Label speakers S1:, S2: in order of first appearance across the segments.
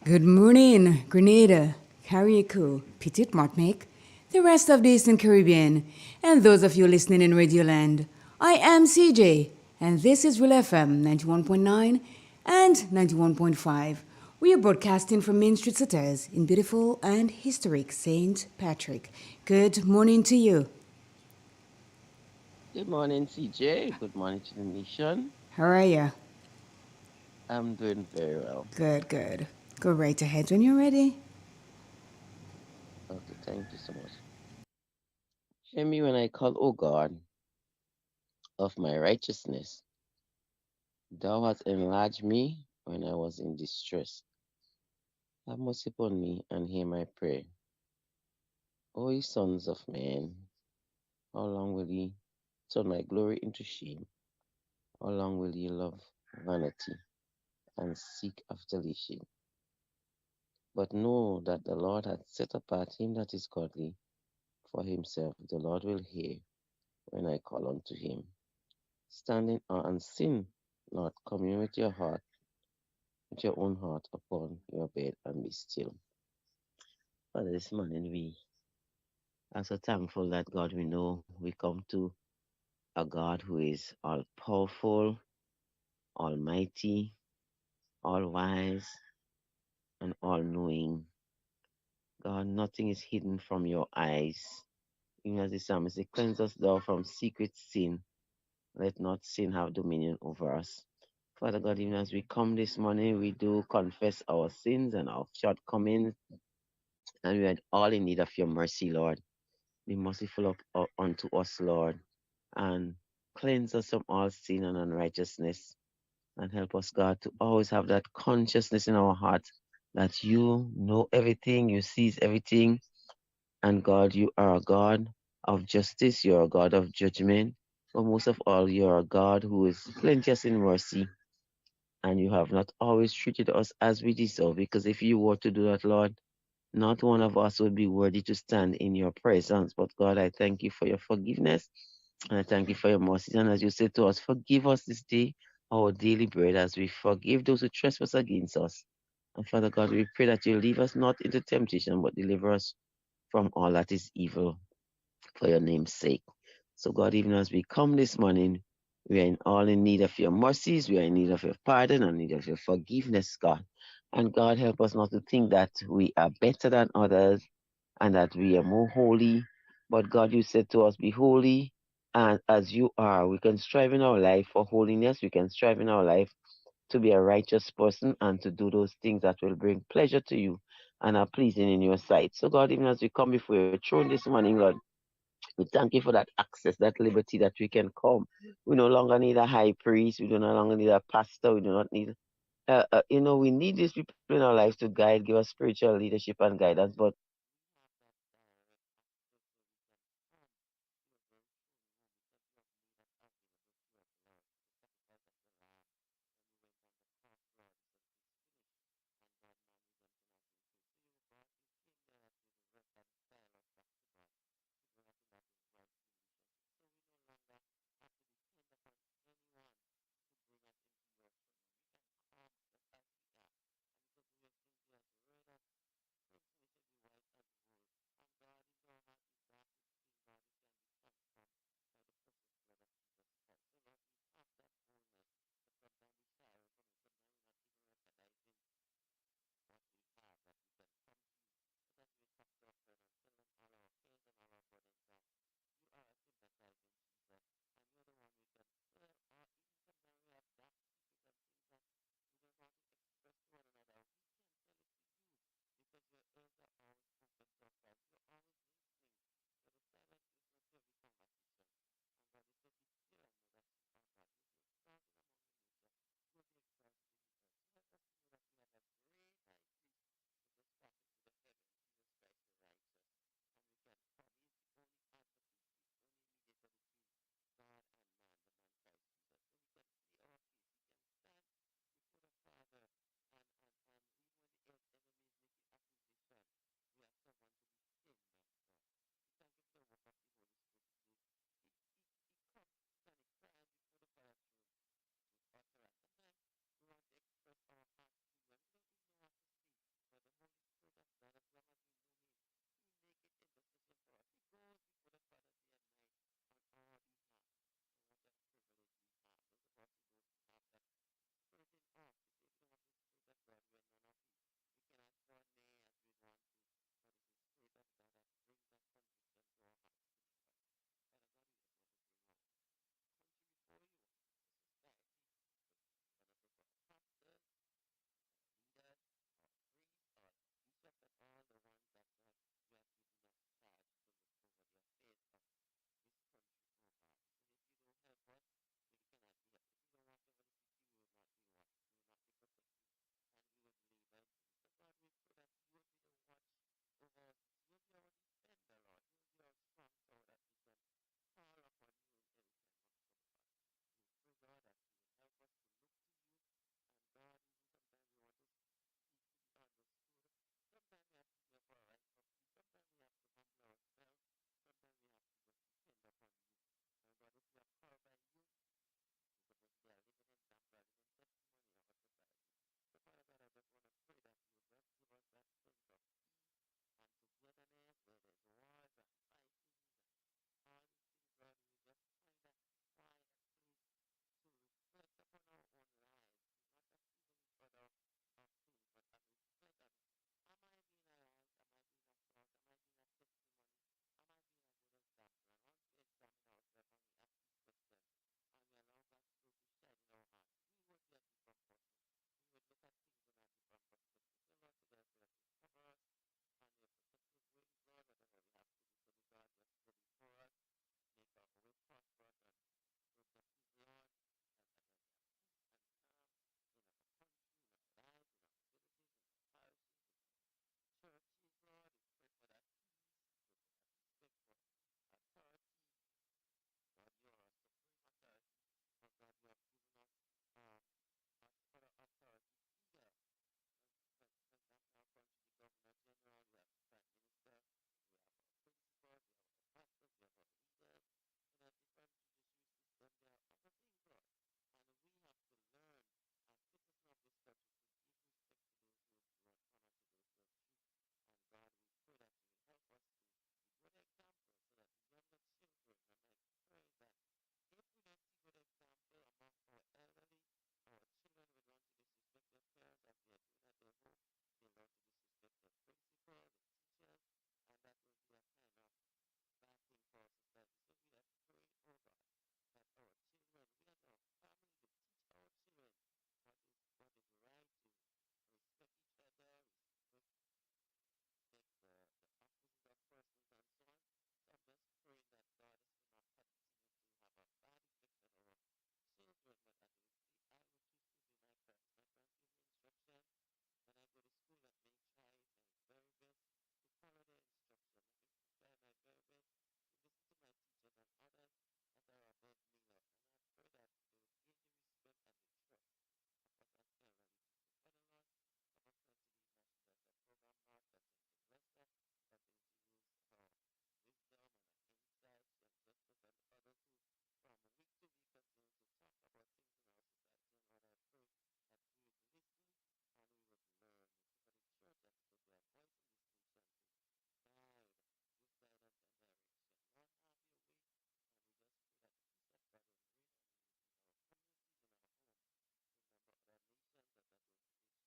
S1: Good morning, Grenada, Carriacou, Petite Martinique, the rest of the Eastern Caribbean, and those of you listening in Radio Land. I am CJ, and this is Real FM 91.9 and 91.5. We are broadcasting from Main Street Satires in beautiful and historic St. Patrick. Good morning to you.
S2: Good morning, CJ. Good morning to the nation.
S1: How are you?
S2: I'm doing very well.
S1: Good, good. Go right ahead when you're ready.
S2: Okay, thank you so much. Hear me when I call, O God, of my righteousness. Thou hast enlarged me when I was in distress. Have mercy upon me and hear my prayer. O ye sons of men, how long will ye turn my glory into shame? How long will ye love vanity and seek after leisure? But know that the Lord hath set apart him that is godly for himself. The Lord will hear when I call unto him. Standing and sin not, commune with your heart, with your own heart upon your bed and be still. Father, this morning we are so thankful that God, we know we come to a God who is all powerful, almighty, all wise, and all knowing. God, nothing is hidden from your eyes. Even as the psalmist says, cleanse us thou from secret sin. Let not sin have dominion over us. Father God, even as we come this morning, we do confess our sins and our shortcomings, and we are all in need of your mercy, Lord. Be merciful unto us, Lord, and cleanse us from all sin and unrighteousness, and help us, God, to always have that consciousness in our heart that you know everything, you sees everything, and God, you are a God of justice, you are a God of judgment, but most of all, you are a God who is plenteous in mercy, and you have not always treated us as we deserve, because if you were to do that, Lord, not one of us would be worthy to stand in your presence. But God, I thank you for your forgiveness, and I thank you for your mercy. And as you said to us, forgive us this day our daily bread as we forgive those who trespass against us. And Father God, we pray that you leave us not into temptation, but deliver us from all that is evil for your name's sake. So, God, even as we come this morning, we are all in need of your mercies, we are in need of your pardon, and need of your forgiveness, God. And God, help us not to think that we are better than others and that we are more holy. But God, you said to us, be holy and as you are. We can strive in our life for holiness. We can strive in our life to be a righteous person and to do those things that will bring pleasure to you and are pleasing in your sight. So, God, even as we come before your throne this morning, Lord, we thank you for that access, that liberty that we can come. We no longer need a high priest. We do no longer need a pastor. We do not need, we need these people in our lives to guide, give us spiritual leadership and guidance. But up by you. We're supposed to be a living example, a living testimony in our society. So, Father God, I just want to pray that you will just give us that sense of peace and togetherness where there's wars and fightings and all these things, Lord. We will just find that quiet place to reflect upon our own lives, to not accuse of each other of things, but and reflect on, am I being a light? Am I being a salt? Am I being a testimony? Am I being a good example? And once we examine ourselves and we ask these questions and we allow God's Spirit to shine in our hearts, we would be a different person. We would look at things in a different perspective. So, Lord, today I pray that you cover us on your protective wings, Lord. Whatever we have to do today, God, just go before us, make our way prosperous and productive, Lord. And that when we have peace and calm in our country, in our lives, in our villages, in our parishes, in our churches, Lord, we pray for that peace, we pray for that respect for authority. God, you are a supreme authority, but God, you have given us other authority figure. For example, in our country, the governor general, we have the prime minister, we have our principals, we have our pastors, we have our leaders. In a different judiciary system, there are other things, Lord. And we have to learn, as citizens of this country, to give respect to those who do honor to those who are true. And God, we pray that you will help us to be good examples so that the younger children, and I pray that if we don't see good example among our elderly, our children will learn to disrespect their parents as they are doing at their home. They learn to disrespect their principal, the teachers, and that will be a kind of bad thing for our society. So we are praying, oh God, that our children, we as our family will teach our children what is right to respect each other, respect the offices of persons and so on. So I'm just praying that God is will not continue to have a bad effect on our children, but that they will say, I will choose to obey my parents. My parents give me instruction. When I go to school, let me try my very best to follow their instruction. Let me try my very best to listen to my teachers and others that are above me, Lord. And I pray that they will gain the respect and the trust of us as elderly people. Father, Lord, cover Plenty Leave National Director Program, Lord. Continue to bless her. Continue to use her wisdom and her insight. She and Justice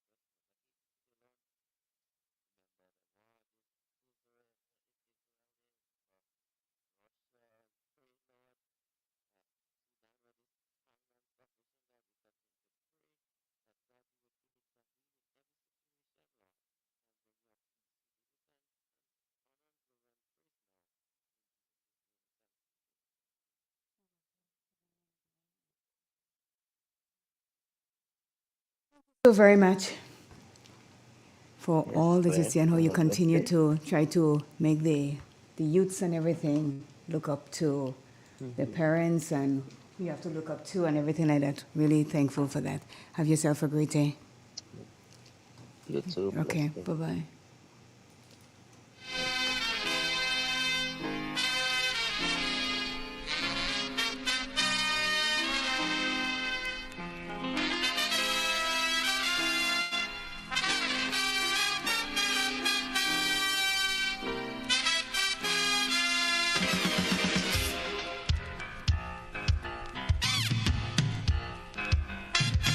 S2: and others who from week to week continue to talk about things in our society. And Lord, I pray that we would listen and we would learn. We pray for the church that it would be a voice in this nation to guide, give guidance and direction. Lord, have your way. And we just pray that the peace of God will reign and rule in our communities, in our homes. Remember other nations that are going through distress. Remember Haiti today, Lord. Remember the war against Israel there. Remember Russia, Ukraine, Lord. Sudan, where this famine and starvation, God, we continue to pray that God, you would intervene in every situation, Lord, and bring your peace. We give you thanks and honor and glory and praise now. In Jesus' name with thanksgiving.
S1: So very much for
S2: Yes,
S1: all that you
S2: friend.
S1: see and how you
S2: Have a blessed
S1: continue
S2: day.
S1: to try to make the youths and everything look up to their
S2: Mm-hmm.
S1: parents, and you have to look up to and everything like that. Really thankful for that. Have yourself a great day.
S2: You too. Bless
S1: Okay,
S2: them.
S1: bye-bye.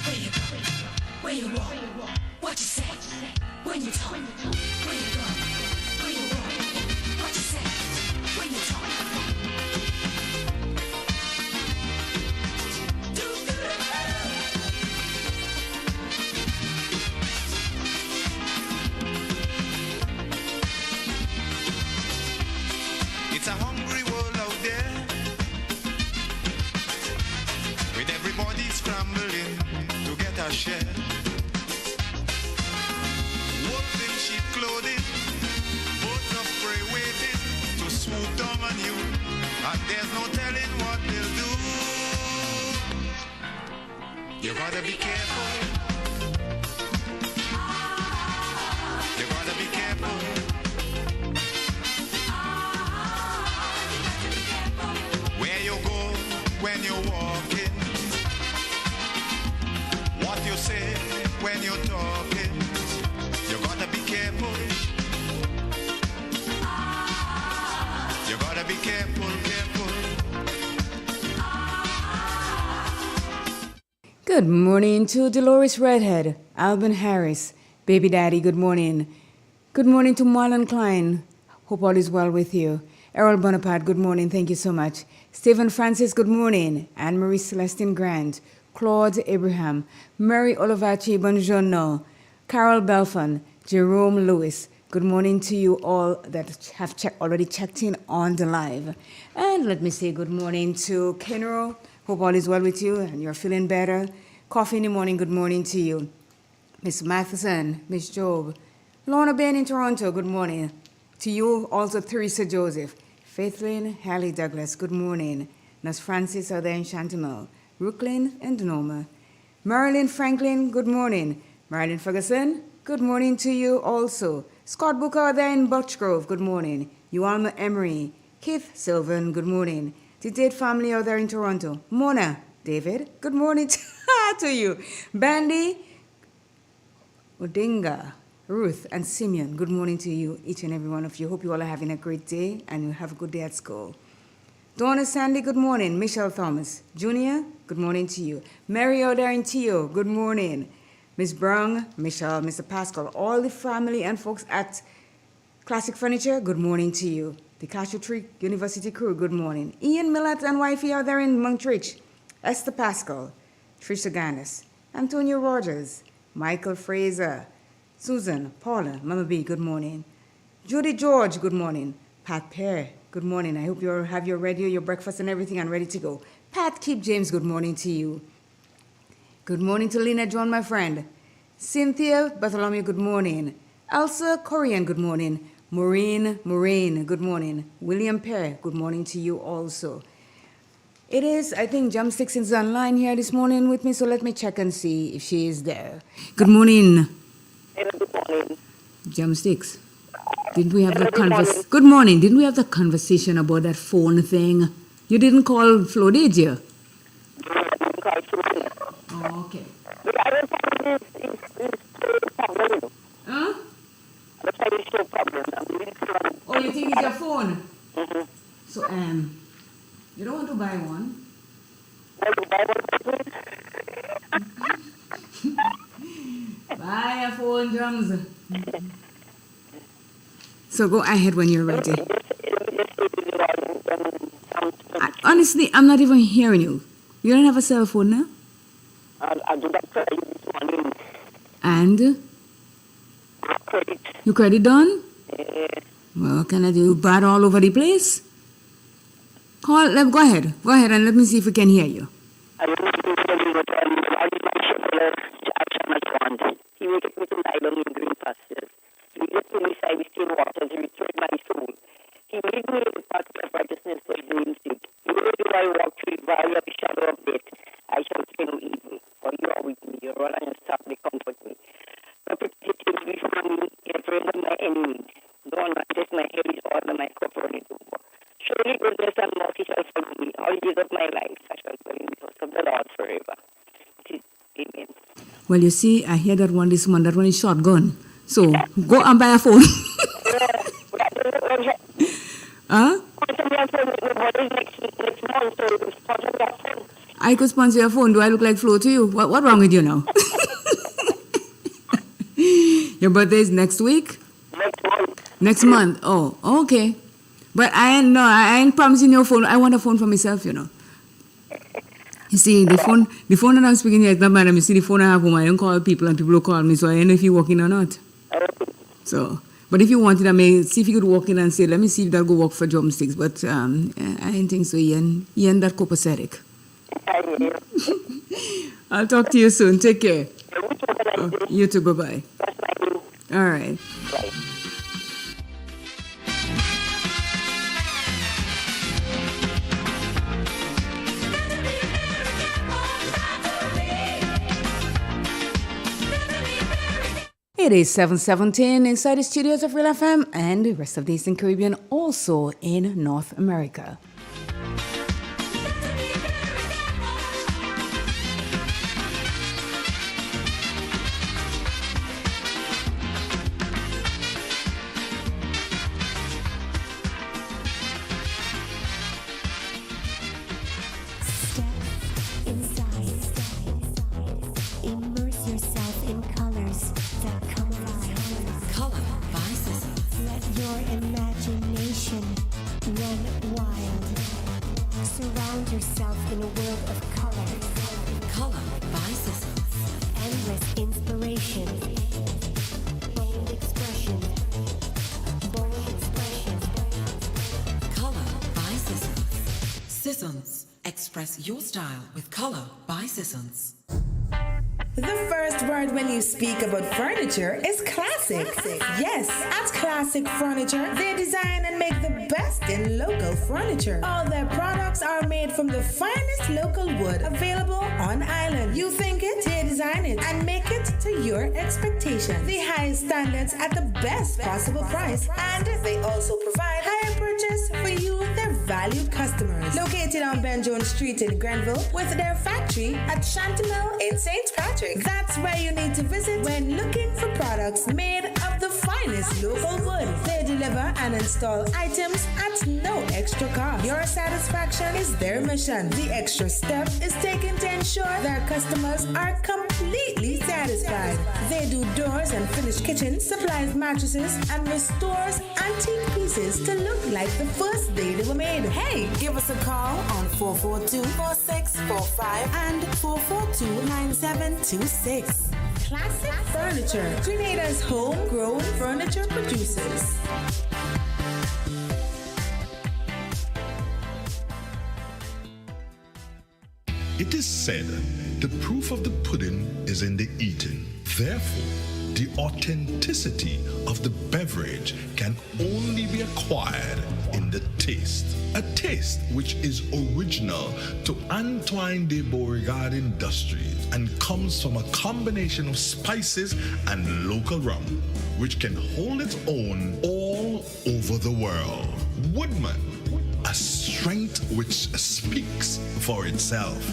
S3: Where you go? Where you walk? What you say? When you talk? Where you go? Where you walk? What you say? When you talk?
S4: It's a hungry world out there, with everybody scrambling to get a share. Wolves in sheep clothing, boats of prey waiting to swoop down on you, and there's no telling what they'll do. You gotta be careful. You gotta be careful. Where you go, when you walk.
S1: Good morning to Dolores Redhead, Alvin Harris, Baby Daddy, good morning. Good morning to Marlon Klein. Hope all is well with you. Errol Bonaparte, good morning. Thank you so much. Stephen Francis, good morning. Anne-Marie Celestine Grant. Claude Abraham. Mary Olivaci, buongiorno. Carol Belfon. Jerome Lewis. Good morning to you all that have already checked in on the live. And let me say good morning to Kenro. Hope all is well with you and you're feeling better. Coffee in the morning, good morning to you. Miss Matheson, Miss Job. Lorna Ben in Toronto, good morning. To you also, Teresa Joseph. Faithlyn Hallie Douglas, good morning. Nurse Francis out there in Chantimel. Brooklyn and Donoma. Marilyn Franklin, good morning. Marilyn Ferguson, good morning to you also. Scott Booker out there in Butchgrove, good morning. Yualma Emery. Keith Sylvan, good morning. The Tate family out there in Toronto. Mona, David, good morning to you. Bandy, Odinga, Ruth, and Simeon, good morning to you, each and every one of you. Hope you all are having a great day and you have a good day at school. Donna Sandy, good morning. Michelle Thomas. Junior, good morning to you. Mary out there in Tio, good morning. Miss Brown, Michelle, Mr. Pascal, all the family and folks at Classic Furniture, good morning to you. The Cashew Tree University crew, good morning. Ian Millett and wifey out there in Montreach. Esther Pascal, Trisha Gannis, Antonio Rogers, Michael Fraser, Susan, Paula, Mama B, good morning. Judy George, good morning. Pat Pear, good morning. I hope you have your radio, your breakfast and everything and ready to go. Pat Keep James, good morning to you. Good morning to Lena John, my friend. Cynthia Bartholomew, good morning. Elsa Corian, good morning. Maureen Moraine, good morning. William Pear, good morning to you also. It is, I think, Jumpsticks is online here this morning with me, so let me check and see if she is there. Good morning.
S5: Hello, good morning.
S1: Jumpsticks. Didn't we have the conversation? Good morning. Didn't we have the conversation about that phone thing? You didn't call Flo, did you?
S5: I didn't call Flo.
S1: Oh, okay.
S5: But I don't find this problem.
S1: Huh?
S5: I don't find this show problem. I'm really sorry.
S1: Oh, you think it's your phone?
S5: Mm-hmm.
S1: So, you don't want to buy one?
S5: Want to buy one, please?
S1: Buy a phone, Drums. So go ahead when you're ready. Honestly, I'm not even hearing you. You don't have a cell phone now?
S5: I did that credit this morning.
S1: And?
S5: Credit.
S1: Your credit done? Well, can I do bad all over the place? Go ahead. Go ahead and let me see if we can hear you.
S5: I don't know if you tell you what I did my chauffeur to action at once. He will take me to lie down in green pastures. He will get to me side with still waters. He will trade my soul. He will lead me in the path of righteousness for his name's sake. Even though I walk through the valley of the shadow of death, I shall fear no evil. For you are with me. Your rod and your staff, they comfort me. Protect me before me in the presence of my enemies. Though not just my head is all and my cup runneth over. Surely goodness and mercy shall follow me all the days of my life. I shall dwell in the house of the Lord forever. Amen.
S1: Well, you see, I hear that one this month. That one is shotgun. So go and buy a phone. Huh? I could sponsor your phone. Do I look like Flo to you? What wrong with you now? Your birthday is next week?
S5: Next month.
S1: Next month. Oh, okay. But I ain't promising your phone. I want a phone for myself, you know. You see, the phone that I'm speaking here is not bad. You see, the phone I have home, I don't call people and people will call me, so I don't know if you're working or not. So, but if you wanted, I may see if you could walk in and say, let me see if that'll go work for Drumsticks. But I didn't think so, Ian. Ian, that copacetic. I'll talk to you soon. Take care. Oh, you too. Bye-bye. All right. It is 7:17 inside the studios of Real FM and the rest of the Eastern Caribbean, also in North America.
S6: your imagination run wild. Surround yourself in a world of color.
S3: Color by Sissons.
S6: Endless inspiration. Bold expression. Bold expression.
S3: Color by Sissons. Sissons. Express your style with Color by Sissons.
S7: The first word when you speak about furniture is classic. Yes, at Classic Furniture, they design and make the best in local furniture. All their products are made from the finest local wood available on island. You think it, they design it and make it to your expectation. The highest standards at the best possible price. And they also provide higher purchase for you, their valued customers. Located on Ben Jones Street in Grenville with their factory at Chantemelle in St. Patrick. That's where you need to visit when looking for products made of the finest local wood. They deliver and install items at no extra cost. Your satisfaction is their mission. The extra step is taken to ensure their customers are completely satisfied. They do doors and finished kitchens, supplies mattresses, and restores antique pieces to look like the first day they were made. Hey, give us a call on 442-4645 and 442-9726. Classic Furniture, Grenada's homegrown furniture producers.
S8: It is said the proof of the pudding is in the eating. Therefore, the authenticity of the beverage can only be acquired in the taste. A taste which is original to Antoine de Beauregard Industries and comes from a combination of spices and local rum, which can hold its own all over the world. Woodman, a strength which speaks for itself.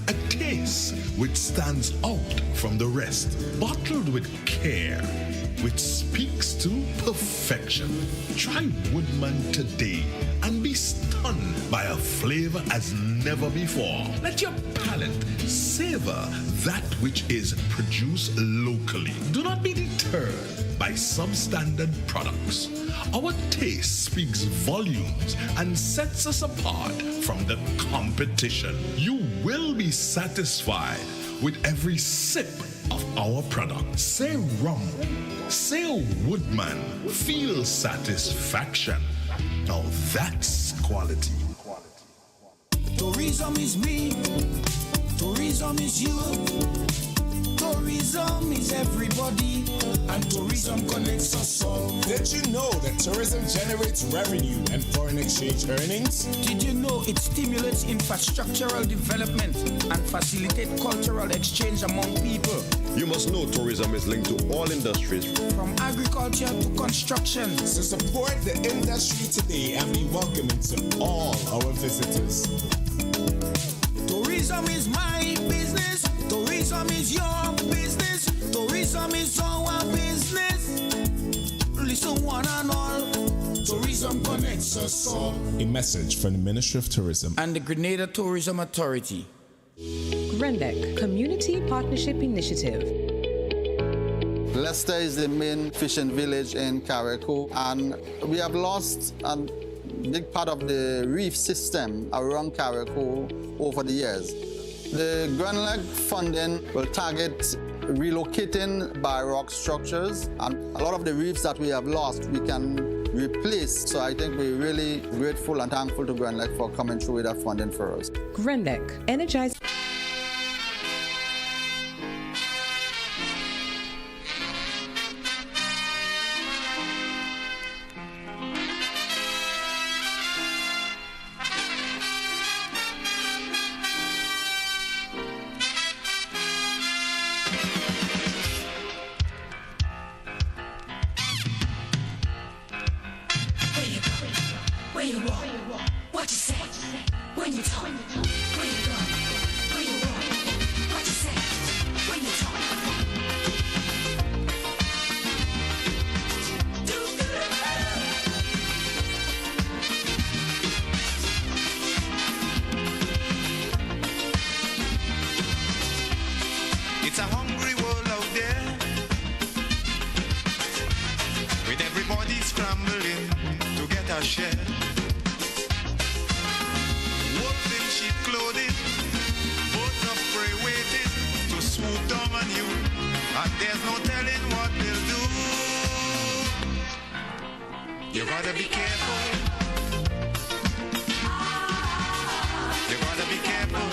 S8: A taste which stands out from the rest, bottled with care, which speaks to perfection. Try Woodman today and be stunned by a flavor as never before. Let your palate savor that which is produced locally. Do not be deterred by substandard products. Our taste speaks volumes and sets us apart from the competition. You will be satisfied with every sip of our product. Say rum, say Woodman, feel satisfaction. Now that's quality.
S9: Tourism is me, tourism is you, tourism is everybody, and tourism connects us all.
S10: Did you know that tourism generates revenue and foreign exchange earnings?
S9: Did you know it stimulates infrastructural development and facilitates cultural exchange among people?
S11: You must know tourism is linked to all industries,
S9: from agriculture to construction.
S10: So support the industry today and be welcoming to all our visitors.
S9: Tourism is my business. Tourism is your business. Tourism is our business. Listen one and all. Tourism connects us all.
S10: A message from the Ministry of Tourism
S9: and the Grenada Tourism Authority.
S12: GRENDEC Community Partnership Initiative.
S13: Leicester is the main fishing village in Carriacou, and we have lost a big part of the reef system around Carriacou over the years. The GRENDEC funding will target relocating by rock structures, and a lot of the reefs that we have lost we can replace. So I think we're really grateful and thankful to GRENDEC for coming through with that funding for us.
S12: GRENDEC, energize.
S4: It's a hungry world out there, with everybody scrambling. water shed. Wolves in sheep clothing, boats of prey waiting to swoop down on you, and there's no telling what they'll do. You gotta be careful. You gotta be careful.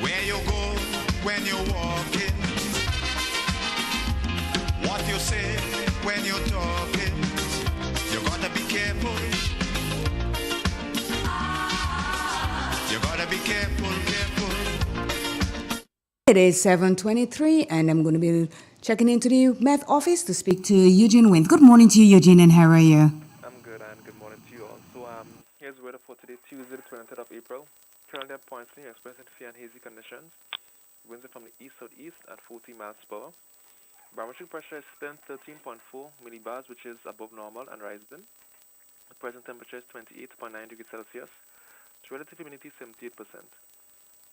S4: Where you go when you're walking, what you say when you're talking, you gotta be careful. You gotta be careful, careful.
S1: It is 7:23, and I'm going to be checking into the Met office to speak to Eugene Wynn. Good morning to you, Eugene, and how are you?
S14: I'm good, and good morning to you all. So, here's the weather for today, Tuesday, the 20th of April. Currently at points near experiencing fair and hazy conditions. Winds are from the east-southeast at 40 miles per hour. Barometric pressure is 13.4 millibars, which is above normal and rising. The present temperature is 28.9 degrees Celsius. The relative humidity is 78%.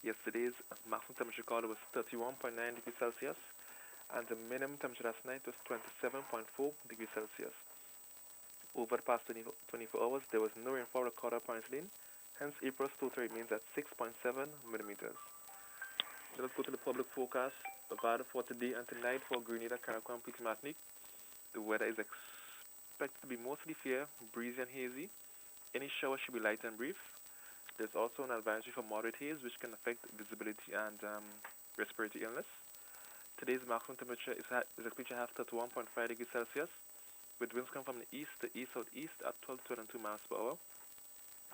S14: Yesterday's maximum temperature record was 31.9 degrees Celsius, and the minimum temperature last night was 27.4 degrees Celsius. Over the past 24 hours, there was no rainfall recorded at Points Lane, hence April's total remains at 6.7 millimeters. Let's go to the public forecast provided for today and tonight for Grenada, Carriacou, and Petit Martinique. The weather is expected to be mostly fair, breezy, and hazy. Any shower should be light and brief. There's also an advisory for moderate haze, which can affect visibility and respiratory illness. Today's maximum temperature is expected to have 31.5 degrees Celsius, with winds coming from the east to east-southeast at 12 to 22 miles per hour.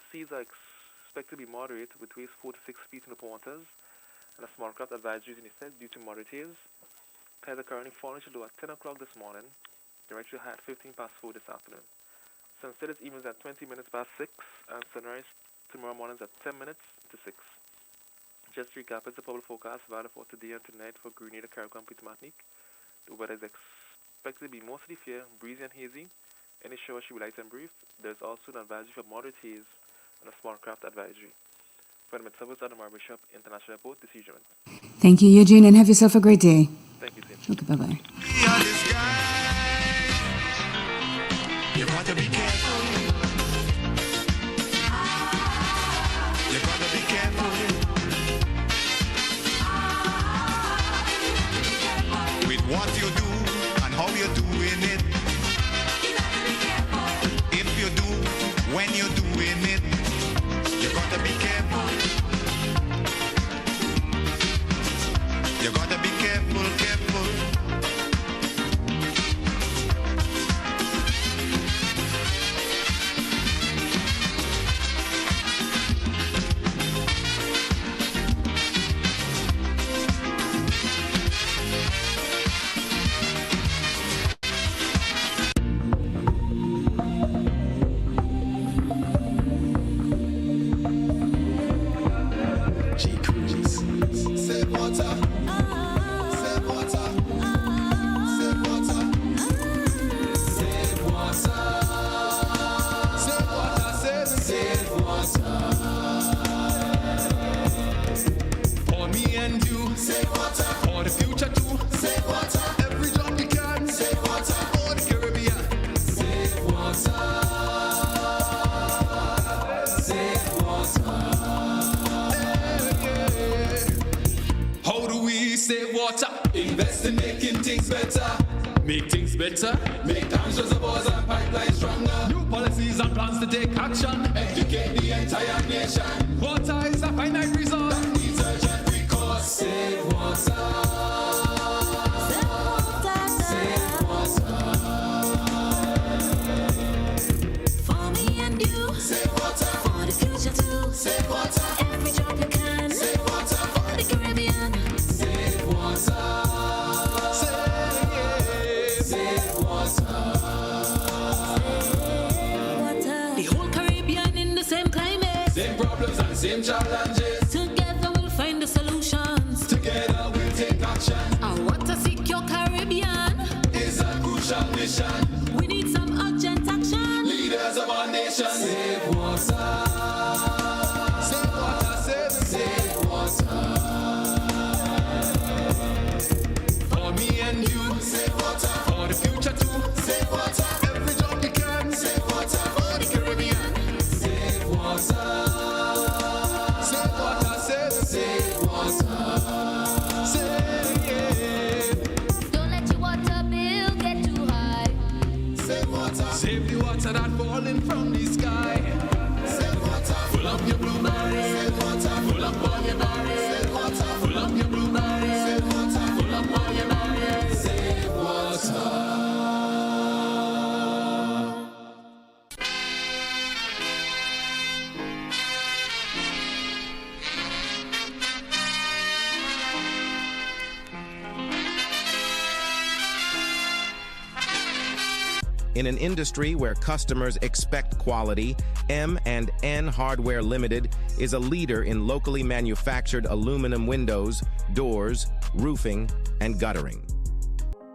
S14: Seas are expected to be moderate, with waves 4 to 6 feet in open waters, and a small craft advisory is in effect due to moderate haze. Tides are currently falling to low at 10 o'clock this morning. The actually high at 15 past 4 this afternoon. Sunset this evening is at 20 minutes past 6, and sunrise tomorrow morning is at 10 minutes to 6. Just to recap, it's the public forecast valid for today and tonight for Grenada, Carriacou, and Petit Martinique. The weather is expected to be mostly fair, breezy, and hazy. Any shower should be light and brief. There's also an advisory for moderate haze and a small craft advisory. For the Mid-Service at the Marble Shop International Airport, this is Eugene.
S1: Thank you, Eugene, and have yourself a great day.
S14: Thank you, Sam.
S1: Okay, bye-bye.
S4: You gotta be careful. You gotta be careful. With what you do and how you're doing it. If you do, when you're doing it, you gotta be careful. You gotta be careful, careful.
S9: Save water. Save water. Save water. Save water. Save water. Save water. For me and you. Save water. For the future too. Save water. Every drop you can. Save water. For the Caribbean. Save water. Save water. How do we save water? Invest in making things better. Make things better. Make dams, reservoirs, and pipelines stronger. New policies and plans to take action. Educate the entire nation. Water is a finite resource that needs urgent recourse. Save water. Save water. For me and you. Save water. For the future too. Save water. Every drop you can. Save water. For the Caribbean. Save water. Save water.
S3: The whole Caribbean in the same climate.
S9: Same problems and same challenges.
S3: Together we'll find the solutions.
S9: Together we'll take action.
S3: Our water secure Caribbean
S9: is a crucial mission.
S3: We need some urgent action.
S9: Leaders of our nation. Save water. Save water. Save water. For me and you. Save water. For the water that falling from the sky. Save water. Full up your blueberries. Save water. Full up all your berries. Save water. Full up your blueberries. Save water. Full up all your berries. Save water.
S15: In an industry where customers expect quality, M&N Hardware Limited is a leader in locally manufactured aluminum windows, doors, roofing, and guttering.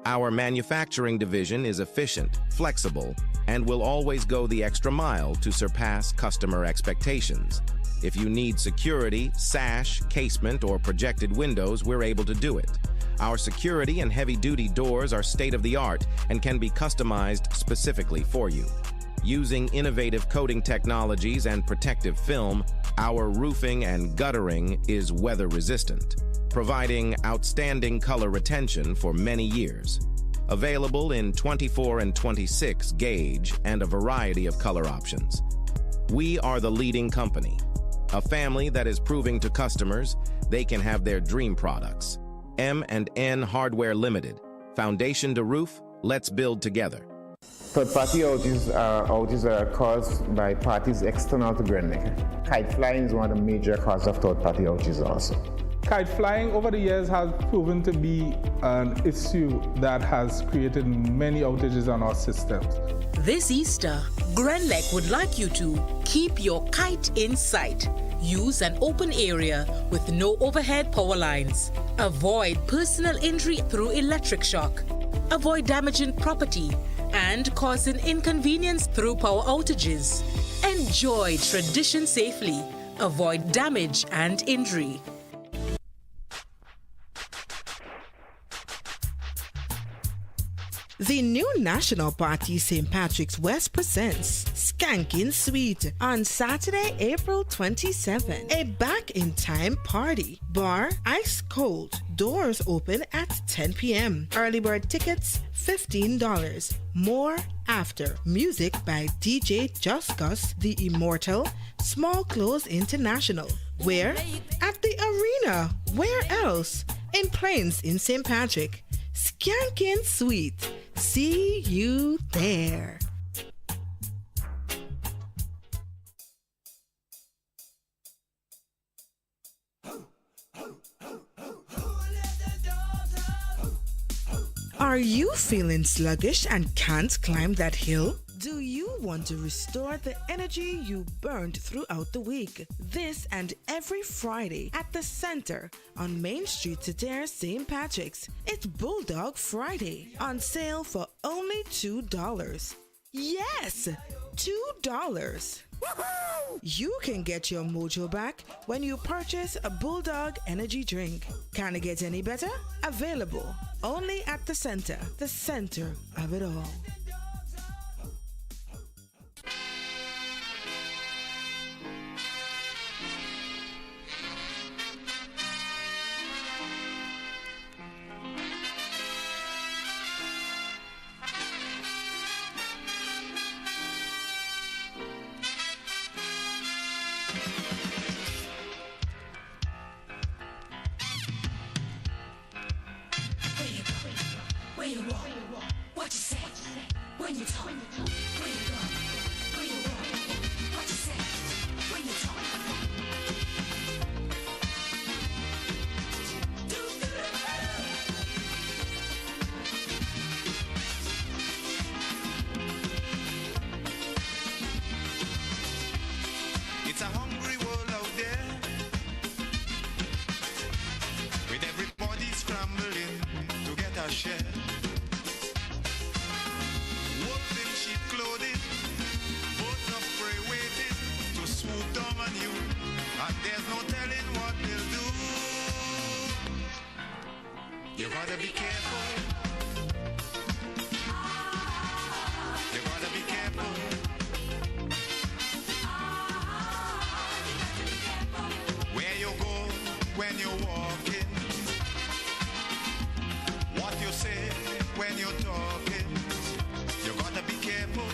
S15: Our manufacturing division is efficient, flexible, and will always go the extra mile to surpass customer expectations. If you need security, sash, casement, or projected windows, we're able to do it. Our security and heavy-duty doors are state-of-the-art and can be customized specifically for you. Using innovative coating technologies and protective film, our roofing and guttering is weather-resistant, providing outstanding color retention for many years. Available in 24 and 26 gauge and a variety of color options. We are the leading company, a family that is proving to customers they can have their dream products. M&N Hardware Limited. Foundation to roof, let's build together.
S16: Third-party outages are caused by parties external to Greenneck. Kite flying is one of the major causes of third-party outages also.
S17: Kite flying over the years has proven to be an issue that has created many outages on our systems.
S18: This Easter, Greenneck would like you to keep your kite in sight. Use an open area with no overhead power lines. Avoid personal injury through electric shock. Avoid damaging property and causing inconvenience through power outages. Enjoy tradition safely. Avoid damage and injury.
S19: The new national party St. Patrick's West presents Skankin' Sweet on Saturday, April 27. A back-in-time party. Bar ice cold. Doors open at 10 p.m. Early bird tickets $15. More after. Music by DJ Just Gus, The Immortal, Small Clothes International. Where? At the arena. Where else? In Plains in St. Patrick. Skankin' Sweet. See you there. Are you feeling sluggish and can't climb that hill? Do you want to restore the energy you burned throughout the week? This and every Friday at the Center on Main Street, Cedar, St. Patrick's. It's Bulldog Friday, on sale for only $2. Yes, $2. You can get your mojo back when you purchase a Bulldog energy drink. Can it get any better? Available only at the center of it all.
S3: Where you walk, what you say, when you talk, where you go, where you walk, what you say, when you talk.
S4: It's a hungry world out there, with everybody scrambling to get a share. Wolves in sheep clothing, boats of prey waiting to swoop down on you, and there's no telling what they'll do. You gotta be careful. You gotta be careful. Where you go when you're walking, what you say when you're talking, you gotta be careful.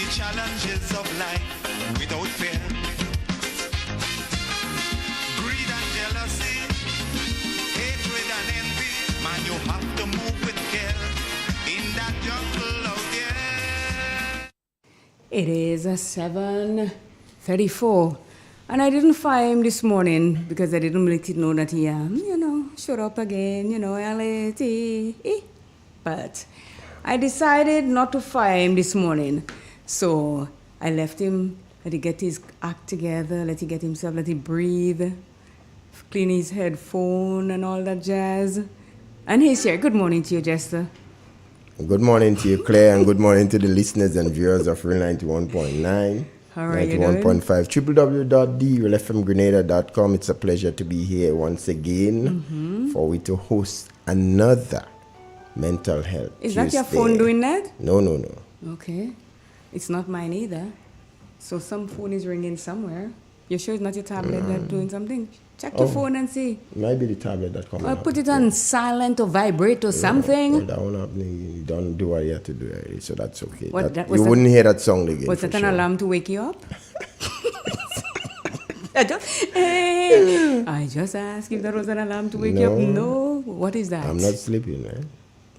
S4: challenges of life without fear. Greed and jealousy, hatred and envy, man, you have to move with care in that jungle out there.
S1: It is a 7:34, and I didn't fire him this morning because I didn't let it know that he showed up again, LAT. But I decided not to fire him this morning, so I left him, let him get his act together, let him get himself, let him breathe, clean his headphone and all that jazz. And he's here. Good morning to you, Jester.
S20: Good morning to you, Claire, and good morning to the listeners and viewers of Real 91.9,
S1: How are you doing?
S20: 91.5, www.realfmgrenada.com. It's a pleasure to be here once again for we to host another mental health
S1: Is
S20: Tuesday.
S1: that your phone doing that?
S20: No.
S1: Okay. It's not mine either. So some phone is ringing somewhere. You sure it's not your tablet that's doing something? Check your phone and see.
S20: Maybe the tablet that comes
S1: Or
S20: up.
S1: put it on silent or vibrate or something.
S20: Well, that won't happen. You don't do what you have to do already, so that's okay.
S1: What,
S20: That-
S1: was
S20: you
S1: that-
S20: wouldn't hear that song again.
S1: Was
S20: for
S1: that an
S20: sure.
S1: alarm to wake you up? I just asked if that was an alarm to wake you up. No. What is that?
S20: I'm not sleeping, man.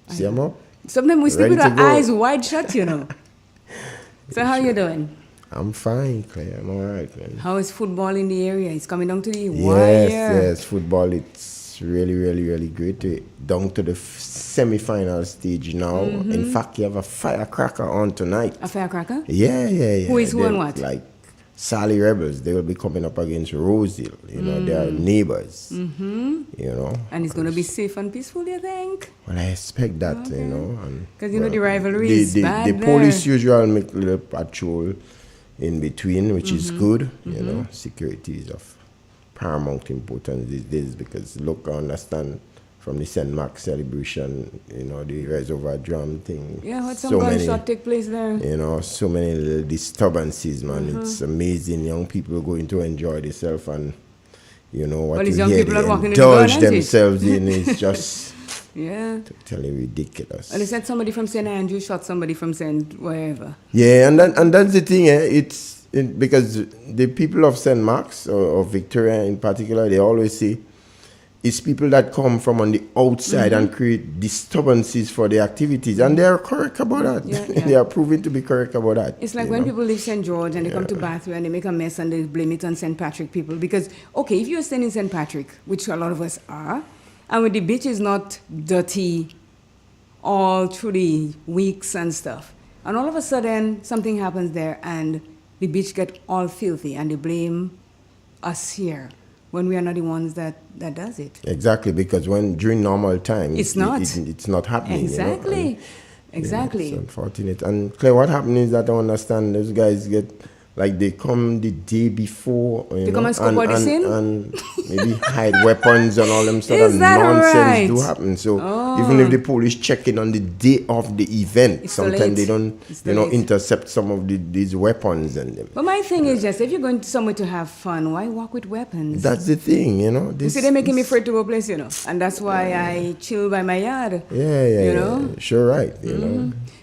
S20: See, I'm up.
S1: Sometimes we sleep
S20: Ready
S1: with
S20: to
S1: our
S20: go.
S1: eyes wide shut, So how you doing?
S20: I'm fine, Claire. I'm all right, man.
S1: How is football in the area? It's coming down to the
S20: Yes,
S1: wire.
S20: yes. Football, it's really, really, really great. Down to the semi-final stage now. In fact, you have a firecracker on tonight.
S1: A firecracker?
S20: Yeah.
S1: Who is who
S20: They're
S1: and what?
S20: Like Sally Rebels, they will be coming up against Rosehill. They are neighbors.
S1: And it's going to be safe and peaceful, you think?
S20: Well, I expect that,
S1: Because the rivalry is bad
S20: the
S1: there.
S20: police usually make a little patrol in between, which is good. Security is of paramount importance these days because look, I understand from the St. Mark celebration, the reservoir drum thing.
S1: Yeah, what some gunshot take place there?
S20: So many little disturbances, man. It's amazing. Young people going to enjoy themselves and what
S1: Well, these
S20: you
S1: young
S20: hear
S1: people are
S20: they
S1: walking in the gun,
S20: indulge
S1: ain't it?
S20: themselves in is just totally ridiculous.
S1: Well, they said somebody from St. Andrew shot somebody from St. wherever.
S20: Yeah, and that's the thing. Because the people of St. Mark's or Victoria in particular, they always say it's people that come from on the outside and create disturbances for the activities, and they are correct about that.
S1: Yeah.
S20: They are proven to be correct about that.
S1: It's like when people leave St. George and they come to Bathurst and they make a mess and they blame it on St. Patrick people. Because, okay, if you're staying in St. Patrick, which a lot of us are, and when the beach is not dirty all through the weeks and stuff, and all of a sudden something happens there and the beach get all filthy and they blame us here when we are not the ones that does it.
S20: Exactly, because during normal times,
S1: It's not.
S20: it's not happening.
S1: Exactly.
S20: And,
S1: Exactly.
S20: it's unfortunate. And Claire, what happened is that I understand those guys they come the day before.
S1: They come and scope out the scene?
S20: And maybe hide weapons and all them sort
S1: Is
S20: of
S1: that
S20: nonsense
S1: right?
S20: do happen. So even if the police check in on the day of the event,
S1: It's too
S20: sometimes
S1: late.
S20: they don't,
S1: It's too late.
S20: intercept some of these weapons and them.
S1: But my thing is just, if you're going somewhere to have fun, why walk with weapons?
S20: That's the thing,
S1: You see, they're making me afraid to go place, and that's why I chill by my yard.
S20: Yeah. Sure, right.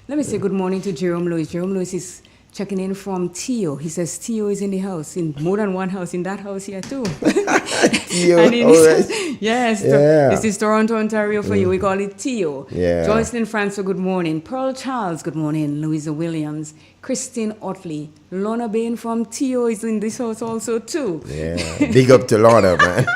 S1: Let me say good morning to Jerome Lewis. Jerome Lewis is checking in from Tio. He says Tio is in the house, in more than one house, in that house here too.
S20: Tio,
S1: And
S20: all right.
S1: Yes,
S20: Yeah.
S1: this is Toronto, Ontario for you. We call it Tio.
S20: Yeah.
S1: Joycelyn Francois, good morning. Pearl Charles, good morning. Louisa Williams. Christine Otley. Lorna Bain from Tio is in this house also too.
S20: Yeah, big up to Lorna, man.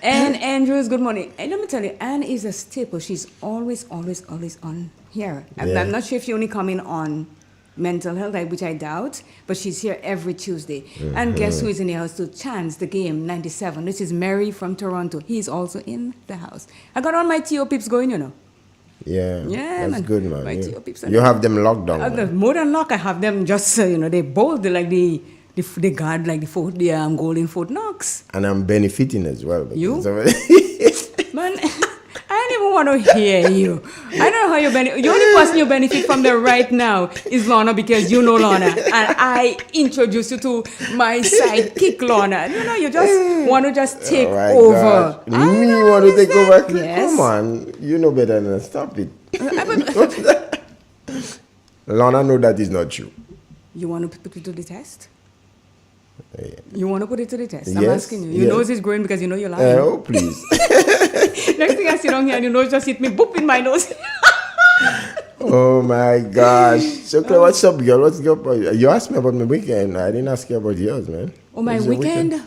S1: Anne Andrews, good morning. And let me tell you, Anne is a staple. She's always on here. I'm not sure if you only come in on mental health, which I doubt, but she's here every Tuesday. And guess who is in the house too? Chance, the game, 97. This is Mary from Toronto. He's also in the house. I got all my T.O. peeps going,
S20: Yeah,
S1: Yeah,
S20: that's
S1: man.
S20: good, man.
S1: My
S20: Yeah.
S1: T.O. peeps are
S20: You have them locked down. man.
S1: more than luck, I have them just, they bold, they're like the guard, like the golden Fort Knox.
S20: And I'm benefiting as well.
S1: You?
S20: because of-
S1: Man, I don't even want to hear you. I don't know how you benefit. The only person you benefit from there right now is Lorna, because you know Lorna. And I introduced you to my sidekick, Lorna. You just want to just take
S20: Oh my
S1: over.
S20: gosh. You want to take over?
S1: Yes.
S20: Come on. You know better than stop it. Lorna know that is not true.
S1: You want to put it to the test?
S20: Yeah.
S1: You want to put it to the test? I'm
S20: Yes,
S1: asking you. Your
S20: yes.
S1: nose is growing because you know you're lying.
S20: Oh, please.
S1: Next thing I sit down here and your nose just hit me, boop, in my nose.
S20: Oh my gosh. So, Claire, what's up, girl? What's up? You asked me about my weekend. I didn't ask you about yours, man.
S1: Oh, my
S20: What's your
S1: weekend?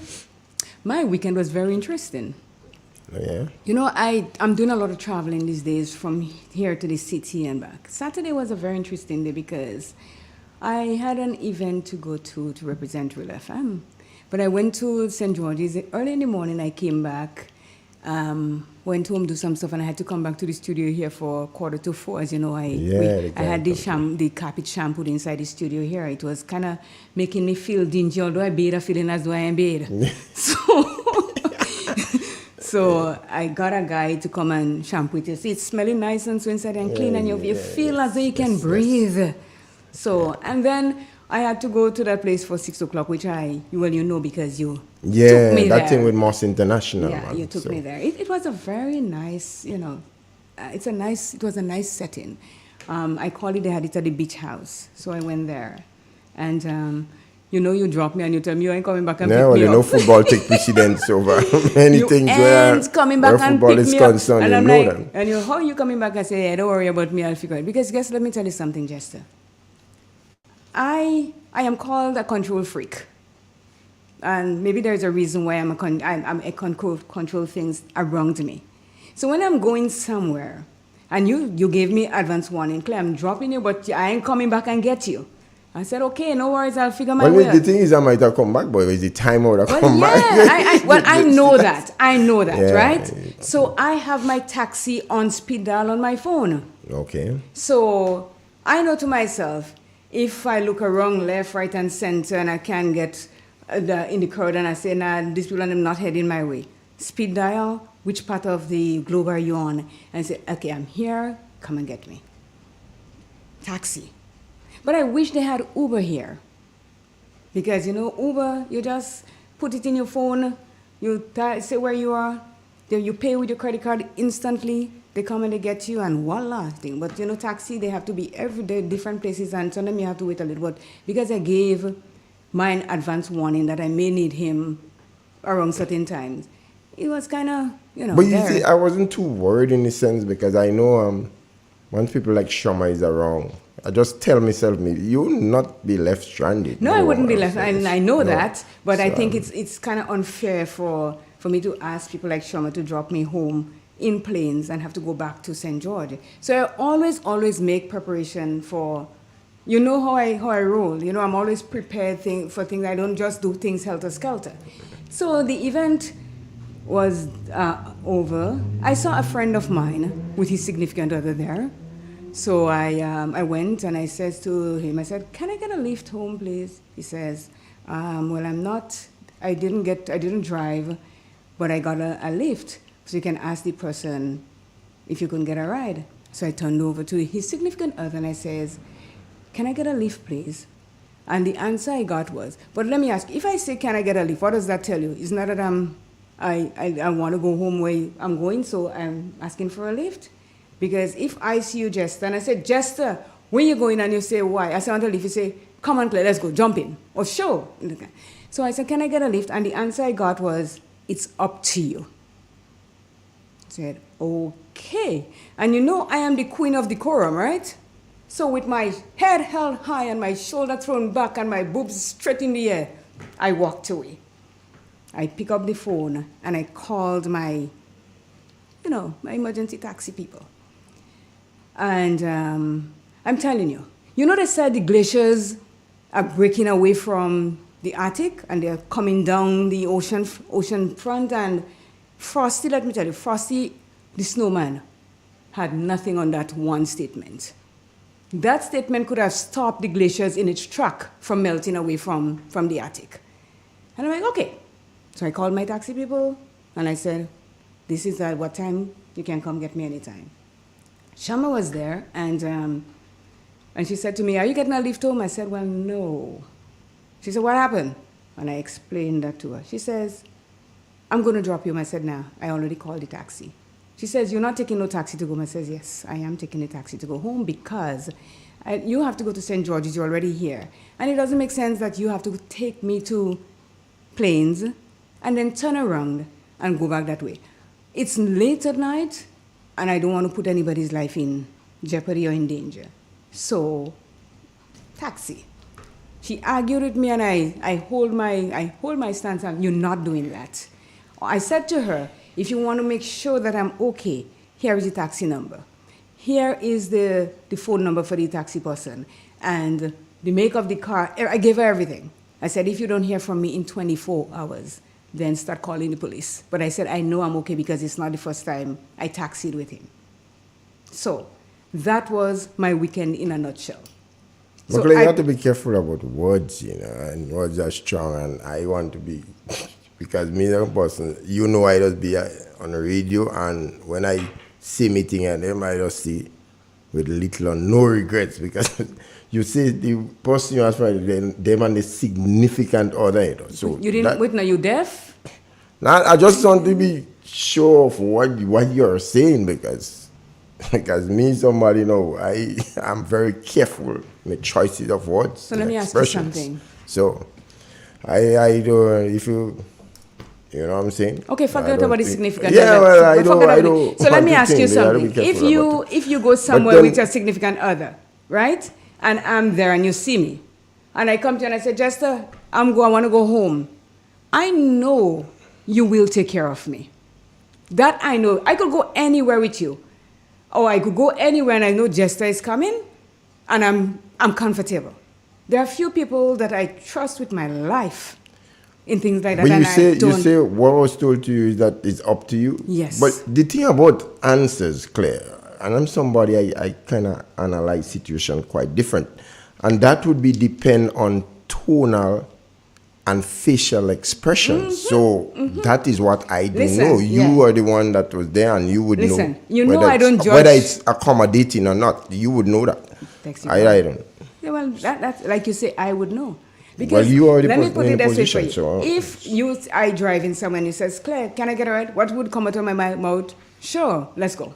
S1: My weekend was very interesting.
S20: Oh, yeah.
S1: You know, I'm doing a lot of traveling these days from here to the city and back. Saturday was a very interesting day because I had an event to go to represent Real FM. But I went to St. George's early in the morning. I came back, went home, do some stuff, and I had to come back to the studio here for 3:45. As you know, I had the carpet shampooed inside the studio here. It was kind of making me feel dingy, although I bathe, feeling as though I am bathed. So I got a guy to come and shampoo it. You see, it's smelling nice and so inside and clean, and you feel as though you can breathe. So, and then I had to go to that place for 6 o'clock, which you know because you took me there.
S20: That thing with Moss International.
S1: Yeah,
S20: man.
S1: you took me there. It was a very nice, it was a nice setting. I called it, they had it at the beach house. So I went there. And, you drop me and you tell me you ain't coming back and pick me up.
S20: No football take precedence over many things where
S1: coming back and
S20: football
S1: pick
S20: is
S1: me up.
S20: concerned.
S1: And I'm
S20: know
S1: like,
S20: them.
S1: and how are you coming back? I say, don't worry about me, I'll figure it. Because guess, let me tell you something, Jester. I am called a control freak. And maybe there's a reason why I control things around me. So when I'm going somewhere, and you gave me advance warning, Claire, I'm dropping you, but I ain't coming back and get you. I said, okay, no worries, I'll figure my way out.
S20: The thing is, I might have come back, but it's the time I would have come back.
S1: I know that. I know that,
S20: Yeah.
S1: right? So I have my taxi on speed dial on my phone.
S20: Okay.
S1: So I know to myself, if I look around left, right, and center, and I can't get in the crowd, and I say, nah, these people are not heading my way. Speed dial, which part of the globe are you on? And I say, okay, I'm here, come and get me. Taxi. But I wish they had Uber here. Because, Uber, you just put it in your phone, you say where you are, then you pay with your credit card instantly, they come and they get you, and voila, thing. But, taxi, they have to be every day, different places, and sometimes you have to wait a little. But because I gave mine advance warning that I may need him around certain times, it was kind of,
S20: But you see, I wasn't too worried in the sense because I know once people like Shoma is around, I just tell myself, you will not be left stranded.
S1: No, I wouldn't be left. I know that, but I think it's kind of unfair for me to ask people like Shoma to drop me home in planes and have to go back to St. George. So I always make preparation for, how I roll. I'm always prepared for things. I don't just do things helter-skelter. So the event was over. I saw a friend of mine with his significant other there. So I went and I said to him, I said, can I get a lift home, please? He says, well, I didn't drive, but I got a lift. So you can ask the person if you can get a ride. So I turned over to his significant other and I says, can I get a lift, please? And the answer I got was, but let me ask, if I say, can I get a lift, what does that tell you? It's not that I want to go home where I'm going, so I'm asking for a lift? Because if I see you, Jester, and I say, Jester, where you going? And you say, why? I say, I want a lift. You say, come on, Claire, let's go, jump in. Or sure. So I said, can I get a lift? And the answer I got was, it's up to you. I said, okay. And I am the queen of decorum, right? So with my head held high and my shoulder thrown back and my boobs straight in the air, I walked away. I picked up the phone and I called my emergency taxi people. And I'm telling you, they said the glaciers are breaking away from the Arctic and they're coming down the ocean front, and Frosty, let me tell you, Frosty the snowman had nothing on that one statement. That statement could have stopped the glaciers in its track from melting away from the Arctic. And I'm like, okay. So I called my taxi people and I said, this is at what time, you can come get me anytime. Shama was there, and she said to me, are you getting a lift home? I said, well, no. She said, what happened? And I explained that to her. She says, I'm going to drop you home. I said, nah, I already called the taxi. She says, you're not taking no taxi to go home? I says, yes, I am taking a taxi to go home because You have to go to St. George's, you're already here. And it doesn't make sense that you have to take me to Plains and then turn around and go back that way. It's late at night, and I don't want to put anybody's life in jeopardy or in danger. So, taxi. She argued with me, and I hold my stance, and you're not doing that. I said to her, if you want to make sure that I'm okay, here is the taxi number. Here is the phone number for the taxi person, and the make of the car. I gave her everything. I said, if you don't hear from me in 24 hours, then start calling the police. But I said, I know I'm okay because it's not the first time I taxied with him. So that was my weekend in a nutshell.
S20: So you have to be careful about words, and words are strong, and I want to be, because me as a person, I just be on the radio, and when I see meeting and them, I just see with little or no regrets, because you see the person you ask for, them and the significant other, So
S1: you didn't, wait, now you deaf?
S20: Now, I just want to be sure of what you're saying, because me, somebody, I'm very careful in the choices of words.
S1: So let me ask you something.
S20: So, I don't, if you know what I'm saying?
S1: Okay, forget about the significant
S20: other. Yeah, well, I don't.
S1: So let me ask you something. If you go somewhere with a significant other, right? And I'm there and you see me, and I come to you and I say, Jester, I want to go home. I know you will take care of me. That I know. I could go anywhere with you. Or I could go anywhere and I know Jester is coming, and I'm comfortable. There are few people that I trust with my life in things like that.
S20: But you say what was told to you is that it's up to you?
S1: Yes.
S20: But the thing about answers, Claire, and I'm somebody, I kind of analyze situation quite different. And that would be depend on tonal and facial expressions. So that is what I don't know. You are the one that was there, and you would know.
S1: I don't judge.
S20: Whether it's accommodating or not, you would know that. I don't.
S1: Yeah, well, that's like you say, I would know.
S20: Because you already
S1: let me put it this way for you.
S20: So,
S1: if I drive in someone who says, Claire, can I get a ride? What would come out of my mouth? Sure, let's go.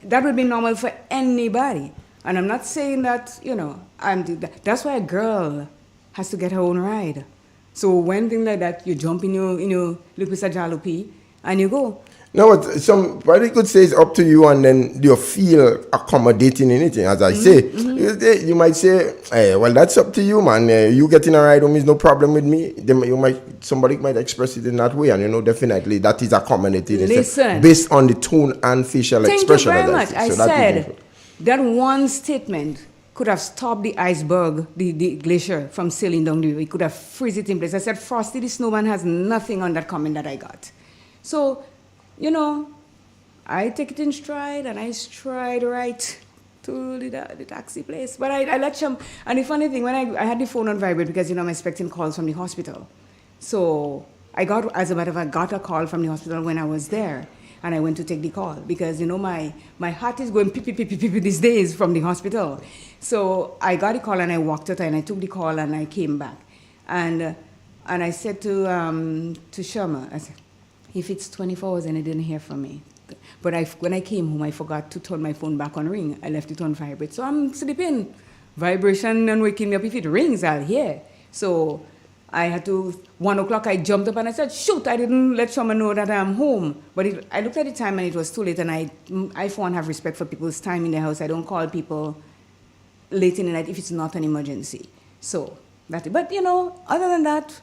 S1: That would be normal for anybody. And I'm not saying that, that's why a girl has to get her own ride. So when things like that, you jump in your little jalopy and you go.
S20: No, but somebody could say it's up to you, and then you feel accommodating in it. As I say, you might say, hey, well, that's up to you, man. You getting a ride home is no problem with me. Somebody might express it in that way, and definitely that is accommodating.
S1: Listen,
S20: based on the tone and facial expression.
S1: Thank you very much. I said that one statement could have stopped the iceberg, the glacier, from sailing down the river. It could have freeze it in place. I said, Frosty the Snowman has nothing on that comment that I got. So, I take it in stride, and I stride right to the taxi place. But I let him. And the funny thing, when I had the phone on vibrate, because, I'm expecting calls from the hospital. So as a matter of fact, got a call from the hospital when I was there. And I went to take the call because, my heart is going pip, pip, pip, pip, pip these days from the hospital. So I got a call and I walked out and I took the call and I came back. And I said to Sharma, I said, if it's 24 hours and I didn't hear from me. But when I came home, I forgot to turn my phone back on ring. I left it on vibrate. So I'm sleeping. Vibration and waking me up. If it rings, I'll hear. So I had to, 1 o'clock, I jumped up and I said, shoot, I didn't let someone know that I'm home. But I looked at the time and it was too late, and I for one have respect for people's time in the house. I don't call people late in the night if it's not an emergency. So, but other than that,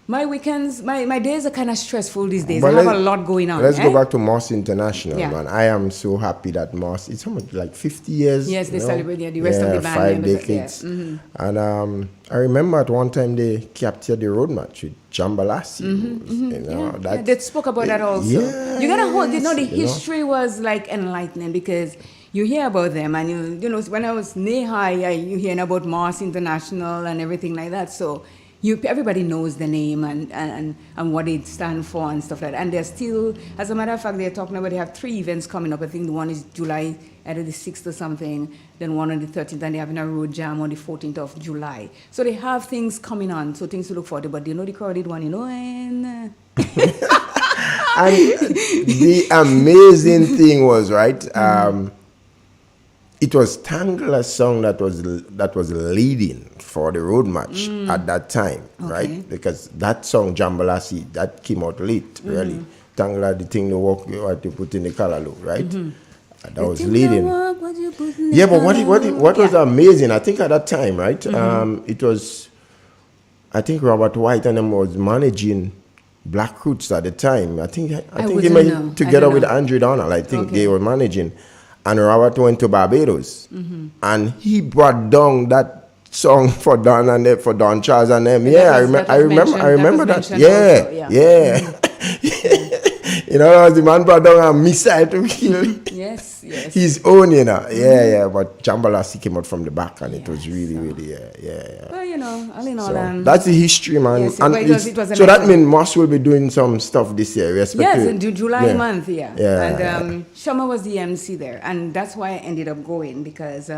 S1: my weekends, my days are kind of stressful these days. I have a lot going on.
S20: Let's go back to Moss International, man. I am so happy that Moss, it's almost like 50 years.
S1: Yes, they celebrate the rest of the band
S20: 5
S1: members.
S20: decades. And I remember at one time they captured the road match with Jambalasi.
S1: They spoke about that also.
S20: Yeah,
S1: you gotta hold, the history was like enlightening, because you hear about them, and when I was knee high, you hearing about Moss International and everything like that. So everybody knows the name and what it stands for and stuff like that. And they're still, as a matter of fact, they're talking about, they have 3 events coming up. I think the one is July, either the 6th or something, then one on the 13th, and they're having a road jam on the 14th of July. So they have things coming on, so things to look forward to. But the crowded one, and... And
S20: the amazing thing was, right, it was Tangler's song that was leading for the road match at that time, right? Because that song Jambalasi that came out late, really. Tangler, the thing, the work what you put in the callaloo, right? That was leading. Yeah, but what was amazing? I think at that time, right? It was, I think Robert White and them was managing Black Roots at the time. I think he made together with Andrew Donald. I think they were managing. And Robert went to Barbados, and he brought down that song for Don and for Don Charles and them. I remember that. You know, the man brought down a missile to kill.
S1: Yes.
S20: His own, you know. But Jambalasi came out from the back, and it was really.
S1: Well, you know, all in all,
S20: so that's the history, man.
S1: Yes,
S20: and
S1: it was
S20: so that means Moss will be doing some stuff this year.
S1: Yes, in July month, And Shama was the MC there, and that's why I ended up going, because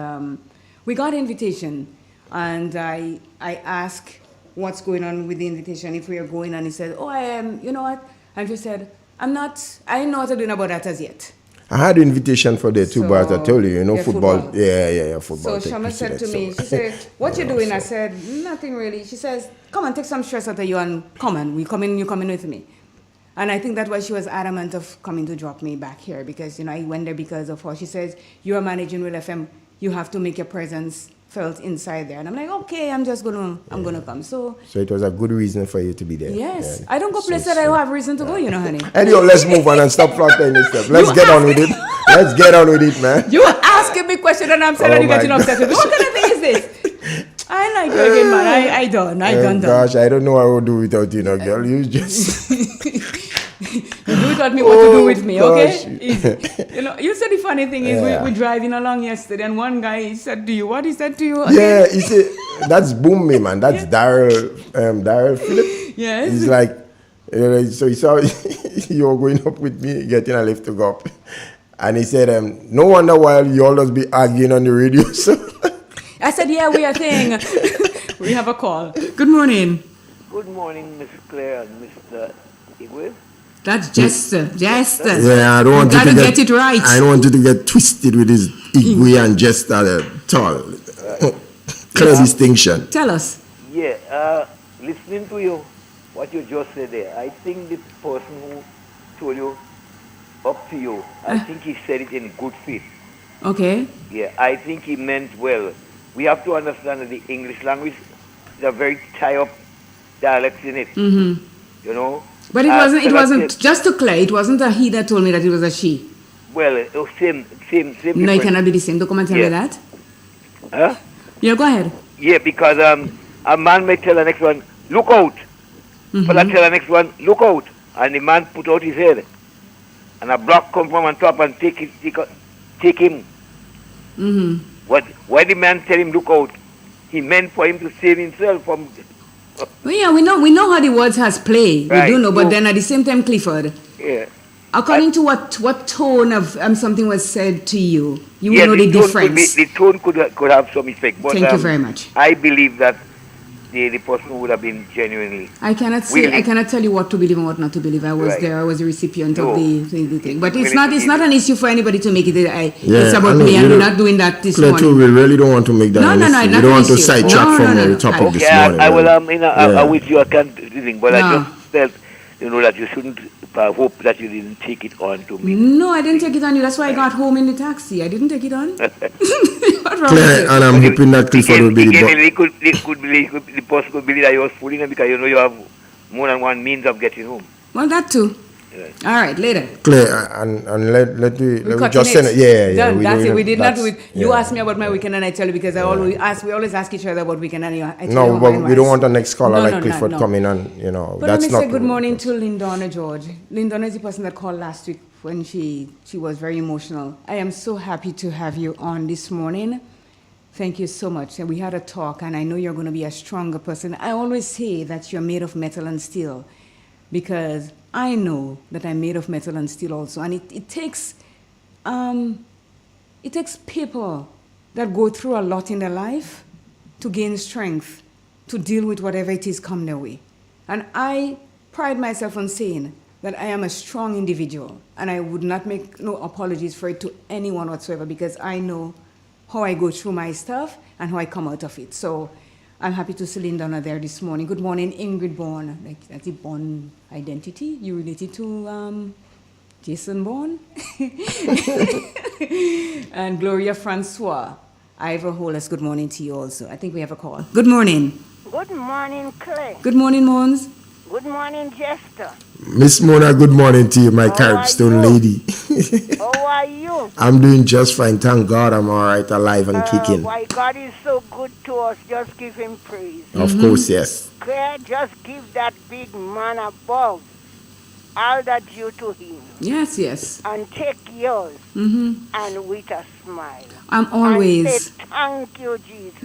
S1: we got an invitation, and I asked what's going on with the invitation, if we are going, and he said, I am, you know what? And she said, I didn't know what to do about that as yet.
S20: I had an invitation for there too, but I told you, football. Football.
S1: So Shama said to me, she said, what you doing? I said, nothing really. She says, come on, take some stress out of you and come on. You're coming with me. And I think that's why she was adamant of coming to drop me back here, because, I went there because of her. She says, you are managing Real FM. You have to make your presence felt inside there. And I'm like, okay, I'm gonna come. So
S20: it was a good reason for you to be there.
S1: Yes. I don't go places that I don't have reason to go, honey.
S20: Anyway, let's move on and stop flattering this stuff. Let's get on with it. Let's get on with it, man.
S1: You asking me question and I'm saying you getting upset with me. What kind of thing is this? I like you again, man. I done.
S20: Gosh, I don't know what I would do without you, girl. You just
S1: you do taught me what to do with me, okay? You said the funny thing is we're driving along yesterday, and one guy said to you, what he said to you? Again?
S20: Yeah, he said, that's Boom Me, man. That's Daryl Phillip.
S1: Yes.
S20: He's like, so he saw you were going up with me, getting a lift to go up. And he said, no wonder why you always be arguing on the radio. So
S1: I said, yeah, we are saying, we have a call. Good morning.
S21: Good morning, Miss Claire and Mr. Igwe.
S1: That's Jester.
S20: Yeah, I don't want
S1: you
S20: to
S1: get it right.
S20: I don't want you to get twisted with his Igwe and Jester at all. Clear distinction.
S1: Tell us.
S21: Yeah, listening to you, what you just said there, I think the person who told you up to you, I think he said it in good faith.
S1: Okay.
S21: Yeah, I think he meant well. We have to understand that the English language is a very tie-up dialect in it. You know?
S1: But it wasn't, just to clear, it wasn't a he that told me that it was a she.
S21: Well, same.
S1: No, it cannot be the same. Don't come and tell me that.
S21: Huh?
S1: Yeah, go ahead.
S21: Yeah, because a man may tell the next one, look out. But I tell the next one, look out. And the man put out his head. And a block come from on top and take him. Why the man tell him look out? He meant for him to save himself from...
S1: Well, yeah, we know how the words has play.
S21: Right.
S1: We do know, but then at the same time, Clifford.
S21: Yeah.
S1: According to what tone of something was said to you, you will know the difference.
S21: The tone could have some effect. But,
S1: thank you very much.
S21: I believe that the person would have been genuinely.
S1: I cannot tell you what to believe and what not to believe. I was there. I was a recipient of the thing. But it's not an issue for anybody to make it. It's about me, and we're not doing that this morning.
S20: Too, we really don't want to make that an issue. We don't want to sidetrack from the topic this morning.
S21: I will. I'm with you. I can't do anything, but I just felt, that you shouldn't. I hope that you didn't take it on to me.
S1: No, I didn't take it on you. That's why I got home in the taxi. I didn't take it on.
S20: Claire, and I'm hoping that Clifford will be
S21: the possibility that you was fooling them because you have more than one means of getting home.
S1: Well, that too. Yeah. All right, later.
S20: Claire, and let me just send it. Yeah.
S1: That's it. We did not do it. You asked me about my weekend, and I tell you because we always ask each other about weekend, and I tell you
S20: but we don't want the next caller like Clifford coming and
S1: But
S20: that's
S1: let me
S20: not.
S1: Say good morning to Lindona George. Lindona is the person that called last week when she was very emotional. I am so happy to have you on this morning. Thank you so much. And we had a talk, and I know you're going to be a stronger person. I always say that you're made of metal and steel, because I know that I'm made of metal and steel also, and it takes people that go through a lot in their life to gain strength to deal with whatever it is come their way. And I pride myself on saying that I am a strong individual, and I would not make no apologies for it to anyone whatsoever, because I know how I go through my stuff and how I come out of it. So I'm happy to see Linda there this morning. Good morning, Ingrid Bourne. Like, that's the Bourne identity. You related to Jason Bourne? And Gloria Francois. Ivor Hollis, good morning to you also. I think we have a call. Good morning.
S2: Good morning, Clay.
S1: Good morning, Mons.
S2: Good morning, Jester.
S20: Miss Mona, good morning to you, my Caribstone lady.
S2: How are you?
S20: I'm doing just fine. Thank God I'm all right, alive and kicking.
S2: Why God is so good to us. Just give him praise.
S20: Of course, yes.
S2: Clay, just give that big man above all that due to him.
S1: Yes, yes.
S2: And take yours. And with a smile.
S1: I'm always.
S2: And say, thank you, Jesus.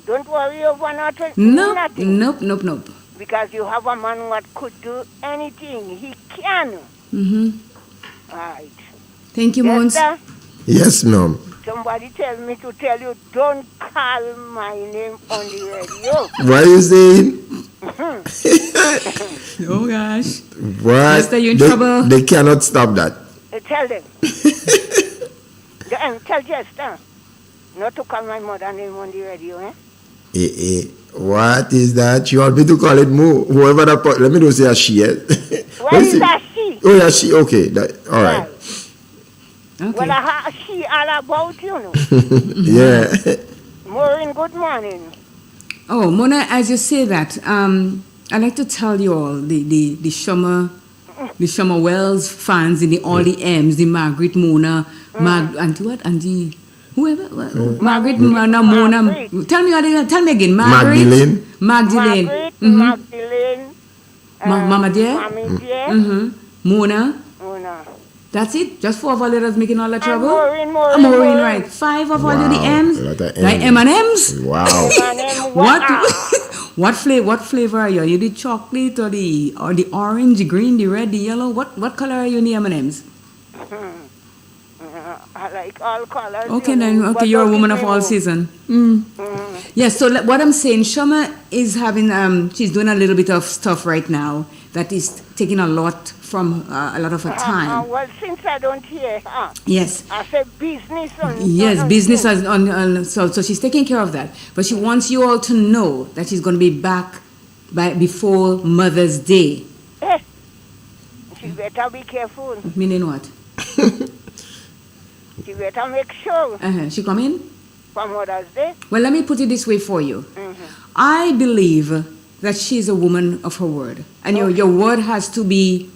S2: Don't worry over nothing.
S1: Nope.
S2: Because you have a man what could do anything. He can. Right.
S1: Thank you, Mons.
S20: Yes, ma'am.
S2: Somebody tell me to tell you, don't call my name on the radio.
S20: What are you saying?
S1: Oh, gosh.
S20: What?
S1: Mister, you in trouble?
S20: They cannot stop that.
S2: Tell them. Tell Jester not to call my mother name on the radio, eh?
S20: What is that? You want me to call it Mo? Whoever that let me know say a she.
S2: What is a she?
S20: Oh, yeah, she. Okay. All right.
S1: Okay.
S2: Well, she all about you know.
S20: Yeah.
S2: Maureen, good morning.
S1: Oh, Mona, as you say that, I'd like to tell you all the Shoma Wells fans in all the M's, the Margaret, Mona, Andy, whoever, Margaret, Mona. Tell me again, Magdalene. Mama dear. Mona. That's it? Just 4 of our letters making all the trouble?
S2: Maureen,
S1: right. 5 of all the M's? Like M&M's?
S20: Wow.
S1: What flavor are you? Are you the chocolate or the orange, the green, the red, the yellow? What color are you in the M&M's?
S2: I like all colors.
S1: Okay, then. Okay, you're a woman of all season. Yes, so what I'm saying, Shoma is having, she's doing a little bit of stuff right now that is taking a lot from a lot of her time.
S2: Well, since I don't hear her.
S1: Yes.
S2: I said business on.
S1: Yes, business on so she's taking care of that. But she wants you all to know that she's going to be back before Mother's Day.
S2: She better be careful.
S1: Meaning what?
S2: She better make sure.
S1: She come in?
S2: For Mother's Day?
S1: Well, let me put it this way for you. I believe that she's a woman of her word. And your word has to be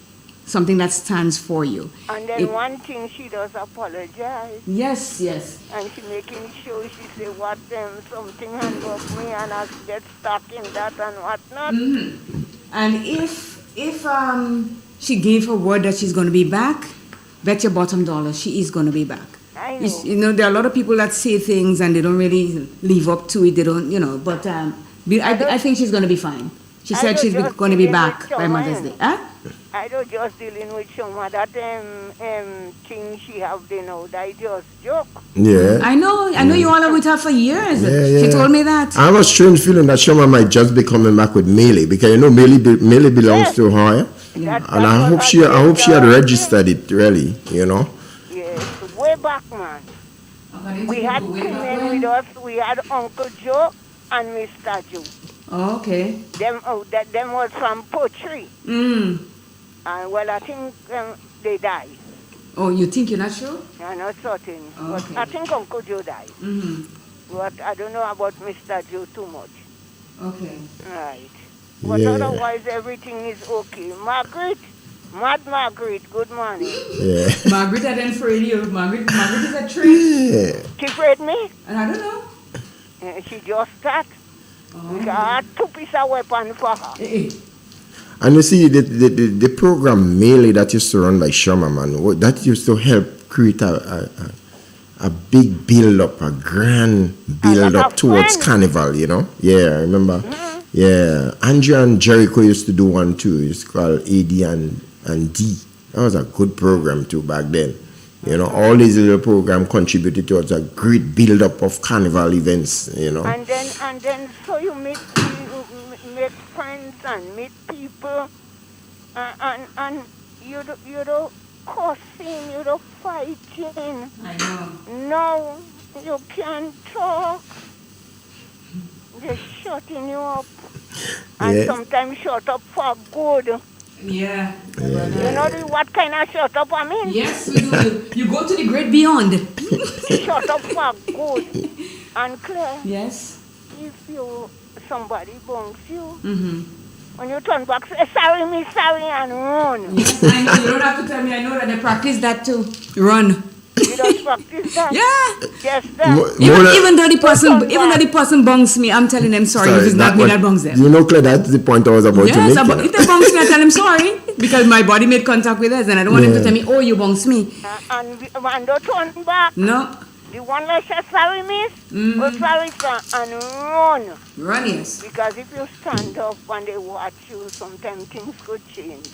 S1: something that stands for you.
S2: And then one thing, she does apologize.
S1: Yes.
S2: And she making sure she say what something hand off me and I get stuck in that and whatnot.
S1: And if she gave her word that she's going to be back, bet your bottom dollar she is going to be back.
S2: I know.
S1: You know, there are a lot of people that say things and they don't really live up to it. They don't, but I think she's going to be fine. She said she's going to be back by Mother's Day.
S2: I don't just dealing with some of that thing she have there now. That just joke.
S20: Yeah.
S1: I know you all are with her for years. Yeah. She told me that.
S20: I have a strange feeling that Shoma might just be coming back with Melee because Melee belongs to her. Yeah. And I hope she had registered it really,
S2: Yes, way back, man. We had two men with us. We had Uncle Joe and Mr. Joe.
S1: Oh, okay.
S2: Them was from Poetry. And well, I think they died.
S1: Oh, you think you're not sure?
S2: I'm not certain.
S1: Oh, okay.
S2: But I think Uncle Joe died. But I don't know about Mr. Joe too much.
S1: Okay.
S2: Right. But otherwise, everything is okay. Margaret, good morning.
S20: Yeah.
S1: Margaret, I didn't afraid you. Margaret is a tree.
S20: Yeah.
S2: She afraid me?
S1: And I don't know.
S2: She just start. Because I had 2 pieces of weapon for her.
S20: And you see, the program Melee that used to run by Shoma, man, that used to help create a big build-up, a grand build-up towards Carnival, Yeah, I remember. Yeah, Andrea and Jericho used to do one too. It's called AD and D. That was a good program too back then. All these little programs contributed towards a great build-up of Carnival events, And
S2: then so you make friends and meet people, and you don't cussing, you don't fighting.
S1: I know.
S2: No, You can't talk. They're shutting you up. And
S20: Yeah.
S2: sometimes shut up for good.
S1: Yeah.
S2: You know what kind of shut up I mean?
S1: Yes, we do. You go to the great beyond.
S2: Shut up for good. And Claire.
S1: Yes.
S2: If somebody bunks you,
S1: Mm-hmm.
S2: when you turn back, say, sorry, me, sorry, and run.
S1: Yes, I know. You don't have to tell me. I know that they practice that too. Run.
S2: You don't practice that?
S1: Yeah.
S2: Yes, that.
S1: Even though the person bunks me, I'm telling them sorry if it's not me that bunks them.
S20: You know, Claire, that's the point I was about to make.
S1: Yes, if they bunks me, I tell them sorry because my body made contact with theirs, and I don't want them to tell me, oh, you bunks me.
S2: And don't turn back.
S1: No.
S2: The one that says sorry, miss, or sorry, sir, and run.
S1: Run, yes.
S2: Because if you stand up and they watch you, sometimes things could change.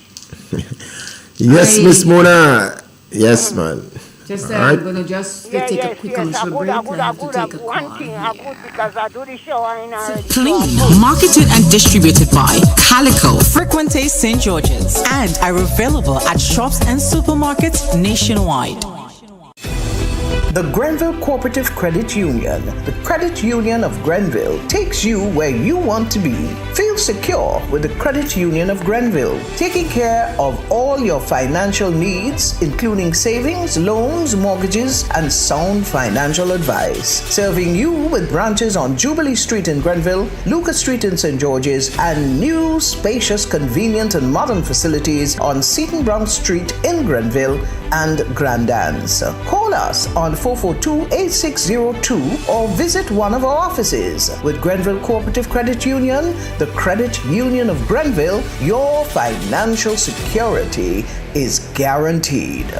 S20: Yes, Miss Mona. Yes, man.
S1: Just
S20: All right.
S1: I'm gonna just take a quick commercial break. I have to take a call.
S2: One thing I good because I do the show in already.
S5: Clean, marketed and distributed by Calico, Frequente St. George's, and are available at shops and supermarkets nationwide.
S22: The Grenville Cooperative Credit Union, the credit union of Grenville, takes you where you want to be. Feel secure with the Credit Union of Grenville, taking care of all your financial needs, including savings, loans, mortgages, and sound financial advice. Serving you with branches on Jubilee Street in Grenville, Lucas Street in St. George's, and new, spacious, convenient, and modern facilities on Seton Brown Street in Grenville and Grand Anse. Call us on 442-8602 or visit one of our offices. With Grenville Cooperative Credit Union, the Credit Union of Grenville, your financial security is guaranteed.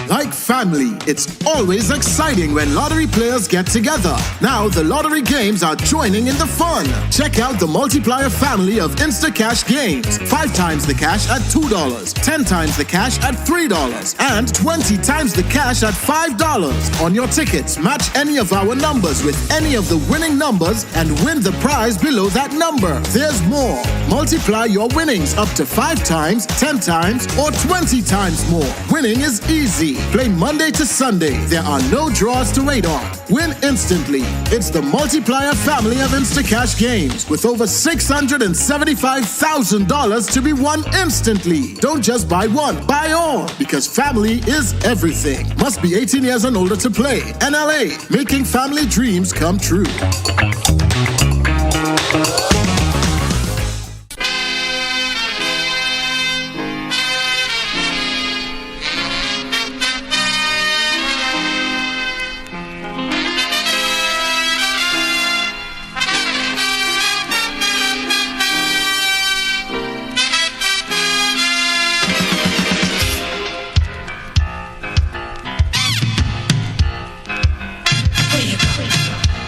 S10: Like family, it's always exciting when lottery players get together. Now the lottery games are joining in the fun. Check out the multiplier family of Instacash games. 5 times the cash at $2, 10 times the cash at $3, and 20 times the cash at $5. On your tickets, match any of our numbers with any of the winning numbers and win the prize below that number. There's more. Multiply your winnings up to 5 times, 10 times, or 20 times more. Winning is easy. Play Monday to Sunday. There are no draws to wait on. Win instantly. It's the multiplier family of Instacash games with over $675,000 to be won instantly. Don't just buy one, buy all, because family is everything. Must be 18 years and older to play. NLA, making family dreams come true.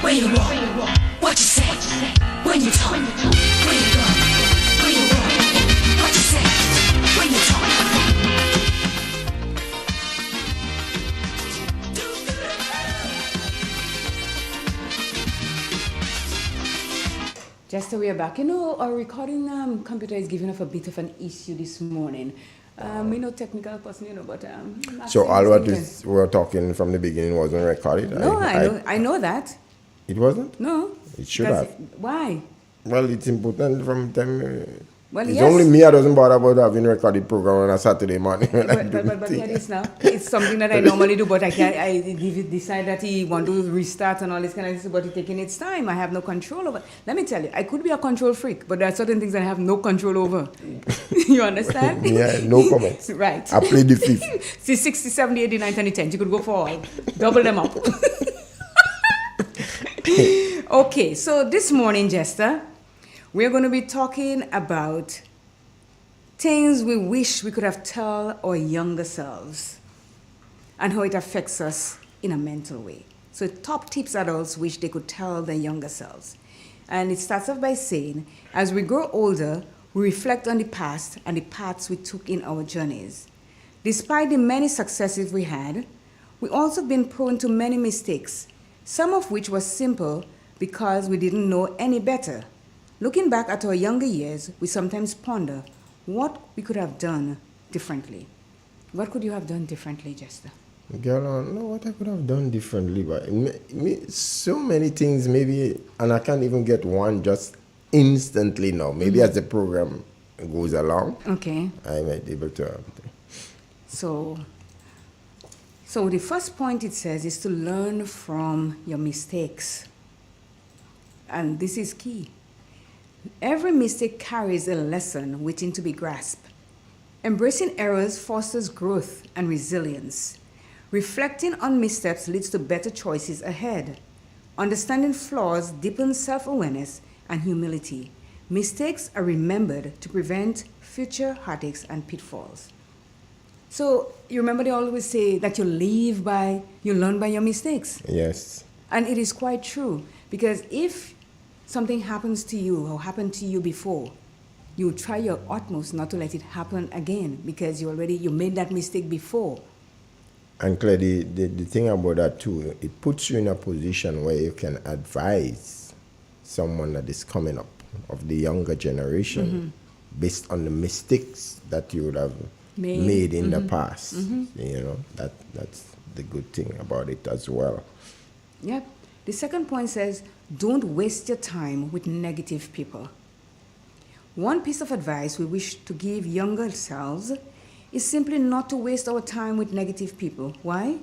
S3: Where you walk, what you say, when you talk, where you go, where you walk, what you say, when you talk.
S1: Just so we are back. You know, our recording computer is giving us a bit of an issue this morning. We know technical person, you know, but
S20: so all what we were talking from the beginning wasn't recorded.
S1: No, I know that.
S20: It wasn't?
S1: No.
S20: It should have.
S1: Why?
S20: Well, it's important from time.
S1: Well,
S20: it's
S1: yes.
S20: only me I doesn't bother about having a recorded program on a Saturday morning.
S1: But here it is now. It's something that I normally do, but I decide that he want to restart and all this kind of stuff, but it's taking its time. I have no control over. Let me tell you, I could be a control freak, but there are certain things that I have no control over. You understand?
S20: Yeah, no comments.
S1: Right.
S20: I played the fifth.
S1: See, 60, 70, 80, 90, 20, 10. You could go for all. Double them up. Okay, so this morning, Jester, we're going to be talking about things we wish we could have told our younger selves and how it affects us in a mental way. So top tips adults wish they could tell their younger selves. And it starts off by saying, as we grow older, we reflect on the past and the paths we took in our journeys. Despite the many successes we had, we also been prone to many mistakes, some of which were simple because we didn't know any better. Looking back at our younger years, we sometimes ponder what we could have done differently. What could you have done differently, Jester?
S20: Girl, I don't know what I could have done differently, but so many things maybe, and I can't even get one just instantly now. Maybe as the program goes along,
S1: Okay.
S20: I might be able to.
S1: So the first point it says is to learn from your mistakes. And this is key. Every mistake carries a lesson waiting to be grasped. Embracing errors fosters growth and resilience. Reflecting on missteps leads to better choices ahead. Understanding flaws deepens self-awareness and humility. Mistakes are remembered to prevent future heartaches and pitfalls. So you remember they always say that you learn by your mistakes.
S20: Yes.
S1: And it is quite true, because if something happens to you or happened to you before, you try your utmost not to let it happen again, because you made that mistake before.
S20: And Claire, the thing about that too, it puts you in a position where you can advise someone that is coming up of the younger generation based on the mistakes that you would have made in the past. You know, that's the good thing about it as well.
S1: Yep. The second point says, don't waste your time with negative people. One piece of advice we wish to give younger selves is simply not to waste our time with negative people. Why?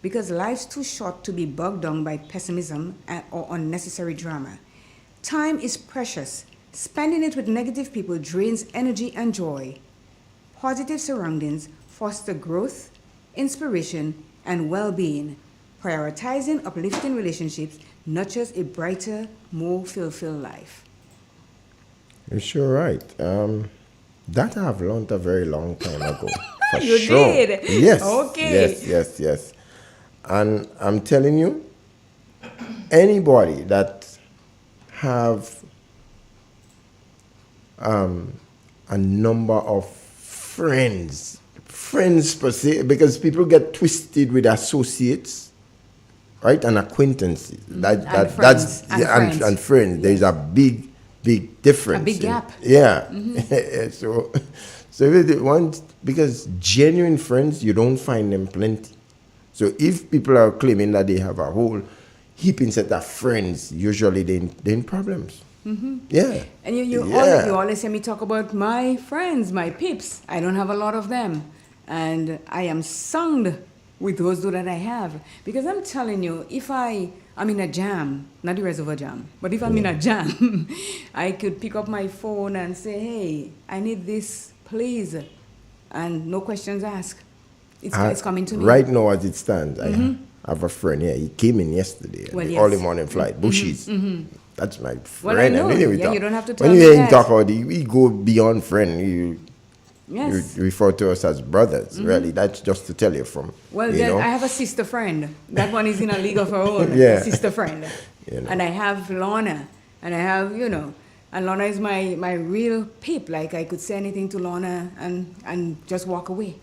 S1: Because life's too short to be bogged down by pessimism or unnecessary drama. Time is precious. Spending it with negative people drains energy and joy. Positive surroundings foster growth, inspiration, and well-being. Prioritizing uplifting relationships nurtures a brighter, more fulfilled life.
S20: You're sure right. That I've learned a very long time ago. For
S1: You
S20: sure.
S1: did?
S20: Yes.
S1: Okay.
S20: Yes. And I'm telling you, anybody that have a number of friends per se, because people get twisted with associates, right, and acquaintances. And friends. There's a big difference.
S1: A big gap.
S20: So if they want, because genuine friends, you don't find them plenty. So if people are claiming that they have a whole heaping set of friends, usually they're in problems. Yeah.
S1: And you always hear me talk about my friends, my peeps. I don't have a lot of them. And I am sung with those that I have. Because I'm telling you, if I'm in a jam, not the reservoir jam, but if I'm in a jam, I could pick up my phone and say, hey, I need this, please. And no questions asked. It's coming to me.
S20: Right now as it stands, I have a friend here. He came in yesterday, early morning flight, Bushies. That's my friend.
S1: Well, I know.
S20: And
S1: You don't have to tell
S20: when
S1: me
S20: you hear him
S1: that.
S20: talk about it, we go beyond friend. You refer to us as brothers, really. That's just to tell you from.
S1: Well,
S20: you know?
S1: I have a sister friend. That one is in a league of her own.
S20: Yeah.
S1: A sister friend.
S20: You know.
S1: And I have Lorna. And I have, and Lorna is my real peep. Like, I could say anything to Lorna and just walk away.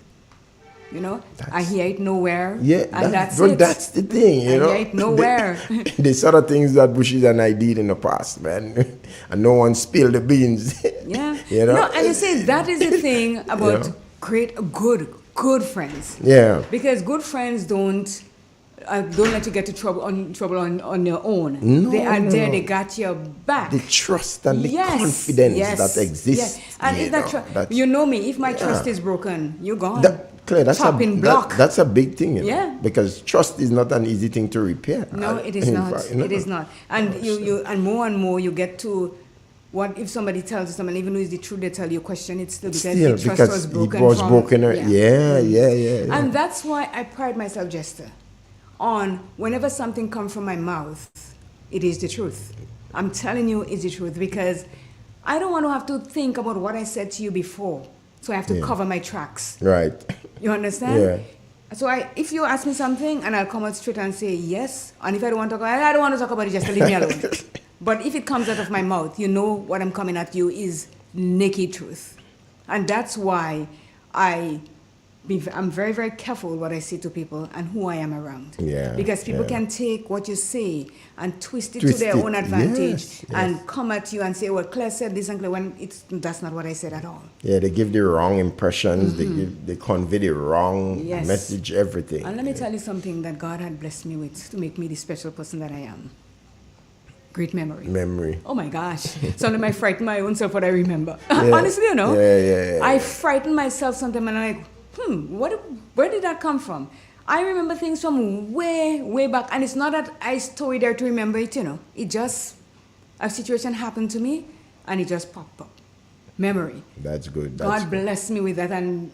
S1: I hear it nowhere.
S20: Yeah,
S1: and that's
S20: but
S1: it.
S20: that's the thing,
S1: I hear it nowhere.
S20: The sort of things that Bushies and I did in the past, man. And no one spilled the beans.
S1: Yeah.
S20: No,
S1: and you see, that is the thing about create good friends.
S20: Yeah.
S1: Because good friends don't let you get to trouble on your own.
S20: No,
S1: they are there.
S20: no.
S1: They got your back.
S20: The trust and the confidence that exists.
S1: Yes. And if that you know me, if my trust is broken, you're gone.
S20: Claire,
S1: Chopping block.
S20: That's a big thing,
S1: Yeah.
S20: Because trust is not an easy thing to repair.
S1: No, it is not. It is not. And you and more you get to. What if somebody tells you something, even though it's the truth, they tell you question it still because the trust was broken.
S20: It was broken. Yeah.
S1: And that's why I pride myself, Jester, on whenever something comes from my mouth, it is the truth. I'm telling you, it's the truth, because I don't want to have to think about what I said to you before, so I have to cover my tracks.
S20: Right.
S1: You understand?
S20: Yeah.
S1: So if you ask me something and I'll come out straight and say yes, and if I don't want to talk, I don't want to talk about it, just leave me alone. But if it comes out of my mouth, you know what I'm coming at you is naked truth. And that's why I I'm very, very careful what I say to people and who I am around.
S20: Yeah,
S1: because people
S20: yeah.
S1: can take what you say and twist it to their own advantage
S20: yes.
S1: and come at you and say, well, Claire said this and Claire, when that's not what I said at all.
S20: Yeah, they give the wrong impressions. They convey the wrong
S1: Yes.
S20: message, everything.
S1: And let me tell you something that God had blessed me with to make me the special person that I am. Great memory.
S20: Memory.
S1: Oh my gosh. Sometimes I frighten my own self what I remember.
S20: Yeah.
S1: Honestly, you know.
S20: Yeah.
S1: I frighten myself sometimes and I'm like, where did that come from? I remember things from way, way back. And it's not that I store it there to remember it, you know. It just, a situation happened to me and it just popped up. Memory.
S20: That's good.
S1: God bless me with that. And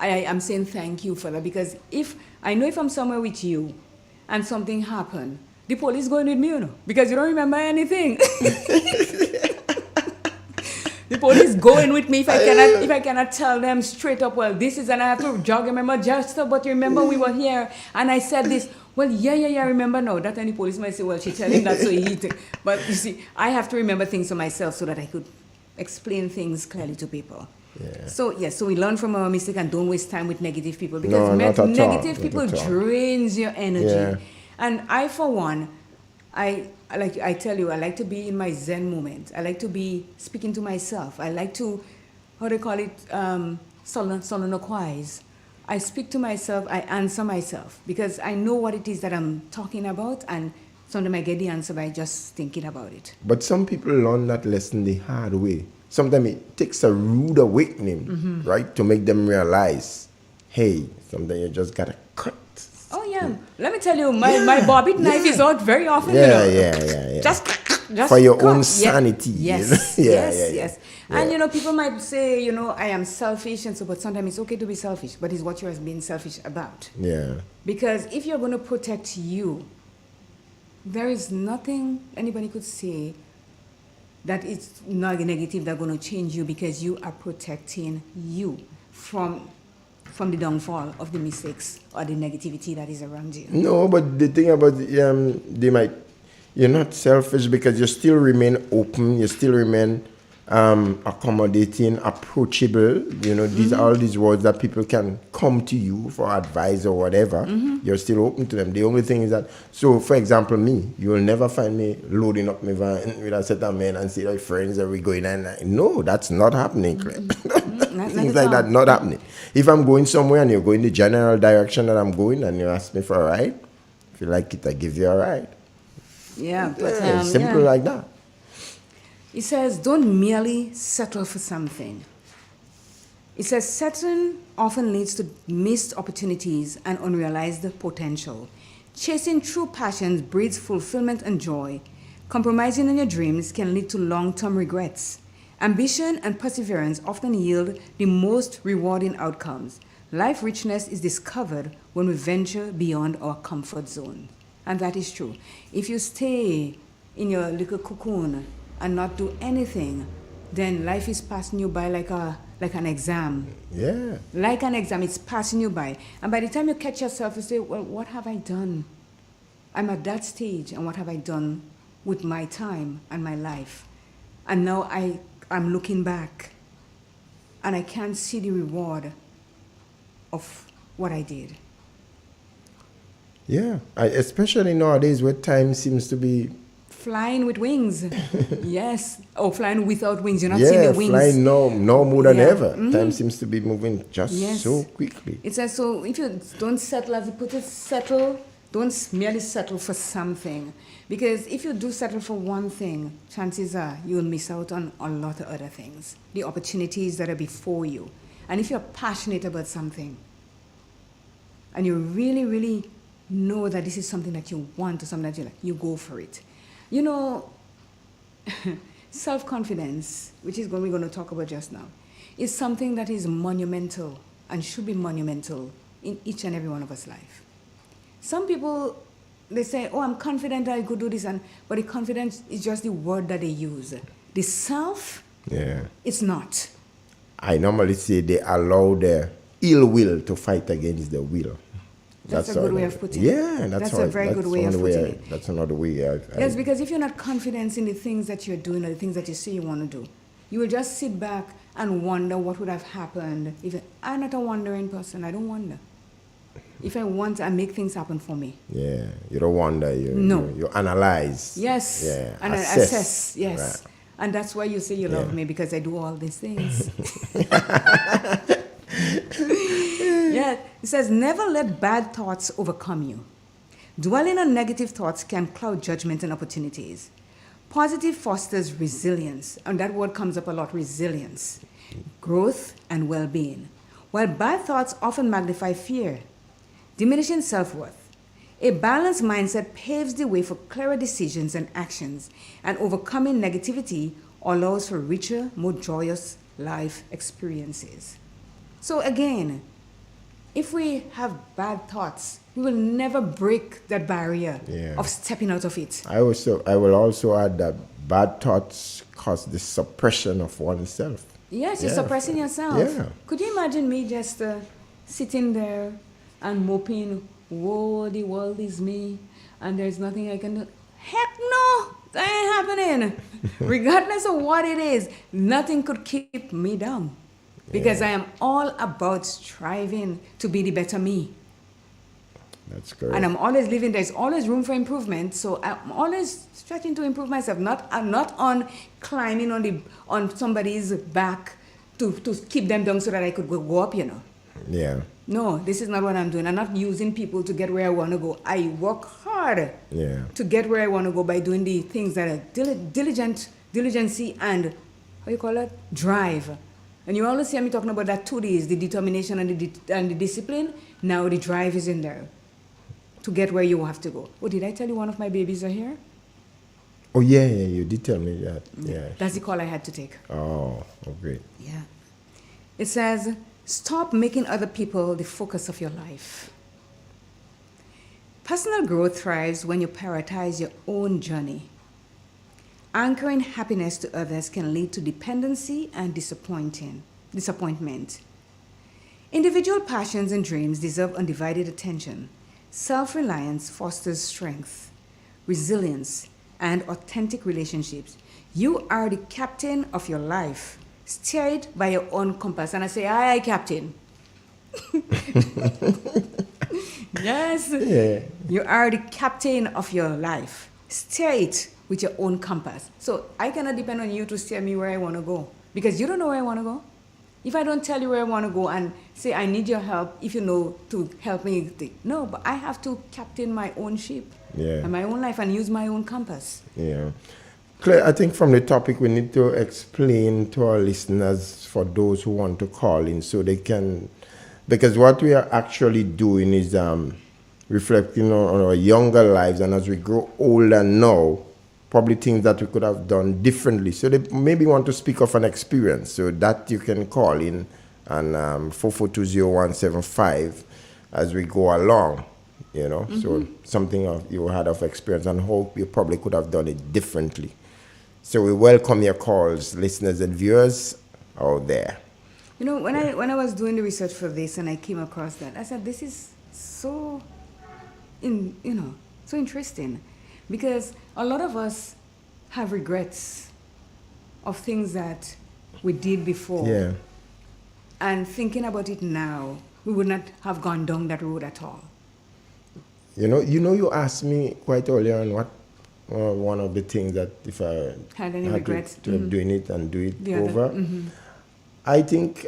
S1: I'm saying thank you for that. Because if I'm somewhere with you and something happened, the police going with me, you know, because you don't remember anything. The police going with me if I cannot tell them straight up, well, this is, and I have to jog, remember, just but you remember we were here and I said this. Well, yeah, I remember now. That any police might say, well, she telling that so he. But you see, I have to remember things for myself so that I could explain things clearly to people.
S20: Yeah.
S1: So we learn from our mistake and don't waste time with negative people because negative people drains your energy.
S20: Yeah.
S1: And I, for one, I tell you, I like to be in my Zen moment. I like to be speaking to myself. I like to, how do they call it, soliloquize. I speak to myself, I answer myself because I know what it is that I'm talking about and sometimes I get the answer by just thinking about it.
S20: But some people learn that lesson the hard way. Sometimes it takes a rude awakening, right, to make them realize, hey, sometimes you just got to cut.
S1: Oh, yeah. Let me tell you, my barbie knife is out very often.
S20: Yeah,
S1: you know.
S20: yeah.
S1: Just
S20: for your
S1: cut.
S20: own sanity.
S1: Yes,
S20: you know?
S1: yes.
S20: Yeah.
S1: And, you know, people might say, you know, I am selfish and so, but sometimes it's okay to be selfish, but it's what you're being selfish about.
S20: Yeah.
S1: Because if you're going to protect you, there is nothing anybody could say that it's not negative that's going to change you because you are protecting you from the downfall of the mistakes or the negativity that is around you.
S20: No, but the thing about you're not selfish because you still remain open, you still remain accommodating, approachable. You know, these are all these words that people can come to you for advice or whatever. You're still open to them. The only thing is that, so for example, me, you will never find me loading up my van with a set of men and say, like, friends, are we going? And no, that's not happening. Things like that, not happening. If I'm going somewhere and you're going the general direction that I'm going and you ask me for a ride, if you like it, I give you a ride.
S1: Yeah, but
S20: it's simple like that.
S1: It says, don't merely settle for something. It says, settling often leads to missed opportunities and unrealized potential. Chasing true passions breeds fulfillment and joy. Compromising on your dreams can lead to long-term regrets. Ambition and perseverance often yield the most rewarding outcomes. Life richness is discovered when we venture beyond our comfort zone. And that is true. If you stay in your little cocoon and not do anything, then life is passing you by like an exam.
S20: Yeah.
S1: Like an exam, it's passing you by. And by the time you catch yourself, you say, well, what have I done? I'm at that stage, and what have I done with my time and my life? And now I'm looking back, and I can't see the reward of what I did.
S20: Yeah, especially nowadays where time seems to be
S1: flying with wings. Yes. Or flying without wings. You're not seeing the wings.
S20: Flying no more than ever. Time seems to be moving just so quickly.
S1: It says, so if you don't settle, as you put it, don't merely settle for something. Because if you do settle for one thing, chances are you'll miss out on a lot of other things. The opportunities that are before you. And if you're passionate about something, and you really, really know that this is something that you want or something that you like, you go for it. You know, self-confidence, which is what we're going to talk about just now, is something that is monumental and should be monumental in each and every one of us' life. Some people, they say, oh, I'm confident I could do this, but the confidence is just the word that they use. The self, it's not.
S20: I normally say they allow their ill will to fight against their will.
S1: That's a good way of putting it.
S20: Yeah, that's
S1: a very good way of putting it.
S20: That's another way.
S1: Yes, because if you're not confident in the things that you're doing or the things that you say you want to do, you will just sit back and wonder what would have happened. I'm not a wondering person. I don't wonder. If I want, I make things happen for me.
S20: Yeah, you don't wonder. You analyze.
S1: Yes.
S20: Yeah.
S1: And assess. Yes.
S20: Right.
S1: And that's why you say you love me, because I do all these things. Yeah. It says, never let bad thoughts overcome you. Dwelling on negative thoughts can cloud judgment and opportunities. Positive fosters resilience, and that word comes up a lot, resilience, growth, and well-being, while bad thoughts often magnify fear, diminishing self-worth. A balanced mindset paves the way for clearer decisions and actions, and overcoming negativity allows for richer, more joyous life experiences. So again, if we have bad thoughts, we will never break that barrier of stepping out of it.
S20: I will also add that bad thoughts cause the suppression of oneself.
S1: Yes, you're suppressing yourself.
S20: Yeah.
S1: Could you imagine me just sitting there and moping, whoa, the world is me, and there's nothing I can do? Heck no, that ain't happening. Regardless of what it is, nothing could keep me down. Because I am all about striving to be the better me.
S20: That's correct.
S1: And I'm always living, there's always room for improvement. So I'm always stretching to improve myself. I'm not on climbing on somebody's back to keep them down so that I could go up,
S20: Yeah.
S1: No, this is not what I'm doing. I'm not using people to get where I want to go. I work hard to get where I want to go by doing the things that are diligency and, drive. And you always hear me talking about that 2 Ds, the determination and the discipline. Now the drive is in there to get where you have to go. Oh, did I tell you one of my babies are here?
S20: Oh, yeah, you did tell me that. Yeah.
S1: That's the call I had to take.
S20: Oh, great.
S1: Yeah. It says, stop making other people the focus of your life. Personal growth thrives when you prioritize your own journey. Anchoring happiness to others can lead to dependency and disappointment. Individual passions and dreams deserve undivided attention. Self-reliance fosters strength, resilience, and authentic relationships. You are the captain of your life, steered by your own compass. And I say, aye, captain. Yes. Yeah. You are the captain of your life. Steer it with your own compass. So I cannot depend on you to steer me where I want to go, because you don't know where I want to go. If I don't tell you where I want to go and say I need your help, if you know to help me, no, but I have to captain my own ship and my own life and use my own compass.
S20: Yeah. Claire, I think from the topic we need to explain to our listeners, for those who want to call in, so they can, because what we are actually doing is reflecting on our younger lives, and as we grow older now, probably things that we could have done differently. So they maybe want to speak of an experience, so that you can call in and 4420175 as we go along, So something you had of experience and hope you probably could have done it differently. So we welcome your calls, listeners and viewers out there.
S1: When I was doing the research for this and I came across that, I said, this is so interesting, because a lot of us have regrets of things that we did before.
S20: Yeah.
S1: And thinking about it now, we would not have gone down that road at all.
S20: You asked me quite earlier on what one of the things that if I
S1: had any regrets
S20: to doing it and do it
S1: the
S20: over.
S1: Other,
S20: I think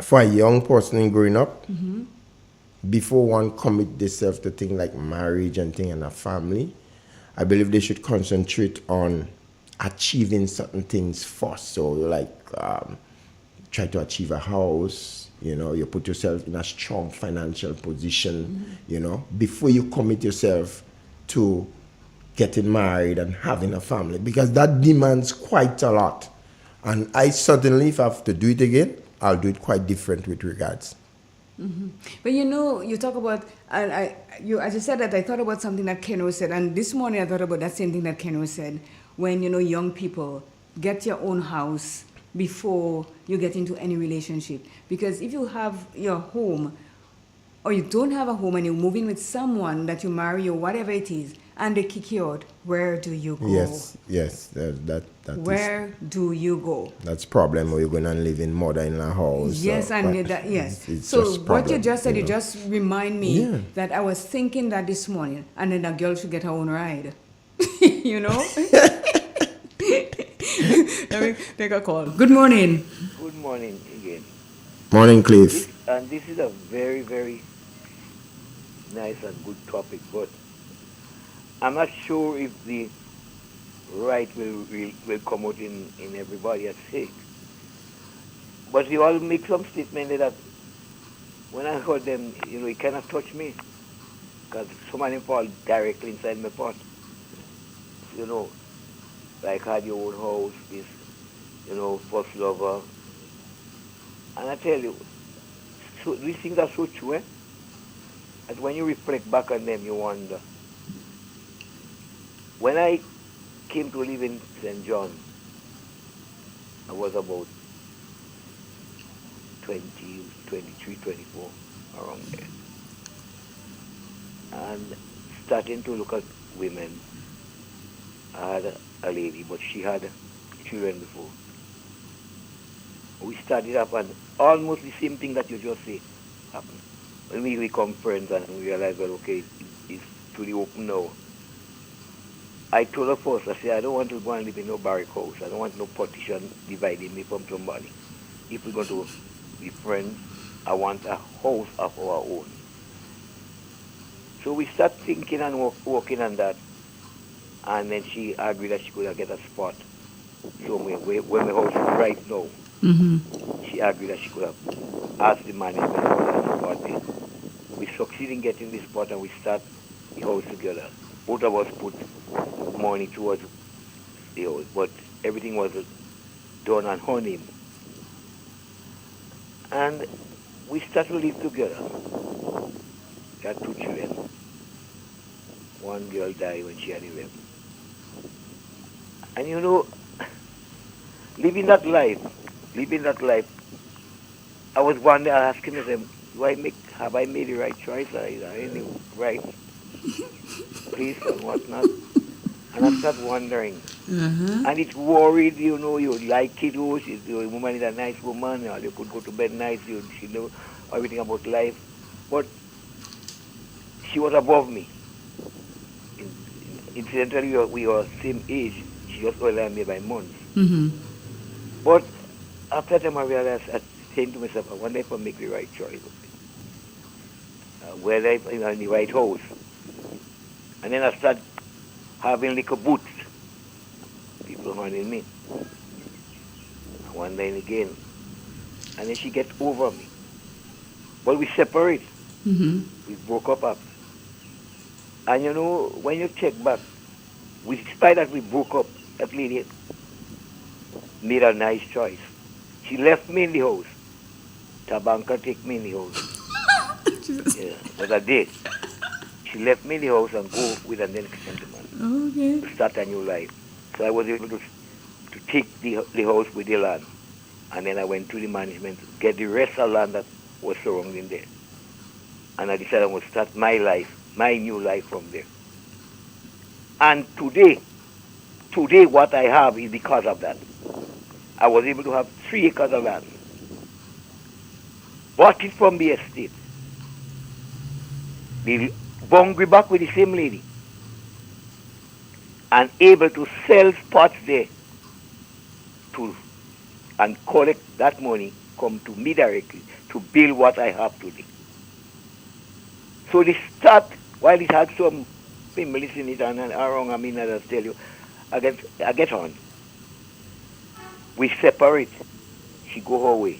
S20: for a young person in growing up, before one commit themselves to things like marriage and thing and a family, I believe they should concentrate on achieving certain things first. So try to achieve a house, you put yourself in a strong financial position, before you commit yourself to getting married and having a family, because that demands quite a lot. And I certainly, if I have to do it again, I'll do it quite different with regards.
S1: But you talk about, as you said that, I thought about something that Ken said, and this morning I thought about that same thing that Ken said, when, young people, get your own house before you get into any relationship. Because if you have your home, or you don't have a home and you're moving with someone that you marry or whatever it is, and they kick you out, where do you go?
S20: Yes, that
S1: Where do you go?
S20: That's problem where you're going to live in mother-in-law house.
S1: Yes,
S20: or,
S1: and that, yes.
S20: It's
S1: So
S20: just
S1: what you
S20: problem,
S1: just said, you
S20: know.
S1: just remind me
S20: Yeah.
S1: that I was thinking that this morning, and then a girl should get her own ride. You know? Let me take a call. Good morning.
S21: Good morning again.
S20: Morning, Cliff.
S21: This is a very, very nice and good topic, but I'm not sure if the right will come out in everybody at stake. But you all make some statement that when I heard them, it kind of touched me. Because somebody fall directly inside my pot. Like had your own house, this, first lover. And I tell you, so these things are so true, that when you reflect back on them, you wonder. When I came to live in St. John, I was about 20, 23, 24, around there. And starting to look at women, I had a lady, but she had children before. We started up and almost the same thing that you just say happened. When we become friends and we realize, well, okay, it's to the open now. I told her first, I said, I don't want to go and live in no barrack house. I don't want no partition dividing me from somebody. If we're going to be friends, I want a house of our own. So we start thinking and working on that. And then she agreed that she could get a spot somewhere where my house is right now.
S1: Mm-hmm.
S21: She agreed that she could have asked the management for that spot there. We succeed in getting the spot and we start the house together. Both of us put money towards the house, but everything was done on her name. And we started to live together. We had 2 children. One girl died when she had 11. And living that life, I was one day asking myself, have I made the right choice? Is there any right place and whatnot? And I start wondering.
S1: Uh-huh.
S21: And it's worried, you like kiddos, the woman is a nice woman, or you could go to bed nice, she know everything about life. But she was above me. Incidentally, we were same age. She just older than me by months.
S1: Mm-hmm.
S21: But after that, I realized, I saying to myself, I wonder if I make the right choice. Whether I'm in the right house. And then I start having little boots. People hunting me. One day again. And then she gets over me. But we separate.
S1: Mm-hmm.
S21: We broke up. And when you check back, despite that we broke up, that lady made a nice choice. She left me in the house. Tabanka take me in the house. Yeah, but I did. She left me in the house and go with a next gentleman.
S1: Okay.
S21: To start a new life. So I was able to take the house with the land. And then I went to the management to get the rest of the land that was surrounding there. And I decided I would start my life, my new life from there. And today what I have is because of that. I was able to have 3 acres of land. Bought it from the estate. The boundary back with the same lady. And able to sell spots there and collect that money, come to me directly to build what I have today. So the start, while it had some people listening it and around, I just tell you, I get on. We separate. She go her way.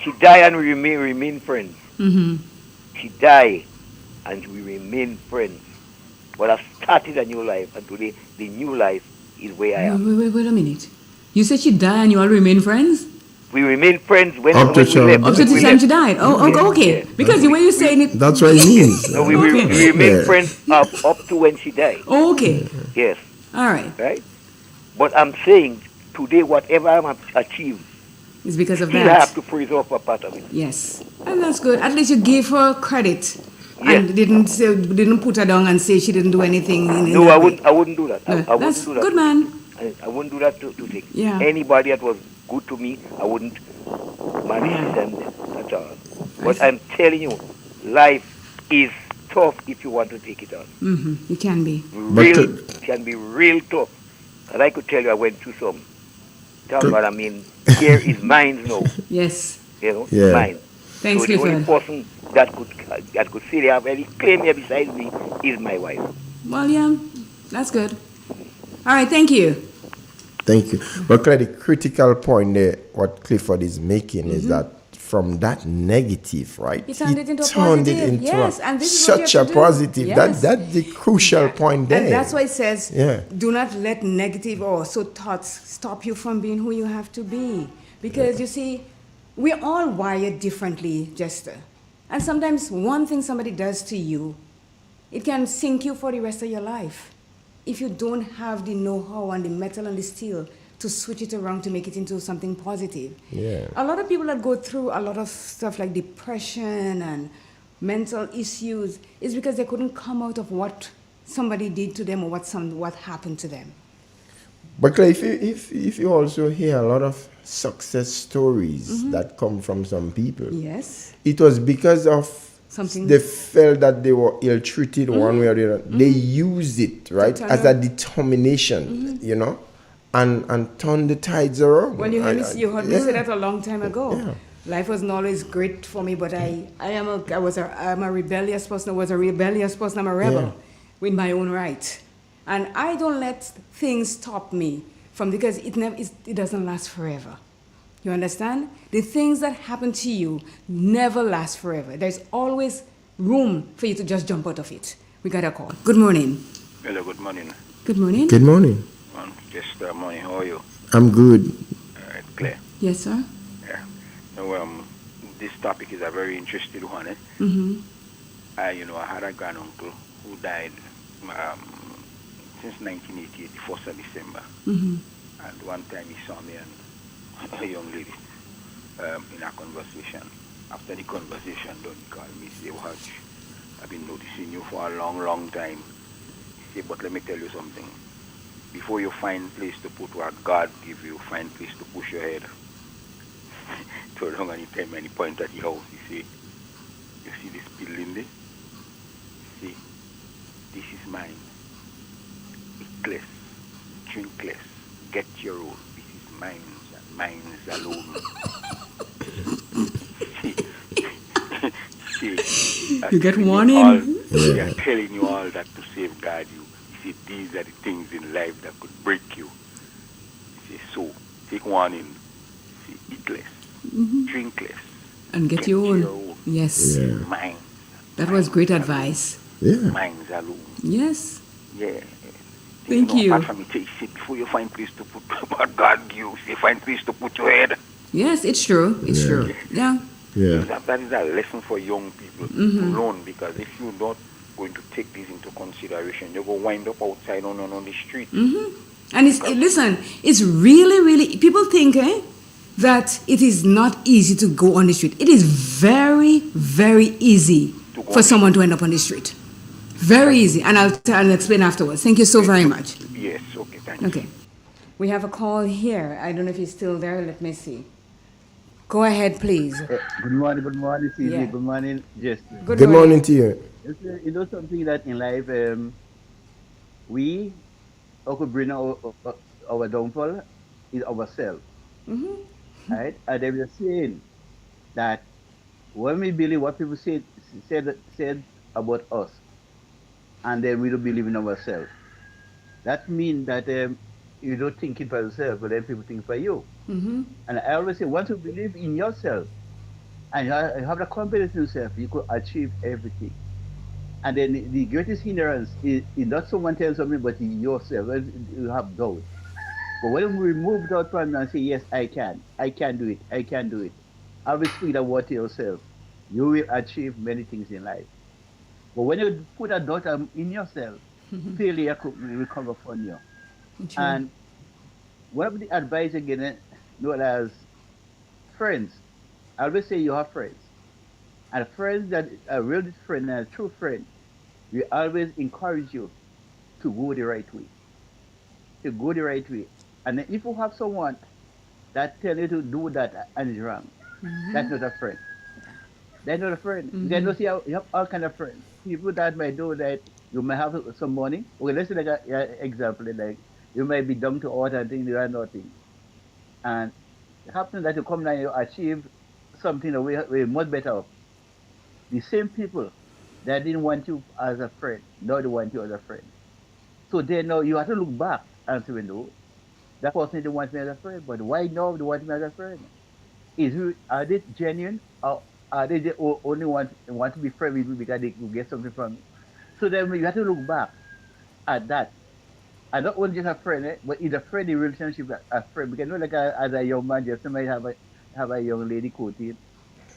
S21: She die and we remain friends.
S1: Mm-hmm.
S21: She die and we remain friends. But I started a new life, and today the new life is where I am.
S1: Wait a minute. You said she died and you all remain friends?
S21: We remain friends when
S20: Up to
S21: we left.
S20: Up
S1: to the time she died. Oh, okay. Because the way you're saying it...
S20: That's what it means.
S21: No, we remain friends up to when she died.
S1: Oh, okay.
S21: Yes.
S1: All right.
S21: Right? But I'm saying, today, whatever I'm achieved,
S1: It's because of
S21: Still
S1: that.
S21: have to praise her for part of it.
S1: Yes, and that's good. At least you gave her credit
S21: Yes.
S1: and didn't put her down and say she didn't do anything in
S21: No,
S1: that
S21: I
S1: way.
S21: wouldn't. I wouldn't do that.
S1: No,
S21: I
S1: that's
S21: wouldn't do that.
S1: good, man.
S21: I wouldn't do that to things.
S1: Yeah.
S21: Anybody that was good to me, I wouldn't manage them. That's all. But I'm telling you, life is tough if you want to take it on.
S1: Mm-hmm. It can be.
S21: Can be real tough. And I could tell you, I went through some. Tell God, I mean, here is mine now.
S1: Yes.
S21: You know,
S20: Yeah.
S21: mine.
S1: Thanks,
S21: so the only
S1: Clifford.
S21: person that could say they have any claim here besides me is my wife.
S1: Well, yeah, that's good. All right, thank you.
S20: Thank you. But Claire, the critical point there, what Clifford is making is that from that negative, right?
S1: He turned it into a
S20: turned
S1: positive.
S20: it into
S1: Yes, and this is what you
S20: such
S1: have
S20: a
S1: to do.
S20: positive.
S1: Yes.
S20: That's the crucial point there.
S1: And that's why it says,
S20: Yeah.
S1: do not let negative or so thoughts stop you from being who you have to be. Because you see, we're all wired differently, Jester. And sometimes one thing somebody does to you, it can sink you for the rest of your life. If you don't have the know-how and the metal and the steel to switch it around to make it into something positive.
S20: Yeah.
S1: A lot of people that go through a lot of stuff like depression and mental issues is because they couldn't come out of what somebody did to them or what happened to them.
S20: But Claire, if you also hear a lot of success stories that come from some people,
S1: Yes.
S20: it was because of
S1: Something.
S20: they felt that they were ill-treated one way or the other. They used it, right,
S1: turn
S20: as a
S1: around.
S20: determination, you know, and turn the tides around.
S1: Well, you heard me
S20: yeah.
S1: say that a long time ago.
S20: Yeah.
S1: Life wasn't always great for me, but I'm a rebellious person. I was a rebellious person. I'm a rebel
S20: Yeah.
S1: with my own right, and I don't let things stop me from because it doesn't last forever. You understand? The things that happen to you never last forever. There's always room for you to just jump out of it. We got a call. Good morning.
S6: Hello, good morning.
S1: Good morning.
S20: Good morning.
S6: Just morning, how are you?
S20: I'm good.
S6: All right, Claire.
S1: Yes, sir.
S6: Yeah. No, this topic is a very interesting one.
S1: Mm-hmm.
S6: I had a granduncle who died since 1988, the 1st of December.
S1: Mm-hmm.
S6: And one time he saw me and a young lady in a conversation. After the conversation done, he called me and said, "Watch, I've been noticing you for a long, long time." He said, "But let me tell you something. Before you find place to put what God give you, find place to push your head." Told him anytime and he point at the house, he say, "You see this building there? See, this is mine. Eat less, drink less, get your own. This is mine and mine alone." See,
S1: You get
S6: telling
S1: one
S6: all-
S1: in.
S6: They are telling you all that to safeguard you. You see, these are the things in life that could break you. You see, so take one in. See, eat less, drink less,
S1: And get your own. Yes.
S20: Yeah.
S6: mine,
S1: That was great advice.
S20: Yeah.
S6: mine's alone.
S1: Yes.
S6: Yeah.
S1: Thank you.
S6: Apart from it, say, before you find place to put what God gives, you find place to put your head.
S1: Yes, it's true. It's
S20: Yeah.
S1: true. Yeah.
S20: Yeah.
S6: That is a lesson for young people
S1: Mhm.
S6: to learn, because if you're not going to take this into consideration, you're going to wind up outside on the street.
S1: Mm-hmm. And listen, it's really, really, people think that it is not easy to go on the street. It is very, very easy for someone to end up on the street. Very easy. And I'll explain afterwards. Thank you so very much.
S6: Yes, okay, thank you.
S1: Okay. We have a call here. I don't know if he's still there. Let me see. Go ahead, please.
S7: Good morning, CJ.
S1: Yeah.
S7: Good morning, Jester.
S20: Good morning to you.
S7: You know something that in life, we could bring our downfall is ourselves,
S1: Mm-hmm.
S7: right? And they were saying that when we believe what people said about us, and then we don't believe in ourselves, that means that you don't think it for yourself, but then people think for you.
S1: Mm-hmm.
S7: And I always say, once you believe in yourself and you have the confidence in yourself, you could achieve everything. And then the greatest hindrance is not someone tells something, but yourself. When you have doubt. But when we remove doubt from you and say, yes, I can do it, I can do it. Always speak that word to yourself. You will achieve many things in life. But when you put a doubt in yourself, failure will come upon you.
S1: True.
S7: And one of the advice again, known as friends. I always say you have friends. And friends that a real friend and a true friend, we always encourage you to go the right way. To go the right way. And if you have someone that tell you to do that and it's wrong, that's not a friend. They're not a friend. You can see how you have all kind of friends. People that might do that, you might have some money. Okay, let's say like an example, like you might be down to earth and things, you are nothing. And it happens that you come down and you achieve something that we much better. The same people that didn't want you as a friend, now they want you as a friend. So then now you have to look back and say, no, that person didn't want me as a friend, but why now they want me as a friend? Are they genuine or are they just only want to be friends with me because they could get something from me? So then you have to look back at that. And not only just a friend, but it's a friendly relationship, a friend. Because you know, like as a young man, just somebody have a young lady courting.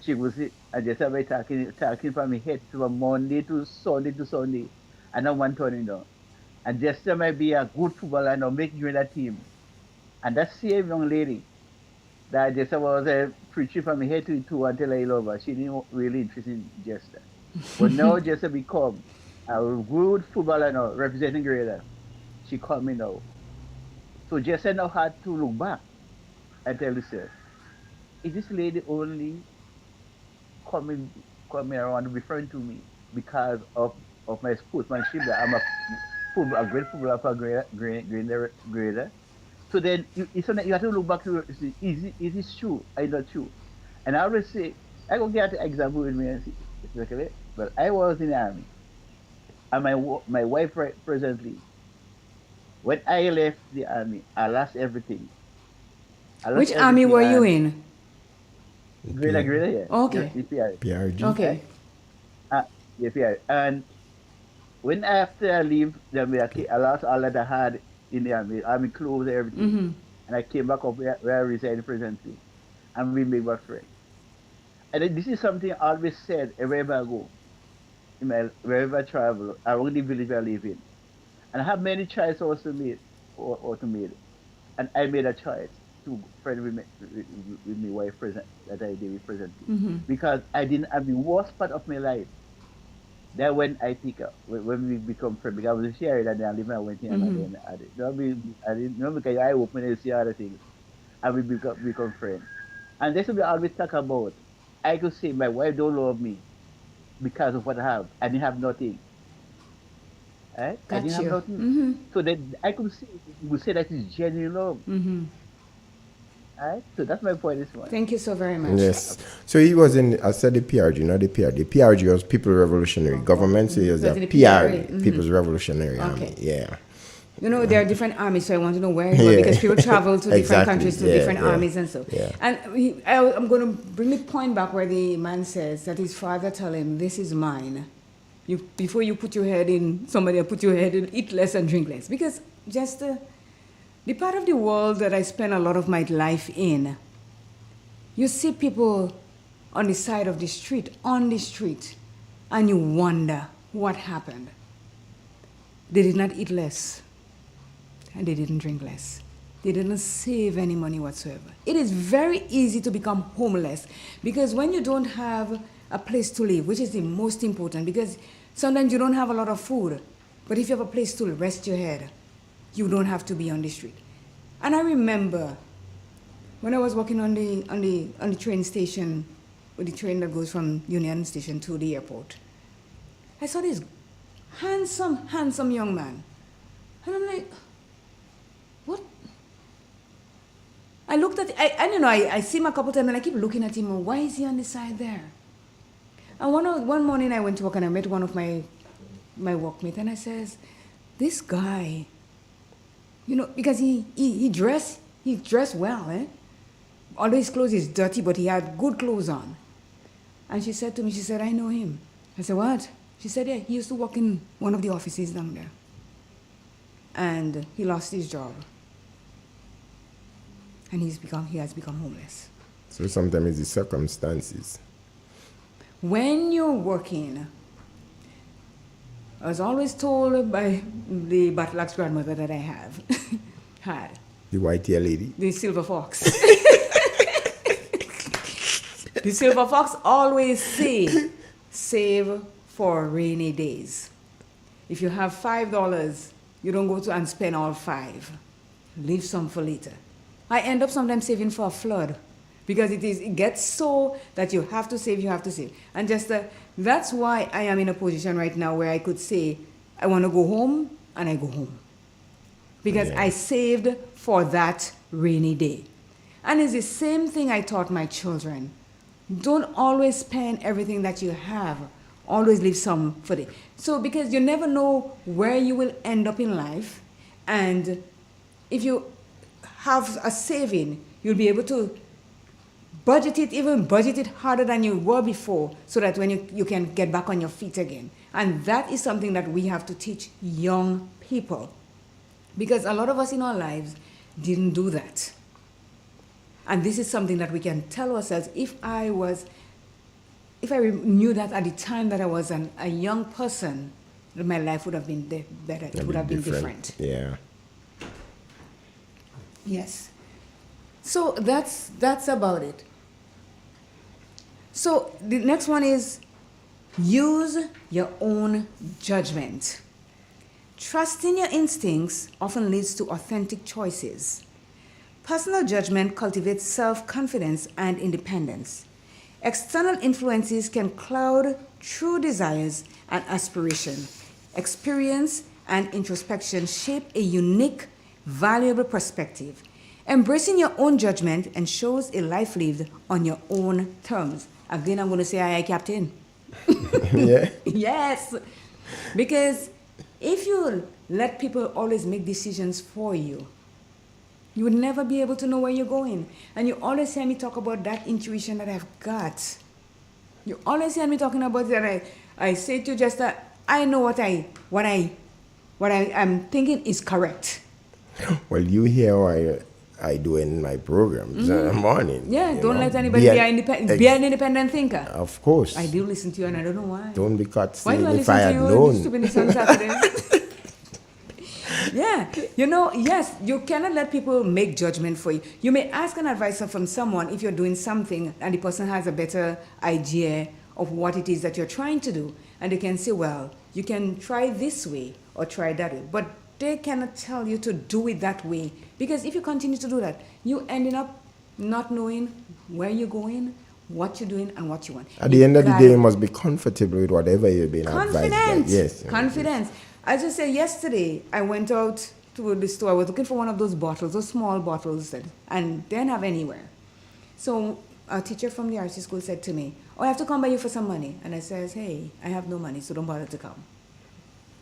S7: She was and just somebody talking from my head from Monday to Sunday, and then one turning down. And just somebody be a good footballer and make you in that team. And that same young lady that just was preaching from my head to toe until I love her. She didn't really interested in Jester. But now Jester become a good footballer now, representing Greater. She called me now. So Jester now had to look back and tell herself, is this lady only coming around referring to me because of my sportsmanship that I'm a great footballer for Greater? So then it's something you have to look back to see, is it true or not true? And I always say, I go get an example with me and see, okay, but I was in the army. And my wife presently, when I left the army, I lost everything.
S1: Which army were you in?
S7: Greater, yeah.
S1: Okay.
S20: PRG.
S1: Okay.
S7: Yeah, PRG. And when after I leave the army, I lost all that I had in the army clothes, everything. And I came back up where I reside presently. And we made my friend. And this is something I always said wherever I go, wherever I travel, around the village I live in. And I have many choices also made. And I made a choice to friend with my wife present that I did with presently. Because I didn't have the worst part of my life. That when I pick up, when we become friends, because I was sharing and then I live and I went in and then I didn't know because I open and see other things. And we become friends. And that's what we always talk about. I could say my wife don't love me because of what I have. I didn't have nothing. Right? I didn't have nothing. So then I could say, you would say that is genuine love. Right? So that's my point this morning.
S1: Thank you so very much.
S20: Yes. So he was in, I said the PRG, not the PRG. The PRG was People Revolutionary Government. So he was the PRA, People's Revolutionary Army. Yeah.
S1: You know, there are different armies, so I want to know where he was, because people travel to different countries, to different armies and so. And I'm going to bring the point back where the man says that his father told him, this is mine. Before you put your head in, somebody will put your head in, eat less and drink less. Because just the part of the world that I spend a lot of my life in, you see people on the side of the street, and you wonder what happened. They did not eat less, and they didn't drink less. They didn't save any money whatsoever. It is very easy to become homeless, because when you don't have a place to live, which is the most important, because sometimes you don't have a lot of food, but if you have a place to rest your head, you don't have to be on the street. And I remember when I was working on the train station, with the train that goes from Union Station to the airport, I saw this handsome young man. And I'm like, what? I looked at, I don't know, I see him a couple times and I keep looking at him, why is he on the side there? And one morning I went to work and I met one of my workmates and I says, this guy, you know, because he dressed well, eh? Although his clothes is dirty, but he had good clothes on. And she said to me, I know him. I said, what? She said, yeah, he used to work in one of the offices down there. And he lost his job. And he has become homeless.
S20: So sometimes it's the circumstances.
S1: When you're working, I was always told by the battle axe grandmother that I had.
S20: The white-haired lady?
S1: The silver fox. The silver fox always say, save for rainy days. If you have $5, you don't go to and spend all 5. Leave some for later. I end up sometimes saving for a flood because it gets so that you have to save. And just that's why I am in a position right now where I could say, I want to go home, and I go home. Because I saved for that rainy day. And it's the same thing I taught my children. Don't always spend everything that you have. Always leave some for it. So because you never know where you will end up in life. And if you have a saving, you'll be able to budget it harder than you were before, so that when you can get back on your feet again. And that is something that we have to teach young people. Because a lot of us in our lives didn't do that. And this is something that we can tell ourselves, if I knew that at the time that I was a young person, my life would have been better. It would have been different.
S20: Yeah.
S1: Yes. So that's about it. So the next one is use your own judgment. Trusting your instincts often leads to authentic choices. Personal judgment cultivates self-confidence and independence. External influences can cloud true desires and aspiration. Experience and introspection shape a unique, valuable perspective. Embracing your own judgment ensures a life lived on your own terms. Again, I'm going to say aye, Captain.
S20: Yeah.
S1: Yes. Because if you let people always make decisions for you, you would never be able to know where you're going. And you always hear me talk about that intuition that I've got. You always hear me talking about that. I say to you just that I know what I'm thinking is correct.
S20: Well, you hear what I do in my programs in the morning.
S1: Yeah, don't let anybody be an independent thinker.
S20: Of course.
S1: I do listen to you, and I don't know why.
S20: Don't be caught
S1: Why do I
S20: if
S1: listen
S20: I
S1: to
S20: had
S1: you?
S20: known.
S1: Stupidness on Saturday. Yeah, yes, you cannot let people make judgment for you. You may ask an advisor from someone if you're doing something and the person has a better idea of what it is that you're trying to do. And they can say, well, you can try this way or try that way. But they cannot tell you to do it that way. Because if you continue to do that, you ending up not knowing where you're going, what you're doing, and what you want.
S20: At the end of the day, you must be comfortable with whatever you've been advised by. Yes.
S1: Confidence. As I said yesterday, I went out to the store. I was looking for one of those bottles, those small bottles, and they didn't have anywhere. So a teacher from the RC school said to me, oh, I have to come by you for some money. And I says, hey, I have no money, so don't bother to come.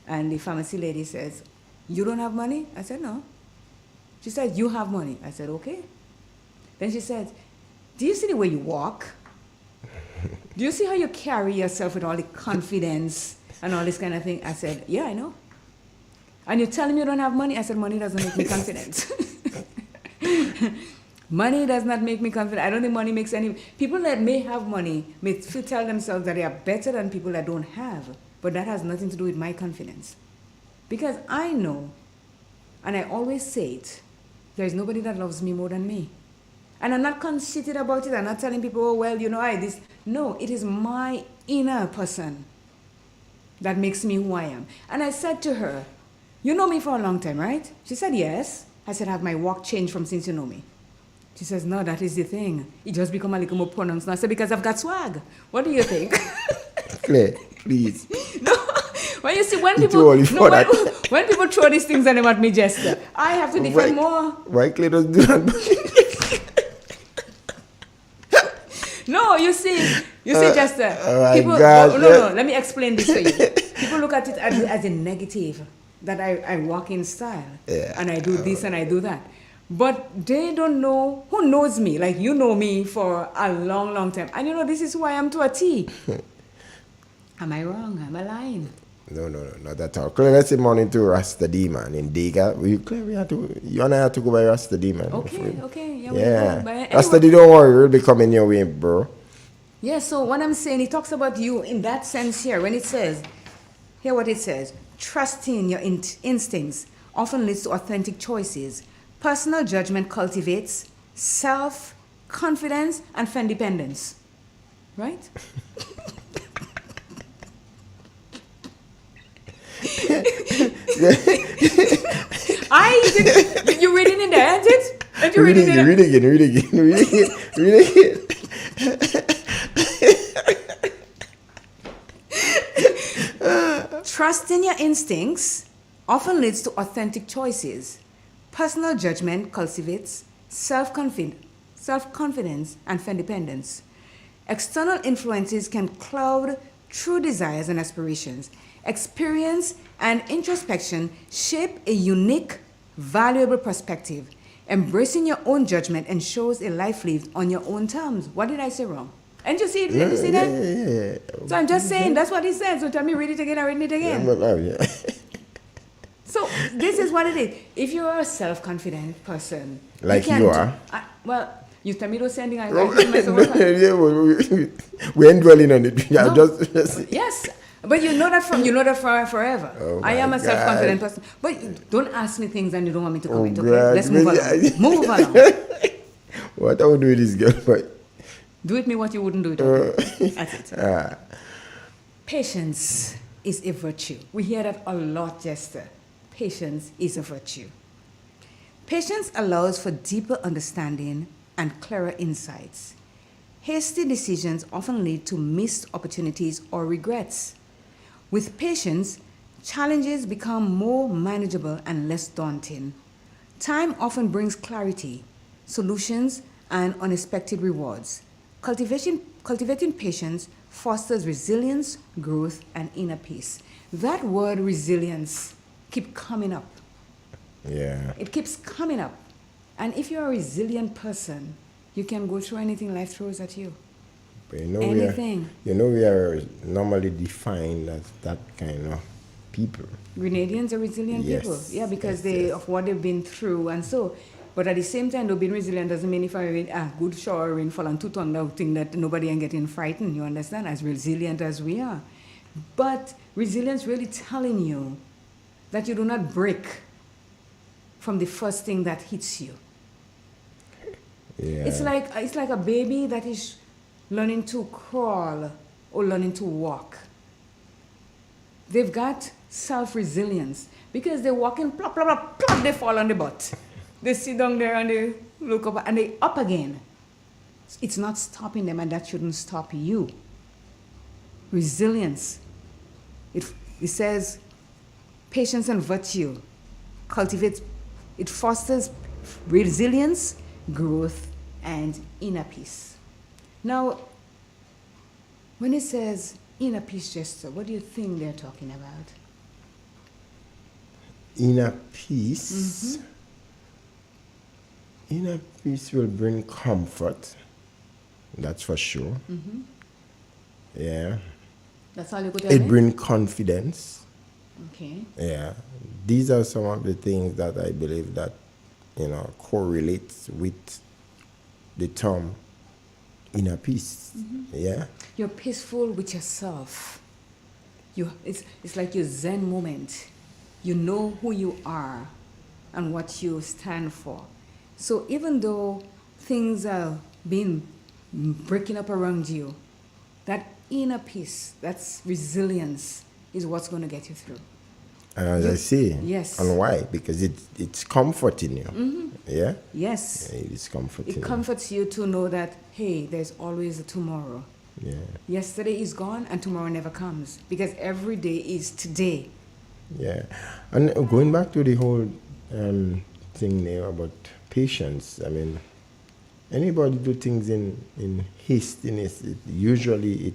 S1: And the pharmacy lady says, you don't have money? I said, no. She said, you have money. I said, okay. Then she said, do you see the way you walk? Do you see how you carry yourself with all the confidence and all this kind of thing? I said, yeah, I know. And you're telling me you don't have money? I said, money doesn't make me confident. Money does not make me confident. I don't think money makes any... People that may have money may tell themselves that they are better than people that don't have. But that has nothing to do with my confidence. Because I know, and I always say it, there's nobody that loves me more than me. And I'm not conceited about it. I'm not telling people, oh, well, this. No, it is my inner person that makes me who I am. And I said to her, you know me for a long time, right? She said, yes. I said, have my walk changed from since you know me? She says, no, that is the thing. It just become a little more pronounced now. I said, because I've got swag. What do you think?
S20: Claire, please.
S1: No, when you see, when people throw these things at them at me, Jester, I have to defend more.
S20: Why Claire doesn't do that?
S1: No, you see, Jester. People, no, let me explain this to you. People look at it as a negative, that I walk in style, and I do this and I do that. But they don't know, who knows me, like you know me for a long, long time. And this is who I am to a T. Am I wrong? Am I lying?
S20: No, not at all. Claire, let's say morning to Rasta D, man, in Dega. You and I have to go by Rasta D, man.
S1: Okay.
S20: Yeah.
S1: Anyway.
S20: Rasta D, don't worry, we'll be coming your way, bro.
S1: Yeah, so what I'm saying, it talks about you in that sense here. When it says, hear what it says, trusting your instincts often leads to authentic choices. Personal judgment cultivates self-confidence and independence. right? You reading in there, ain't it? Ain't you reading in there?
S20: Read again.
S1: Trusting your instincts often leads to authentic choices. Personal judgment cultivates self-confidence and independence. External influences can cloud true desires and aspirations. Experience and introspection shape a unique, valuable perspective. Embracing your own judgment ensures a life lived on your own terms. What did I say wrong? And you see it? Did you see that?
S20: Yeah.
S1: So I'm just saying, that's what he said. So tell me, read it again, I read it again.
S20: Yeah.
S1: So this is what it is. If you're a self-confident person,
S20: like you are.
S1: Well, you tell me those sending I
S20: we ain't dwelling on it.
S1: No.
S20: Just
S1: yes. But you know that forever.
S20: Oh
S1: I am a
S20: God.
S1: self-confident person. But don't ask me things and you don't want me to comment, okay?
S20: God.
S1: Let's move along. Move along.
S20: What I would do with this girl, but
S1: do with me what you wouldn't do it. Okay? That's it. Patience is a virtue. We hear that a lot, Jester. Patience is a virtue. Patience allows for deeper understanding and clearer insights. Hasty decisions often lead to missed opportunities or regrets. With patience, challenges become more manageable and less daunting. Time often brings clarity, solutions, and unexpected rewards. Cultivating patience fosters resilience, growth, and inner peace. That word resilience keeps coming up.
S20: Yeah.
S1: It keeps coming up. And if you're a resilient person, you can go through anything life throws at you.
S20: But we are normally defined as that kind of people.
S1: Grenadians are resilient people. Yeah, because of what they've been through and so. But at the same time, though, being resilient doesn't mean if I read good shower rainfall and two tongue out thing that nobody ain't getting frightened. You understand? As resilient as we are. But resilience really telling you that you do not break from the first thing that hits you.
S20: Yeah.
S1: It's like a baby that is learning to crawl or learning to walk. They've got self-resilience because they're walking, plop, plop, plop, plop, they fall on the butt. They sit down there and they look up and they up again. It's not stopping them, and that shouldn't stop you. Resilience. It says patience and virtue cultivates, it fosters resilience, growth, and inner peace. Now, when it says inner peace, Jester, what do you think they're talking about?
S20: Inner peace?
S1: Mm-hmm.
S20: Inner peace will bring comfort. That's for sure.
S1: Mm-hmm.
S20: Yeah.
S1: That's all you could tell me?
S20: It brings confidence.
S1: Okay.
S20: Yeah. These are some of the things that I believe that, correlates with the term inner peace.
S1: Mm-hmm.
S20: Yeah.
S1: You're peaceful with yourself. It's like your Zen moment. You know who you are and what you stand for. So even though things are being breaking up around you, that inner peace, that's resilience, is what's going to get you through.
S20: As I see.
S1: Yes.
S20: And why? Because it's comforting you.
S1: Mm-hmm.
S20: Yeah?
S1: Yes.
S20: It is comforting.
S1: It comforts you to know that, hey, there's always a tomorrow.
S20: Yeah.
S1: Yesterday is gone and tomorrow never comes. Because every day is today.
S20: Yeah. And going back to the whole thing there about patience, I mean, anybody do things in hastiness, usually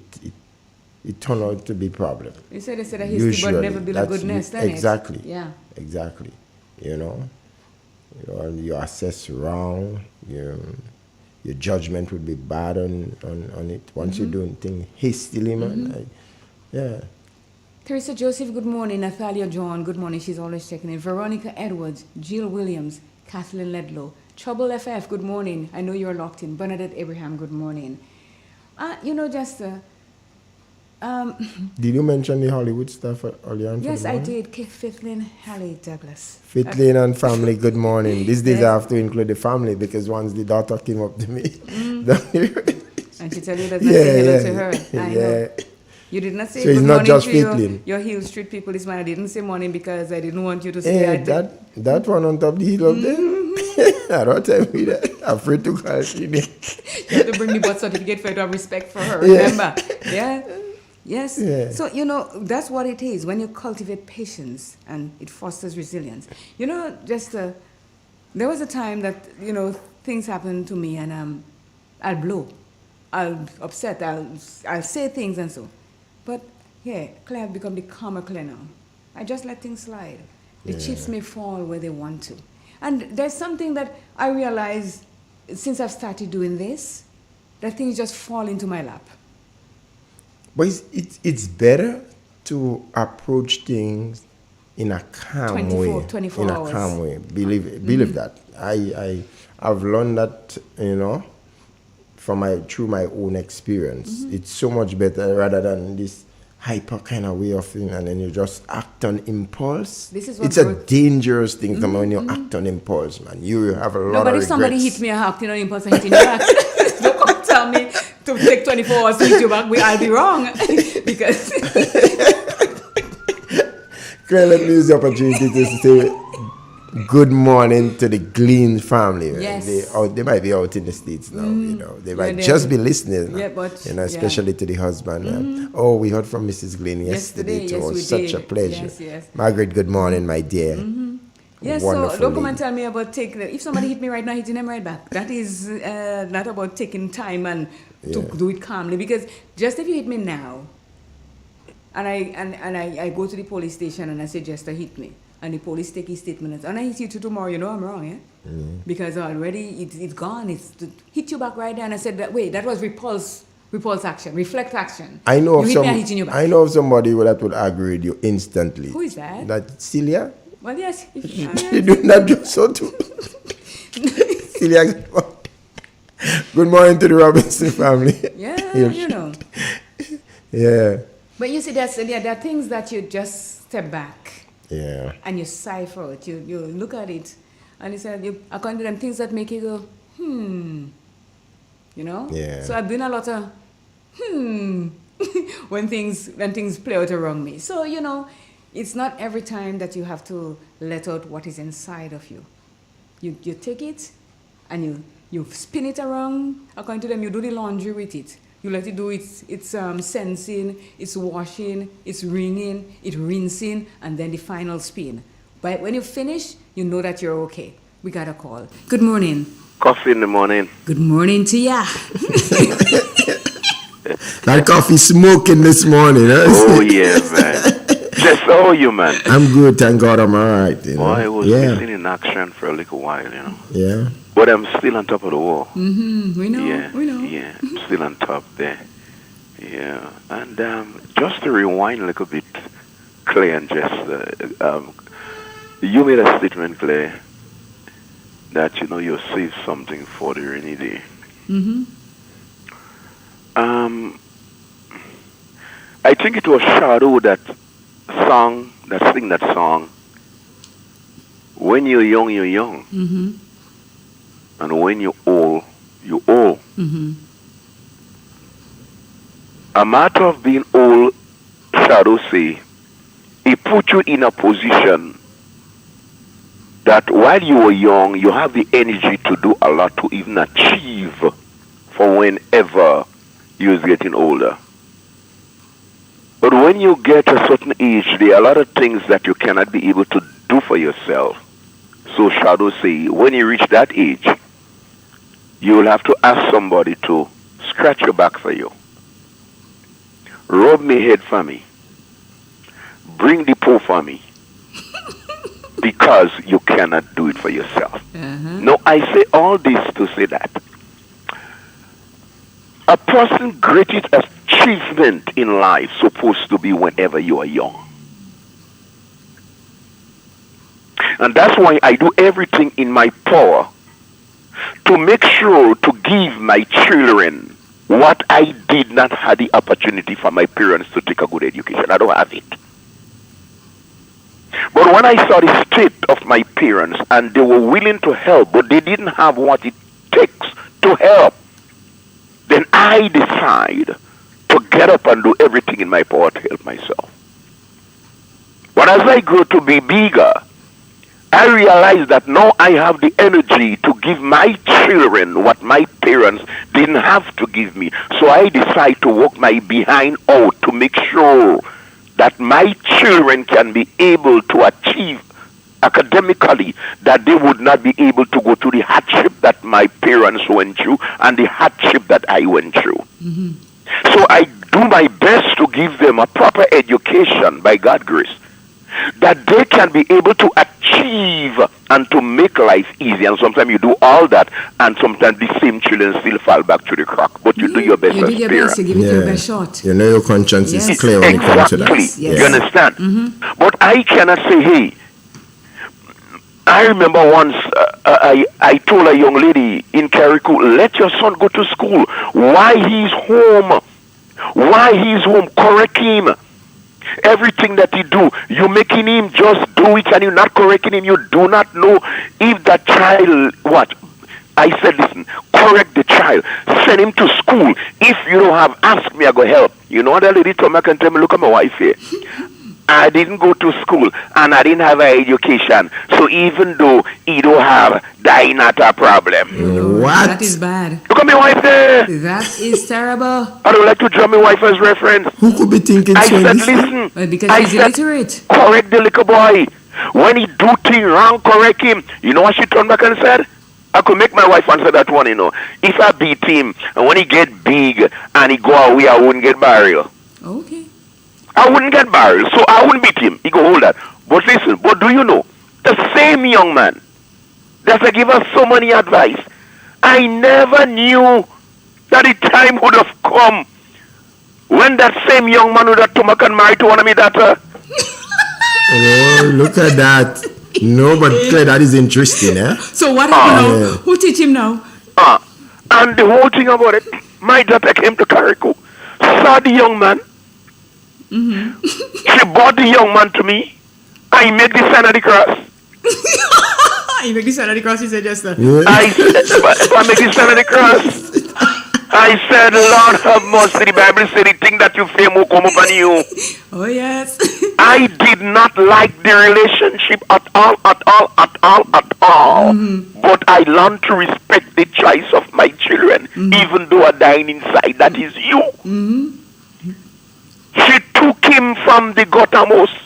S20: it turns out to be a problem.
S1: You said they said a hasty but never build a good nest,
S20: exactly.
S1: Yeah.
S20: Exactly. You assess wrong, your judgment would be bad on it. Once you're doing things hastily, man. Yeah.
S1: Teresa Joseph, good morning. Nathalia John, good morning. She's always checking in. Veronica Edwards, Jill Williams, Kathleen Ledlow. Trouble FF, good morning. I know you're locked in. Bernadette Abraham, good morning. Jester.
S20: Did you mention the Hollywood stuff earlier on?
S1: Yes, I did. Fithlin Hallie Douglas.
S20: Fithlin and family, good morning. These days I have to include the family because once the daughter came up to me.
S1: And she tell you does not say hello to her. I know. You did not say
S20: so it's
S1: good
S20: not
S1: morning
S20: just
S1: to
S20: Fitlin.
S1: your Hill Street people this morning. I didn't say morning because I didn't want you to say
S20: That one on top of the hill up there. I don't tell me that. I'm afraid to call she name.
S1: You have to bring the birth certificate for you to have respect for her, remember? Yeah? Yes.
S20: Yeah.
S1: So, that's what it is when you cultivate patience and it fosters resilience. There was a time that, things happened to me and I'll blow. I'll upset. I'll say things and so. But, Claire have become the calmer Claire now. I just let things slide. The chips may fall where they want to. And there's something that I realize since I've started doing this, that things just fall into my lap.
S20: But it's better to approach things in a calm way.
S1: 24
S20: in
S1: hours.
S20: A calm way. Believe that. I've learned that, through my own experience. It's so much better rather than this hyper kind of way of thing, and then you just act on impulse. It's a dangerous thing when you act on impulse, man. You have a lot of regrets.
S1: But if somebody hit me acting on impulse and hitting you back, don't come tell me to take 24 hours to hit you back. I'll be wrong. Because
S20: Claire, let me use the opportunity to say good morning to the Glean family.
S1: Yes.
S20: They might be out in the States now, They might just be listening.
S1: Yeah, but
S20: especially to the husband. We heard from Mrs. Glean yesterday. It was such a pleasure.
S1: Yes.
S20: Margaret, good morning, my dear.
S1: Yes, so don't come and tell me about if somebody hit me right now, hitting them right back. That is not about taking time and to do it calmly. Because just if you hit me now, and I go to the police station and I say, Jester hit me. And the police take his statement and I hit you tomorrow, I'm wrong, Because already it's gone. It's hit you back right there. And I said, that was repulse action, reflect action.
S20: I know of somebody that would agree with you instantly.
S1: Who is that?
S20: That Celia?
S1: Well, yes.
S20: She doing that just so too. Celia, good morning to the Robinson family.
S1: Yeah,
S20: Yeah.
S1: But you see, there are things that you just step back.
S20: Yeah.
S1: And you cipher it. You look at it, and you say, according to them, things that make you go,
S20: Yeah.
S1: So I've been a lot of, when things play out around me. So, it's not every time that you have to let out what is inside of you. You take it, and you spin it around. According to them, you do the laundry with it. You let it do its sensing, its washing, its wringing, its rinsing, and then the final spin. But when you finish, you know that you're okay. We got a call. Good morning.
S21: Coffee in the morning.
S1: Good morning to ya.
S20: That coffee smoking this morning, huh?
S21: Oh, yeah, man. Just how are you, man?
S20: I'm good, thank God I'm all right.
S21: Boy, I was missing in action for a little while,
S20: Yeah.
S21: But I'm still on top of the wall.
S1: We know.
S21: Yeah, I'm still on top there. Yeah, and just to rewind a little bit, Clay and Jess, you made a statement, Clay, that you save something for the rainy day. I think it was Shadow that sing that song. When you're young, you're young. And when you're old, you're old. A matter of being old, Shadow say, it put you in a position that while you were young, you have the energy to do a lot to even achieve for whenever you're getting older. But when you get a certain age, there are a lot of things that you cannot be able to do for yourself. So Shadow say, when you reach that age, you will have to ask somebody to scratch your back for you. Rub me head for me. Bring the pole for me. Because you cannot do it for yourself. Now, I say all this to say that a person's greatest achievement in life supposed to be whenever you are young. And that's why I do everything in my power to make sure to give my children what I did not have the opportunity for my parents to take a good education. I don't have it. But when I saw the state of my parents and they were willing to help, but they didn't have what it takes to help, then I
S6: I decide to get up and do everything in my power to help myself. But as I grow to be bigger, I realize that now I have the energy to give my children what my parents didn't have to give me. So I decide to work my behind out to make sure that my children can be able to achieve academically, that they would not be able to go through the hardship that my parents went through and the hardship that I went through. So I do my best to give them a proper education by God's grace, that they can be able to achieve and to make life easy. And sometimes you do all that, and sometimes the same children still fall back to the crack. But you do your best
S1: You
S6: as
S1: do your
S6: parents.
S1: best, you give it your best shot.
S20: You know your conscience
S1: Yes.
S20: is clear when it comes to that.
S6: Exactly. You understand? But I cannot say, hey, I remember once I told a young lady in Carriacou, let your son go to school. Why he's home? Why he's home? Correct him. Everything that he do, you making him just do it, and you're not correcting him. You do not know if that child, what? I said, listen, correct the child. Send him to school. If you don't have, ask me, I go help. You know what that lady told me? I can tell me, look at my wife here. I didn't go to school, and I didn't have an education. So even though he don't have, that is not a problem.
S20: What?
S1: That is bad.
S6: Look at my wife there.
S1: That is terrible.
S6: I don't like to draw my wife as reference.
S20: Who could be thinking
S6: I
S20: so?
S6: said,
S20: This?
S6: listen.
S1: Well, because
S6: I
S1: he's
S6: said,
S1: illiterate.
S6: correct the little boy. When he do things wrong, correct him. You know what she turned back and said? I could make my wife answer that one, you know. If I beat him, and when he get big and he go away, I wouldn't get burial.
S1: Okay.
S6: I wouldn't get burial, so I wouldn't beat him. He go hold that. But listen, but do you know, the same young man that give us so many advice, I never knew that the time would have come when that same young man would have come back and marry to one of my daughter.
S20: Oh, look at that. No, but Claire, that is interesting, eh?
S1: So what happened now? Who teach him now?
S6: And the whole thing about it, my daughter came to Carriacou, saw the young man. She brought the young man to me. I made the sign of the cross.
S1: You make the sign of the cross, you said just now.
S6: I said, if I make the sign of the cross, I said, Lord have mercy. The Bible said the thing that you fear will come upon you.
S1: Oh, yes.
S6: I did not like the relationship at all. But I learned to respect the choice of my children, even though I'm dying inside. That is you. She took him from the guttermost.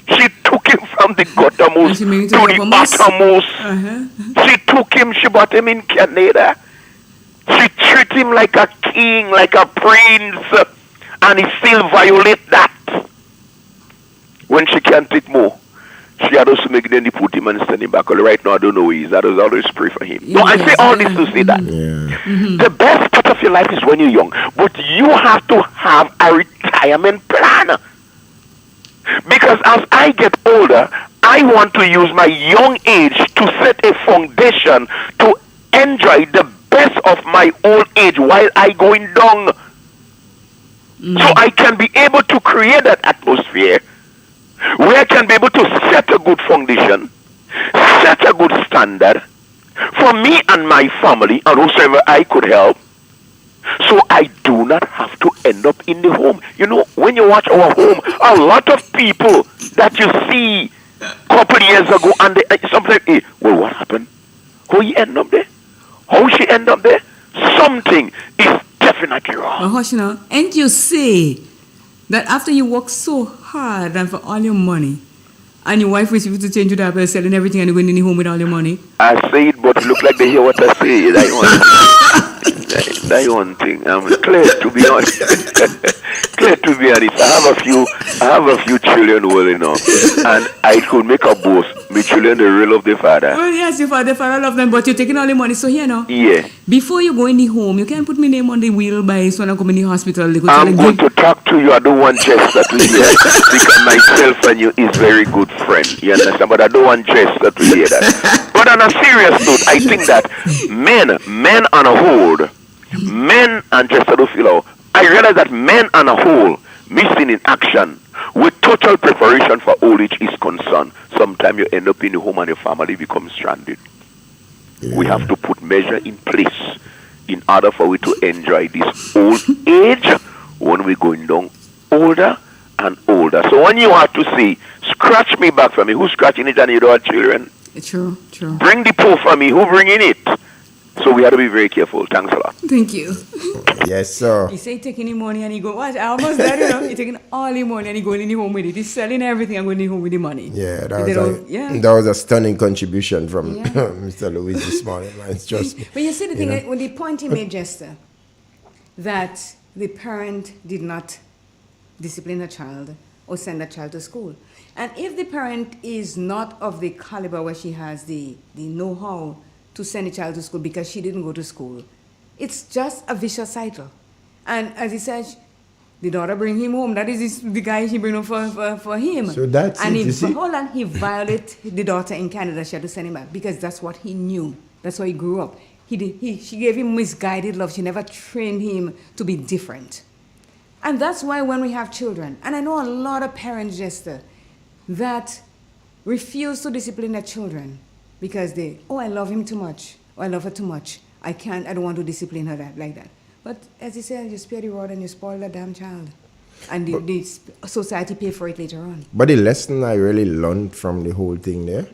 S6: She took him from the guttermost to the uttermost. She took him, she brought him in Canada. She treated him like a king, like a prince, and he still violate that. When she can't take more, she had also make them put him and send him back. Right now, I don't know where he is. I just always pray for him. No, I say all this to say that. The best part of your life is when you're young, but you have to have a retirement plan. Because as I get older, I want to use my young age to set a foundation to enjoy the best of my old age while I going down. So I can be able to create that atmosphere where I can be able to set a good foundation, set a good standard for me and my family and whosoever I could help, so I do not have to end up in the home. You know, when you watch our home, a lot of people that you see a couple years ago, and they sometimes, hey, well, what happened? How he end up there? How she end up there? Something is definitely wrong.
S1: Hush now. Ain't you say that after you work so hard and for all your money, and your wife refuses to change you that by selling everything and going in the home with all your money?
S6: I say it, but it look like they hear what I say. That one thing. I'm clear to be honest. Clear to be honest. I have a few children well enough, and I could make a boast. My children, they really love their father.
S1: Well, yes, your father love them, but you're taking all the money. So here now.
S6: Yeah.
S1: Before you go in the home, you can't put my name on the wheel by so when I come in the hospital.
S6: I'm going to talk to you. I don't want Jess to hear because myself and you is very good friend. You understand? But I don't want Jess to hear that. But on a serious note, I think that men on a whole, men and just I realize that men on a whole missing in action with total preparation for old age is concerned. Sometimes you end up in the home and your family becomes stranded. We have to put measure in place
S21: in order for we to enjoy this old age when we're going down older and older. So when you have to say, scratch me back for me, who's scratching it and you don't have children?
S1: True.
S21: Bring the pole for me, who bringing it? So we have to be very careful. Thanks a lot.
S1: Thank you.
S20: Yes, sir.
S1: He say taking the money and he go, watch, I almost there, you know. He taking all the money and he going in the home with it. He's selling everything and going in the home with the money.
S20: Yeah,
S1: that
S20: was a stunning contribution from Mr. Lewis this morning, man. It's just,
S1: but you see the thing, when the point he made, Jester, that the parent did not discipline a child or send a child to school. And if the parent is not of the caliber where she has the know-how to send a child to school because she didn't go to school, it's just a vicious cycle. And as he says, the daughter bring him home. That is the guy she bring him for him.
S20: So that's
S1: and
S20: it,
S1: he violated the daughter in Canada. She had to send him back because that's what he knew. That's how he grew up. She gave him misguided love. She never trained him to be different. And that's why when we have children, and I know a lot of parents, Jester, that refuse to discipline their children because I love him too much, or I love her too much. I don't want to discipline her like that. But as you said, you spare the rod and you spoil the damn child. And the society pay for it later on.
S20: But the lesson I really learned from the whole thing there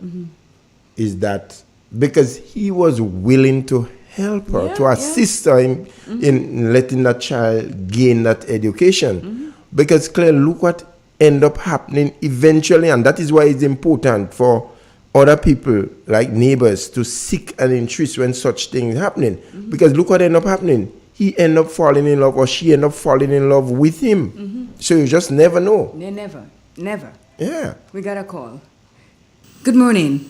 S20: is that because he was willing to help her, to assist her in letting that child gain that education. Because clearly, look what ended up happening eventually, and that is why it's important for other people, like neighbors, to seek an interest when such things happening. Because look what ended up happening. He ended up falling in love, or she ended up falling in love with him. So you just never know.
S1: They never.
S20: Yeah.
S1: We got a call. Good morning.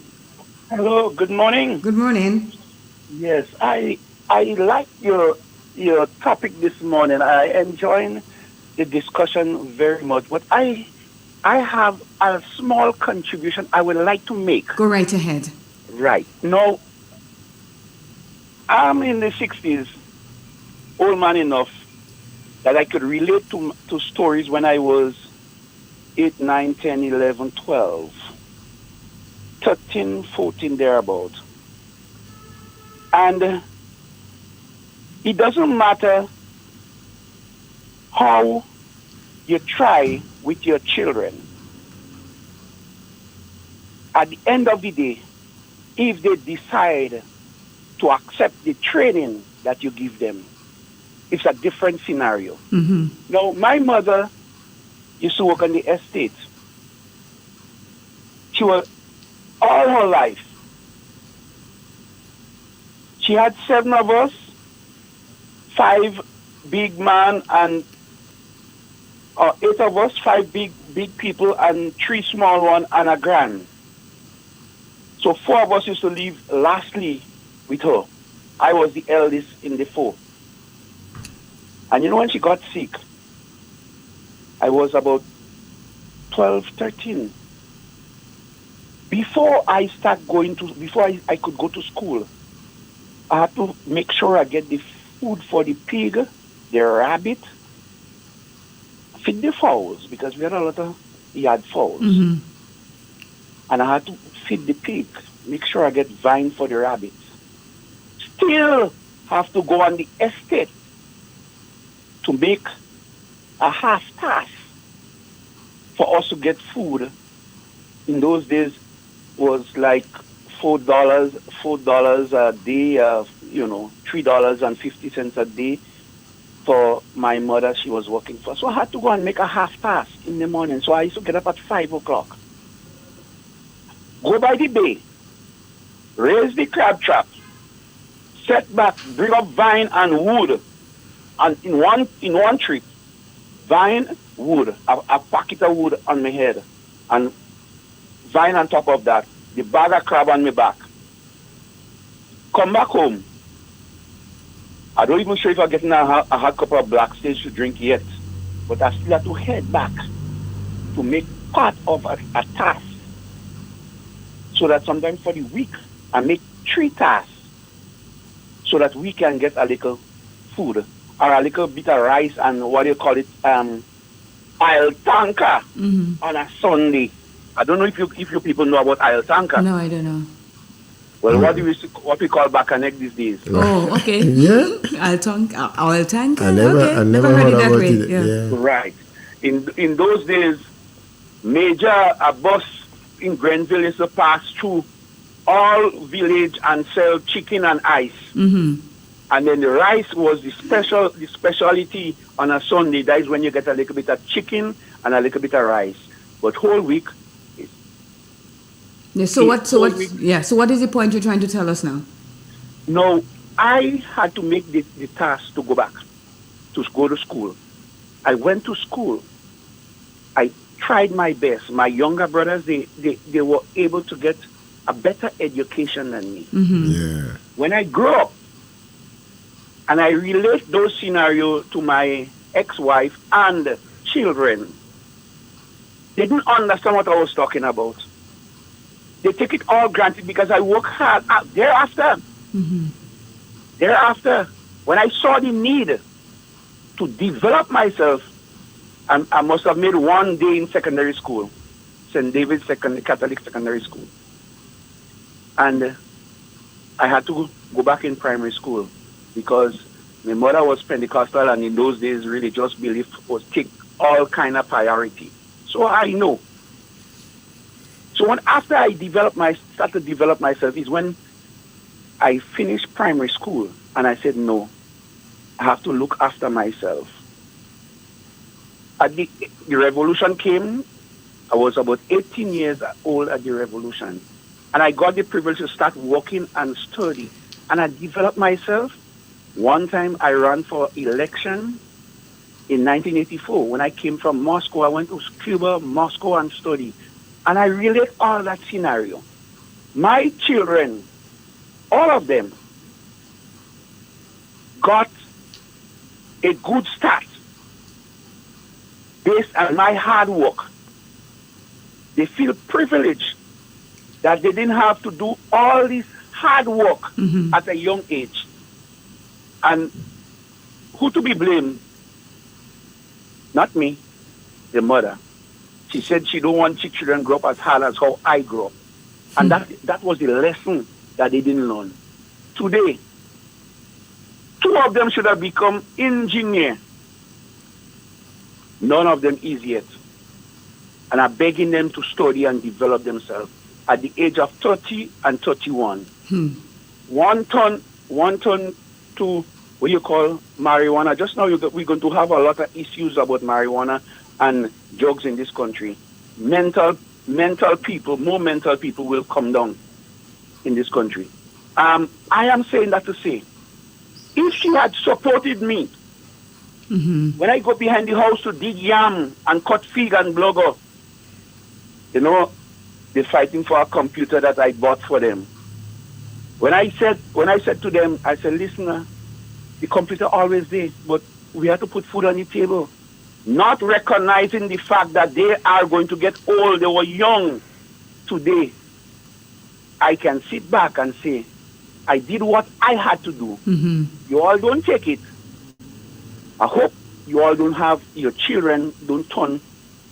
S8: Hello, good morning.
S1: Good morning.
S8: Yes, I like your topic this morning. I enjoyed the discussion very much. But I have a small contribution I would like to make.
S1: Go right ahead.
S8: Right. Now, I'm in the 60s, old man enough that I could relate to stories when I was 8, 9, 10, 11, 12, 13, 14, thereabout. And it doesn't matter how you try with your children. At the end of the day, if they decide to accept the training that you give them, it's a different scenario. Now, my mother used to work on the estate. She was all her life. She had 7 of us, 5 big men and 8 of us, 5 big people and 3 small ones and a grand. So 4 of us used to live lastly with her. I was the eldest in the 4. And you know when she got sick, I was about 12, 13. Before I could go to school, I had to make sure I get the food for the pig, the rabbit, feed the fowls, because we had a lot of yard fowls. And I had to feed the pig, make sure I get vine for the rabbits. Still have to go on the estate to make a half task for us to get food. In those days was like $4 a day, $3.50 a day for my mother she was working for. So I had to go and make a half task in the morning. So I used to get up at 5 o'clock. Go by the bay, raise the crab trap, set back, bring up vine and wood, and in one trip, vine, wood, a packet of wood on my head, and vine on top of that, the bag of crab on my back. Come back home. I don't even sure if I'm getting a hot cup of black stage to drink yet, but I still have to head back to make part of a task. So that sometimes for the week, I make 3 tasks so that we can get a little food or a little bit of rice and what do you call it, aisle tanker on a Sunday. I don't know if you people know about aisle tanker.
S1: No, I don't know.
S8: Well, what we call back and neck these days.
S1: Oh, okay.
S20: Yeah.
S1: Oil tank.
S20: I never
S1: heard it that
S20: about
S1: way.
S20: it. Yeah.
S8: Right. In those days, a bus in Grenville used to pass through all village and sell chicken and ice.
S1: Mm-hmm.
S8: And then the rice was the specialty on a Sunday. That is when you get a little bit of chicken and a little bit of rice. But whole week.
S1: Yeah, so what is the point you're trying to tell us now?
S8: No, I had to make the task to go back, to go to school. I went to school. I tried my best. My younger brothers, they were able to get a better education than me.
S1: Mm-hmm.
S20: Yeah.
S8: When I grew up, and I relate those scenarios to my ex-wife and children, they didn't understand what I was talking about. They take it all granted because I work hard. Thereafter, when I saw the need to develop myself, I must have made one day in secondary school, St. David's Catholic Secondary School. And I had to go back in primary school because my mother was Pentecostal, and in those days, religious belief was take all kind of priority. So I know. So after I started to develop myself is when I finished primary school, and I said, no, I have to look after myself. The revolution came. I was about 18 years old at the revolution. And I got the privilege to start working and study. And I developed myself. One time I ran for election in 1984. When I came from Moscow, I went to Cuba, Moscow, and studied. And I relate all that scenario. My children, all of them, got a good start based on my hard work. They feel privileged that they didn't have to do all this hard work at a young age. And who to be blamed? Not me, the mother. She said she don't want her children grow up as hard as how I grew up. And that was the lesson that they didn't learn. Today, 2 of them should have become engineers. None of them is yet. And I'm begging them to study and develop themselves. At the age of 30 and 31, one turn to what you call marijuana. Just now we're going to have a lot of issues about marijuana and drugs in this country. More mental people will come down in this country. I am saying that to say, if she had supported me, when I go behind the house to dig yam and cut fig and blogger, they're fighting for a computer that I bought for them. When I said to them, I said, listen, the computer always there, but we have to put food on the table. Not recognizing the fact that they are going to get old, they were young. Today, I can sit back and say, I did what I had to do. You all don't take it. I hope you all don't have your children, don't turn,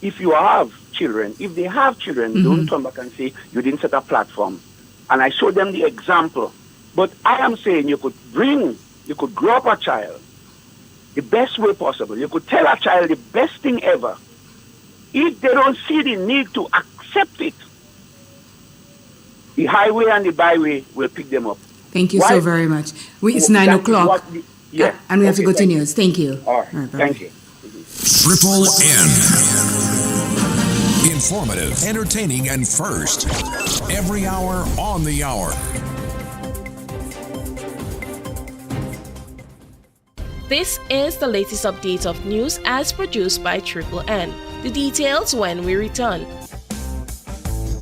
S8: if you have children, if they have children, don't turn back and say, you didn't set a platform. And I showed them the example. But I am saying you could grow up a child the best way possible. You could tell a child the best thing ever. If they don't see the need to accept it, the highway and the byway will pick them up.
S1: Thank you so very much. It's 9 o'clock. And we have to go to news. Thank you.
S8: All right. Thank you.
S11: Triple N. Informative, entertaining, and first. Every hour on the hour.
S13: This is the latest update of news as produced by Triple N. The details when we return.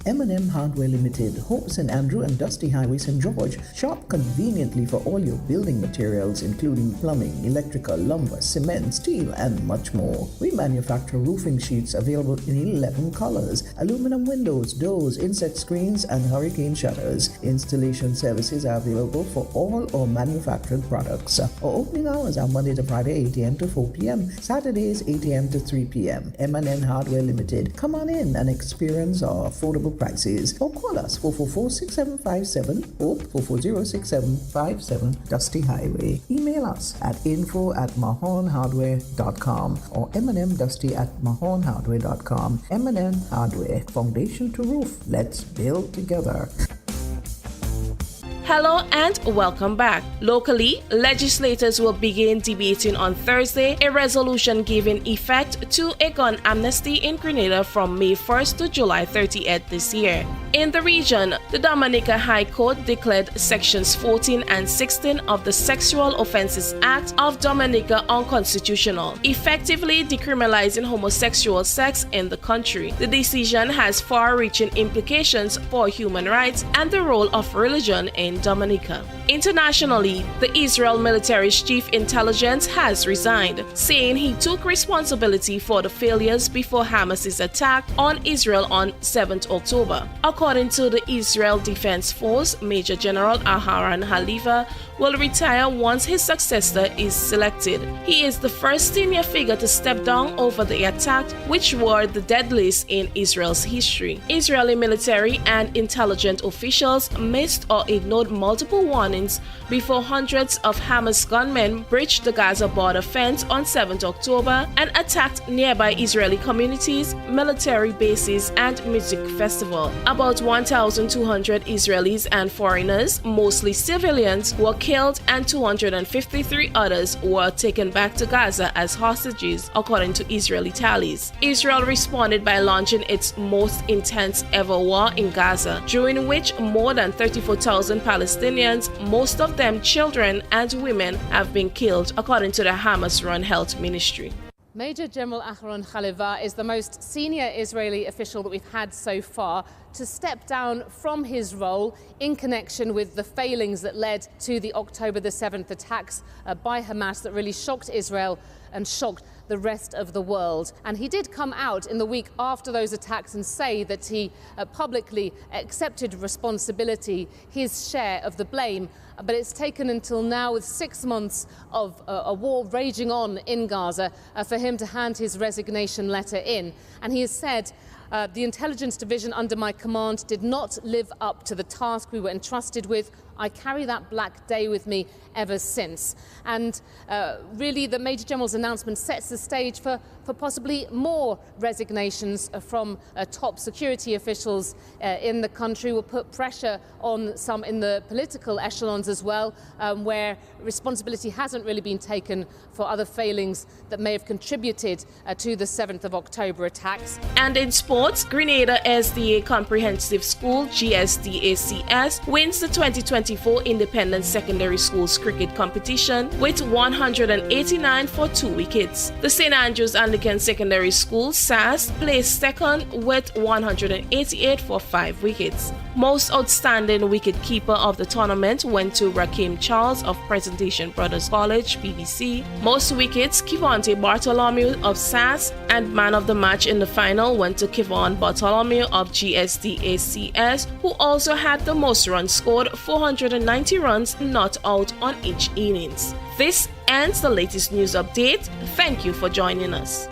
S22: M&M Hardware Limited, Hope St. Andrew and Dusty Highway St. George. Shop conveniently for all your building materials including plumbing, electrical, lumber, cement, steel and much more. We manufacture roofing sheets available in 11 colors, aluminum windows, doors, insect screens and hurricane shutters. Installation services are available for all our manufactured products. Our opening hours are Monday to Friday 8 a.m. to 4 p.m., Saturdays 8 a.m. to 3 p.m. M&M Hardware Limited. Come on in and experience our affordable bulk prices or call us 444-6757 or 440-6757 Dusty Highway. Email us at info@mahonhardware.com or mnmdusty@mahonhardware.com. M&M Hardware, foundation to roof. Let's build together.
S13: Hello and welcome back. Locally, legislators will begin debating on Thursday a resolution giving effect to a gun amnesty in Grenada from May 1st to July 30th this year. In the region, the Dominica High Court declared Sections 14 and 16 of the Sexual Offences Act of Dominica unconstitutional, effectively decriminalizing homosexual sex in the country. The decision has far-reaching implications for human rights and the role of religion in Dominica. Internationally, the Israel military's chief intelligence has resigned, saying he took responsibility for the failures before Hamas's attack on Israel on 7th October. According to the Israel Defense Force, Major General Aharon Halifa will retire once his successor is selected. He is the first senior figure to step down over the attack, which were the deadliest in Israel's history. Israeli military and intelligence officials missed or ignored multiple warnings before hundreds of Hamas gunmen breached the Gaza border fence on 7th October and attacked nearby Israeli communities, military bases, and music festival. About 1,200 Israelis and foreigners, mostly civilians, were killed and 253 others were taken back to Gaza as hostages, according to Israeli tallies. Israel responded by launching its most intense ever war in Gaza, during which more than 34,000 Palestinians, most of them children and women, have been killed, according to the Hamas-run health ministry.
S12: Major General Aharon Halifa is the most senior Israeli official that we've had so far to step down from his role in connection with the failings that led to the October the 7th attacks by Hamas that really shocked Israel and shocked the rest of the world. And he did come out in the week after those attacks and say that he publicly accepted responsibility, his share of the blame. But it's taken until now, with 6 months of a war raging on in Gaza, for him to hand his resignation letter in. And he has said, the intelligence division under my command did not live up to the task we were entrusted with. I carry that black day with me ever since. And really, the Major General's announcement sets the stage for possibly more resignations from top security officials in the country. Will put pressure on some in the political echelons as well, where responsibility hasn't really been taken for other failings that may have contributed to the 7th of October attacks.
S13: And in sports, Grenada SDA Comprehensive School, GSDACS, wins the 2024 Independent Secondary Schools Cricket Competition with 189 for 2 wickets. The St. Andrews Anglican Secondary School, SAS, placed second with 188 for 5 wickets. Most outstanding wicketkeeper of the tournament went to Rakim Charles of Presentation Brothers College, BBC. Most wickets, Kivante Bartholomew of SAS, and man of the match in the final went to Kivon Bartholomew of GSDACS, who also had the most runs scored, 490 runs not out on each innings. This ends the latest news update. Thank you for joining us.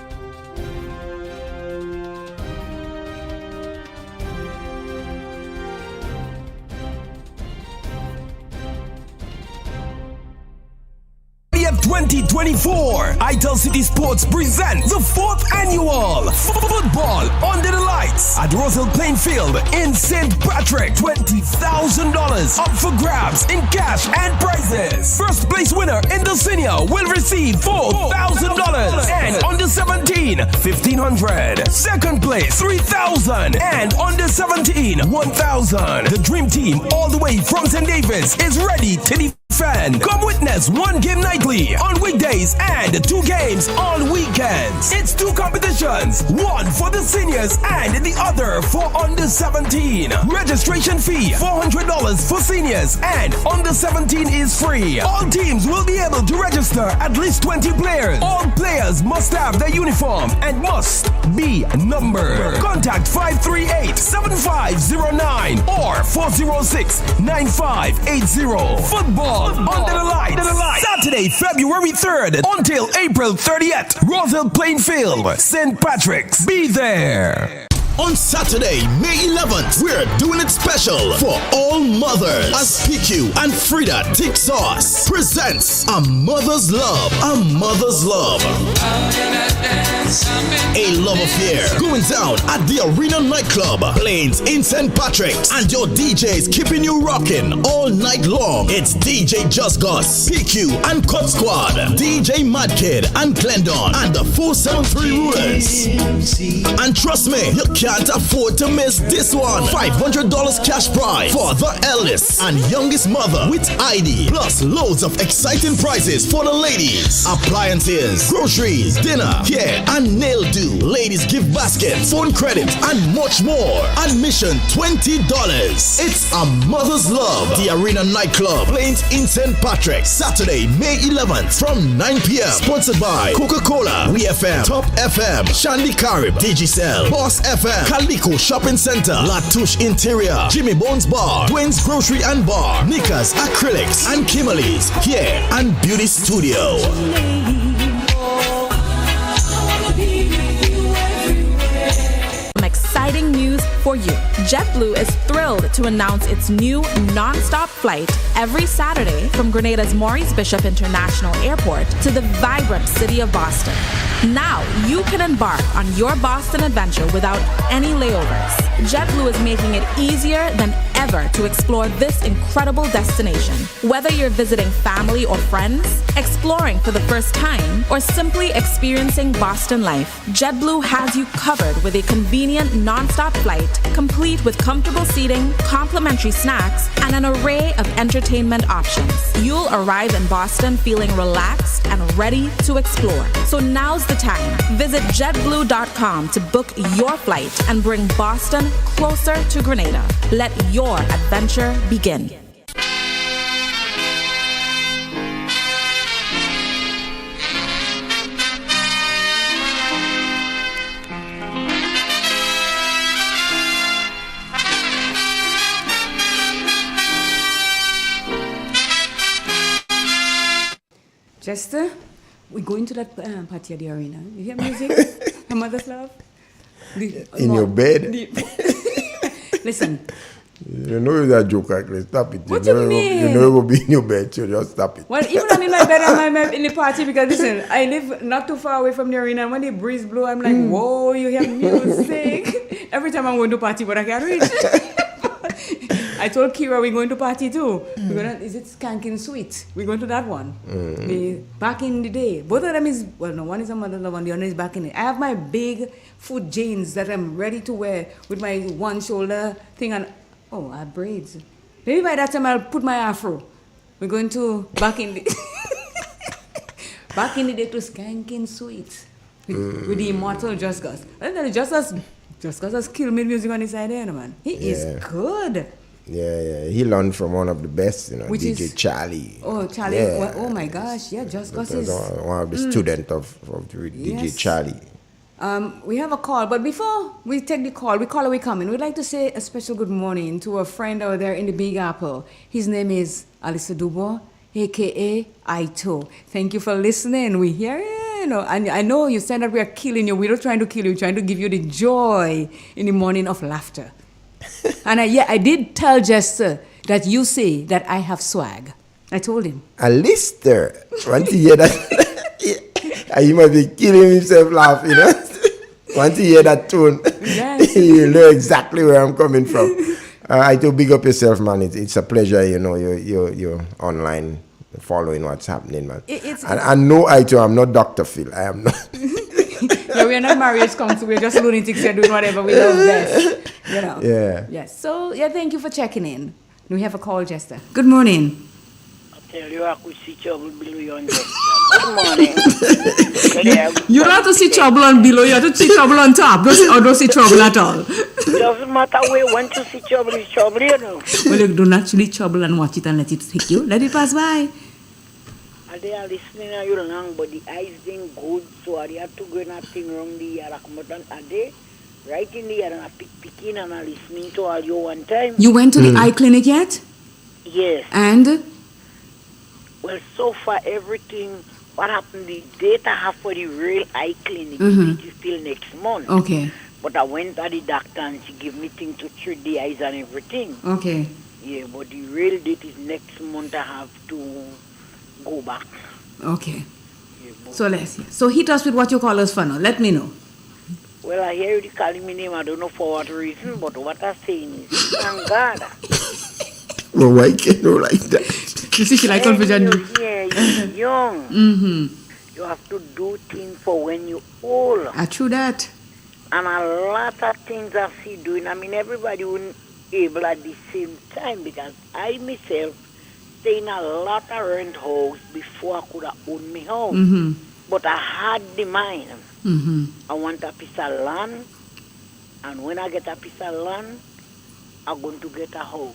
S14: At 2024, Itel City Sports presents the 4th annual Football Under the Lights at Roselle Plain Field in St. Patrick. $20,000 up for grabs in cash and prizes. First place winner in the senior will receive $4,000 and under 17, $1,500. Second place, $3,000 and under 17, $1,000. The dream team all the way from St. David's is ready to defend. Come witness 1 game nightly on weekdays and 2 games on weekends. It's 2 competitions, one for the seniors and the other for under 17. Registration fee $400 for seniors and under 17 is free. All teams will be able to register at least 20 players. All players must have their uniform and must be numbered. Contact 538-7509 or 406-9580. Football Under the Lights. Saturday, February 3rd until April 30th. Roselle Plain Field, St. Patrick's. Be there.
S9: On Saturday, May 11th, we're doing it special for all mothers as PQ and Frida Dick Sauce presents A Mother's Love. A Mother's Love. A love affair going down at the Arena Nightclub, Plains in St. Patrick's, and your DJs keeping you rocking all night long. It's DJ Just Gus, PQ and Cut Squad, DJ Mad Kid and Glendon, and the 473 Rulers. And trust me, you can't afford to miss this one. $500 cash prize for the eldest and youngest mother with ID, plus loads of exciting prizes for the ladies. Appliances, groceries, dinner, hair and nail do, ladies gift basket, phone credit, and much more. Admission $20. It's A Mother's Love, the Arena Nightclub, Plains in St. Patrick, Saturday, May 11th from 9 p.m. Sponsored by Coca-Cola, WeFM, Top FM, Shandy Carib, Digicel, Boss FM, Calico Shopping Center, Latouche Interior, Jimmy Bones Bar, Dwayne's Grocery and Bar, Nickers, Acrylics, and Kimberly's Hair and Beauty Studio.
S15: Exciting news for you. JetBlue is thrilled to announce its new non-stop flight every Saturday from Grenada's Maurice Bishop International Airport to the vibrant city of Boston. Now you can embark on your Boston adventure without any layovers. JetBlue is making it easier than ever to explore this incredible destination. Whether you're visiting family or friends, exploring for the first time, or simply experiencing Boston life, JetBlue has you covered with a convenient non-stop flight, complete with comfortable seating, complimentary snacks, and an array of entertainment options. You'll arrive in Boston feeling relaxed and ready to explore. So now's the time. Visit jetblue.com to book your flight and bring Boston closer to Grenada. Let your adventure begin.
S1: Chester, we're going to that party at the arena. You hear music? Her mother's love?
S20: In your bed?
S1: Listen.
S20: You know that joke, actually. Stop it.
S1: What you mean?
S20: You know it will be in your bed, so just stop it.
S1: Well, even I'm in my bed, I'm in the party because, listen, I live not too far away from the arena. And when the breeze blow, I'm like, whoa, you hear music. Every time I'm going to party, but I can't reach. I told Kira we're going to party too. We're gonna, is it Skanking Sweet? We're going to that one. Back in the day. Both of them is, well, no, one is a mother love and the other is back in it. I have my big foot jeans that I'm ready to wear with my one shoulder thing and, oh, I have braids. Maybe by that time I'll put my afro. We're going to back in the back in the day to Skanking Sweet with the immortal Just Gus. Just Gus has killed me music on his side there, man. He is good.
S20: Yeah. He learned from one of the best, which DJ
S1: is
S20: Charlie.
S1: Oh, Charlie. Yeah. Well, oh my gosh. Yeah, Just Gus is
S20: one of the students of DJ Charlie.
S1: We have a call, but before we take the call, we call away coming. We'd like to say a special good morning to a friend out there in the Big Apple. His name is Alisa Dubois, aka Aito. Thank you for listening. We hear you know, and I know you said that we are killing you. We're not trying to kill you, trying to give you the joy in the morning of laughter. And I did tell Jester that you say that I have swag. I told him.
S20: A lister. Once you hear that, he might be killing himself laughing, Once you hear that tone, yes. You know exactly where I'm coming from. I do big up yourself, man. It's a pleasure, you're online following what's happening, man. And I know I'm not Dr. Phil. I am not.
S1: Yeah, we're not marriage counsel. We're just lunatics here doing whatever we love best.
S20: Yeah.
S1: Yes. So, thank you for checking in. We have a call, Jester. Good morning.
S2: Tell you I could see trouble below you on Jester. Good morning.
S1: You don't have to see trouble on below. You have to see trouble on top. Don't see trouble at all.
S2: Doesn't matter where you want to see trouble, it's trouble,
S1: Well, you do not see trouble and watch it and let it hit you. Let it pass by.
S2: And they are listening to you long, but the eyes being good, so they have to go nothing wrong the year. Are they right in the year and picking and listening to all you one time?
S1: You went to the eye clinic yet?
S2: Yes.
S1: And?
S2: Well, so far everything, what happened, the data have for the real eye clinic, which is still next month.
S1: Okay.
S2: But I went to the doctor and she gave me things to treat the eyes and everything.
S1: Okay.
S2: Yeah, but the real date is next month. I have to go back.
S1: Okay. So let's hear. So hit us with what you call us for now. Let me know.
S2: Well, I hear you calling me name. I don't know for what reason, but what I'm saying is, thank God.
S20: Well, why can't you like that?
S1: You see, she like confusion.
S2: Yeah, you're young.
S1: Mm-hmm.
S2: You have to do things for when you're old.
S1: True that.
S2: And a lot of things I see doing. I mean, everybody wouldn't able at the same time because I myself stay in a lot of rent house before I could have owned my house.
S1: Mm-hmm.
S2: But I had the mind.
S1: Mm-hmm.
S2: I want a piece of land, and when I get a piece of land, I'm going to get a house.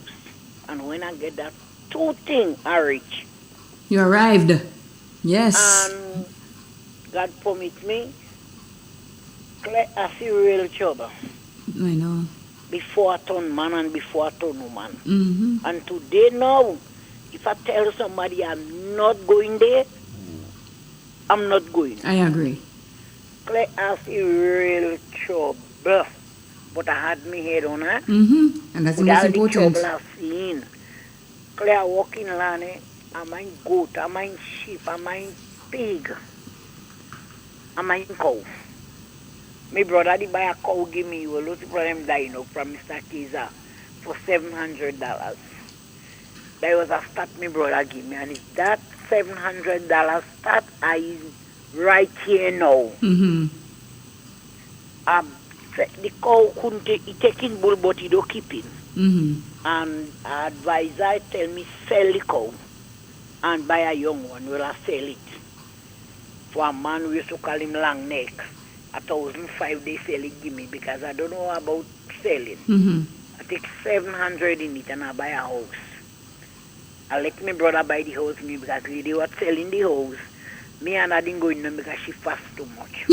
S2: And when I get that two things, I reach.
S1: You arrived. Yes.
S2: And God permit me, I see real trouble.
S1: I know.
S2: Before I turn man and before I turn woman.
S1: Mm-hmm.
S2: And today now, if I tell somebody I'm not going there, I'm not going.
S1: I agree.
S2: I see real trouble. But I had my head on her.
S1: Mm-hmm. And that's the most important.
S2: Trouble I've seen. Claire walking land, I'm in goat, I'm in sheep, I'm in pig, I'm in cow. My brother did buy a cow, give me a lot of them dying up from Mr. Kaiser for $700. That was a stat my brother give me, and it's that $700 stat I right here now.
S1: Mm-hmm.
S2: The cow couldn't take in bull, but he don't keep it.
S1: Mm-hmm.
S2: And advisor tell me sell the cow and buy a young one. Well, I sell it. For a man we used to call him long neck. 1,500 they sell it give me because I don't know about selling.
S1: Mm-hmm.
S2: I take 700 in it and I buy a house. I let my brother buy the house me because they were selling the house. Me and I didn't go in there because she fast too much.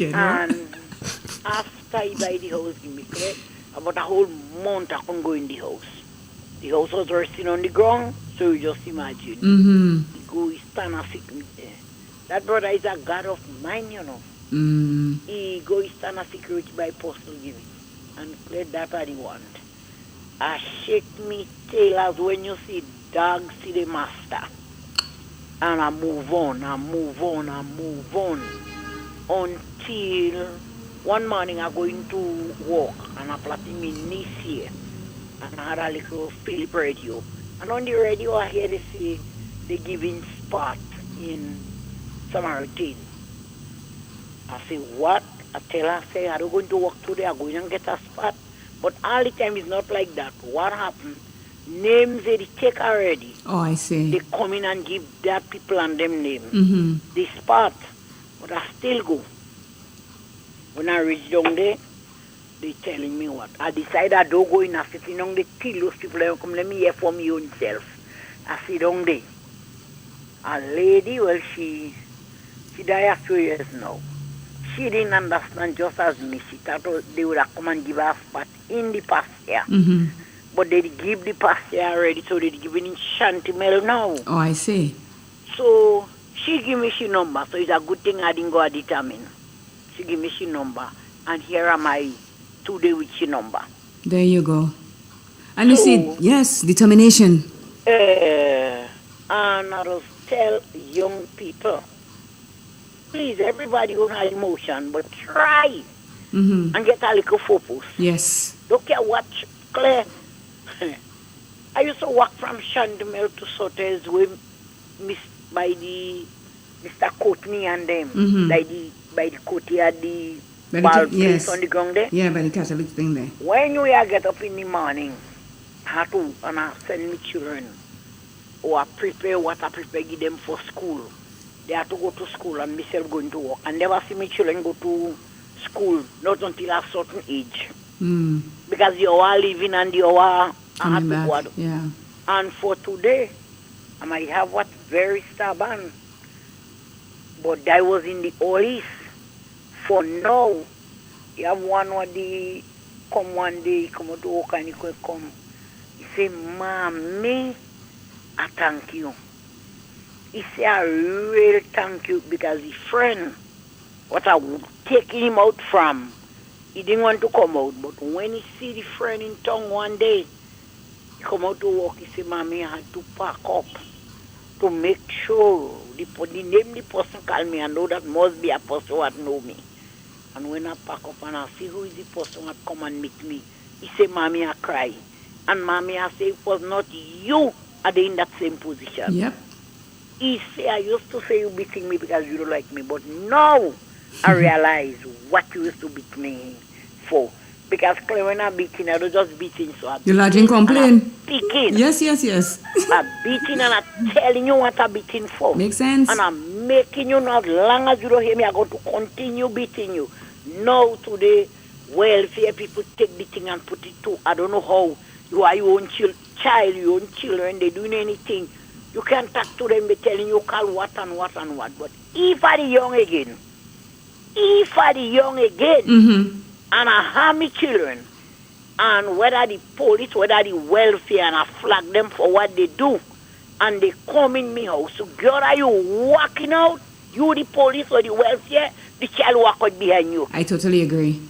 S2: And after I buy the house give me clear, about a whole month I couldn't go in the house. The house was resting on the ground, so you just imagine.
S1: Mm-hmm.
S2: He go, he stand and sit me there. That brother is a God of mine, you know.
S1: Mm.
S2: He go, he stand a security by postal giving. And clear that I want. I shake me tail as when you see dogs see the master. And I move on, I move on, I move on. Until one morning I go into walk and I plotting my niece here. And I had a little Philip radio. And on the radio I hear they say they giving spot in Samaritan. I say, what? I tell her, I say, I don't going to work today, I'm going to get a spot. But all the time it's not like that. What happened? Names they take already.
S1: Oh, I see.
S2: They come in and give that people and them name.
S1: Mm-hmm.
S2: The spot. But I still go. When I reach down there, they telling me what. I decide I don't go in. I sit down there till those people come, let me hear from you yourself. I sit down there. A lady, well, she died a few years now. She didn't understand just as me. She thought they would have come and give her a spot in the pasture.
S1: Mm-hmm.
S2: But they give the pasture already, so they're giving in Chantimel now.
S1: Oh, I see.
S2: So she give me she number, so it's a good thing I didn't go and determine. She give me she number, and here am I today with she number.
S1: There you go. And you see, yes, determination.
S2: And I just tell young people, please, everybody who has emotion, but try and get a little focus.
S1: Yes.
S2: Don't care what, Claire. I used to walk from Chantimel to Sotes with by the Mr. Courtney and them. By the courtyard, the ball place on the ground there.
S1: Yeah, by the Catholic thing there.
S2: When we get up in the morning, I send me children or I prepare what I prepare give them for school. They have to go to school and myself going to work. And never see my children go to school, not until a certain age.
S1: Mm.
S2: Because you are living and you are
S1: coming back. Yeah.
S2: And for today, I might have what very stubborn. But that was in the old East. For now, you have one what they come one day, come to work and he could come. He say, Mommy, I thank you. He say, I really thank you because the friend, what I would take him out from, He didn't want to come out, but when he see the friend in town one day, he come out to work, he said, Mommy, I had to pack up to make sure the name the person called me, I know that must be a person that know me. And when I pack up and I see who is the person that come and meet me, he said, Mommy, I cry. And Mommy, I say, it was not you are in that same position.
S1: Yep.
S2: He say, I used to say you beating me because you don't like me, but now I realize what you used to beat me for. Because when I'm beating, I don't just beating, so I'm
S1: You're lodging complaint.
S2: speaking.
S1: Yes, yes, yes.
S2: I'm beating and I'm telling you what I'm beating for.
S1: Makes sense.
S2: And I'm making you know, as long as you don't hear me, I'm going to continue beating you. Now, today, welfare people take the thing and put it to, I don't know how, you are your own child, your own children, they doing anything. You can talk to them, be telling you call what and what and what. But if I the young again, and I harm my children, and whether the police, whether the welfare, and I flag them for what they do, and they come in my house, so girl, are you walking out? You the police or the welfare, the child walk out behind you.
S1: I totally agree.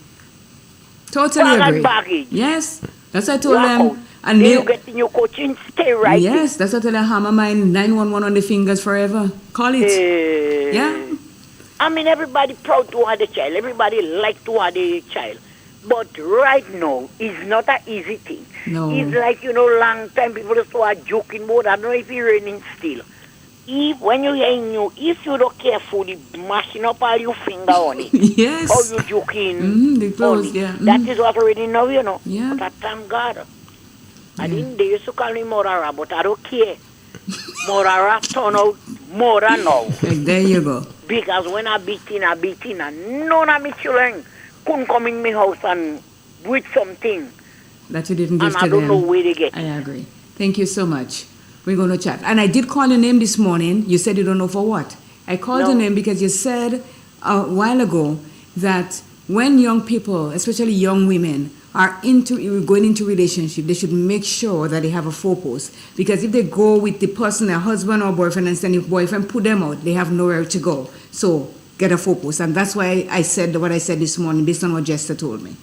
S1: Totally
S2: Bag and
S1: agree.
S2: baggage.
S1: Yes, that's what I told
S2: Walk
S1: them.
S2: out.
S1: And
S2: then you get in your coaching, stay right
S1: yes, that's what I tell them. Hammer my 911 on the fingers forever. Call it. Yeah.
S2: I mean, everybody proud to have a child. Everybody like to have a child. But right now, it's not an easy thing.
S1: No.
S2: It's like, long time people used to have joking about, I don't know if it's raining still. When you're young, if you don't careful, the mashing up all your finger on it.
S1: Yes.
S2: How you joking.
S1: The clothes, yeah.
S2: That is what already know,
S1: Yeah.
S2: But I thank God. I didn't, they used to call me Morara, but I don't care. Morara turn out Mora now.
S1: There you go.
S2: Because when I beat in, and none of my children couldn't come in my house and with something.
S1: That you didn't give
S2: And
S1: to
S2: I don't
S1: them.
S2: know where they get.
S1: I agree. Thank you so much. We're going to chat. And I did call your name this morning. You said you don't know for what. I called your name because you said a while ago that when young people, especially young women, are going into relationship, they should make sure that they have a focus. Because if they go with the person, their husband or boyfriend, and then if boyfriend put them out, they have nowhere to go. So get a focus. And that's why I said what I said this morning based on what Jester told me.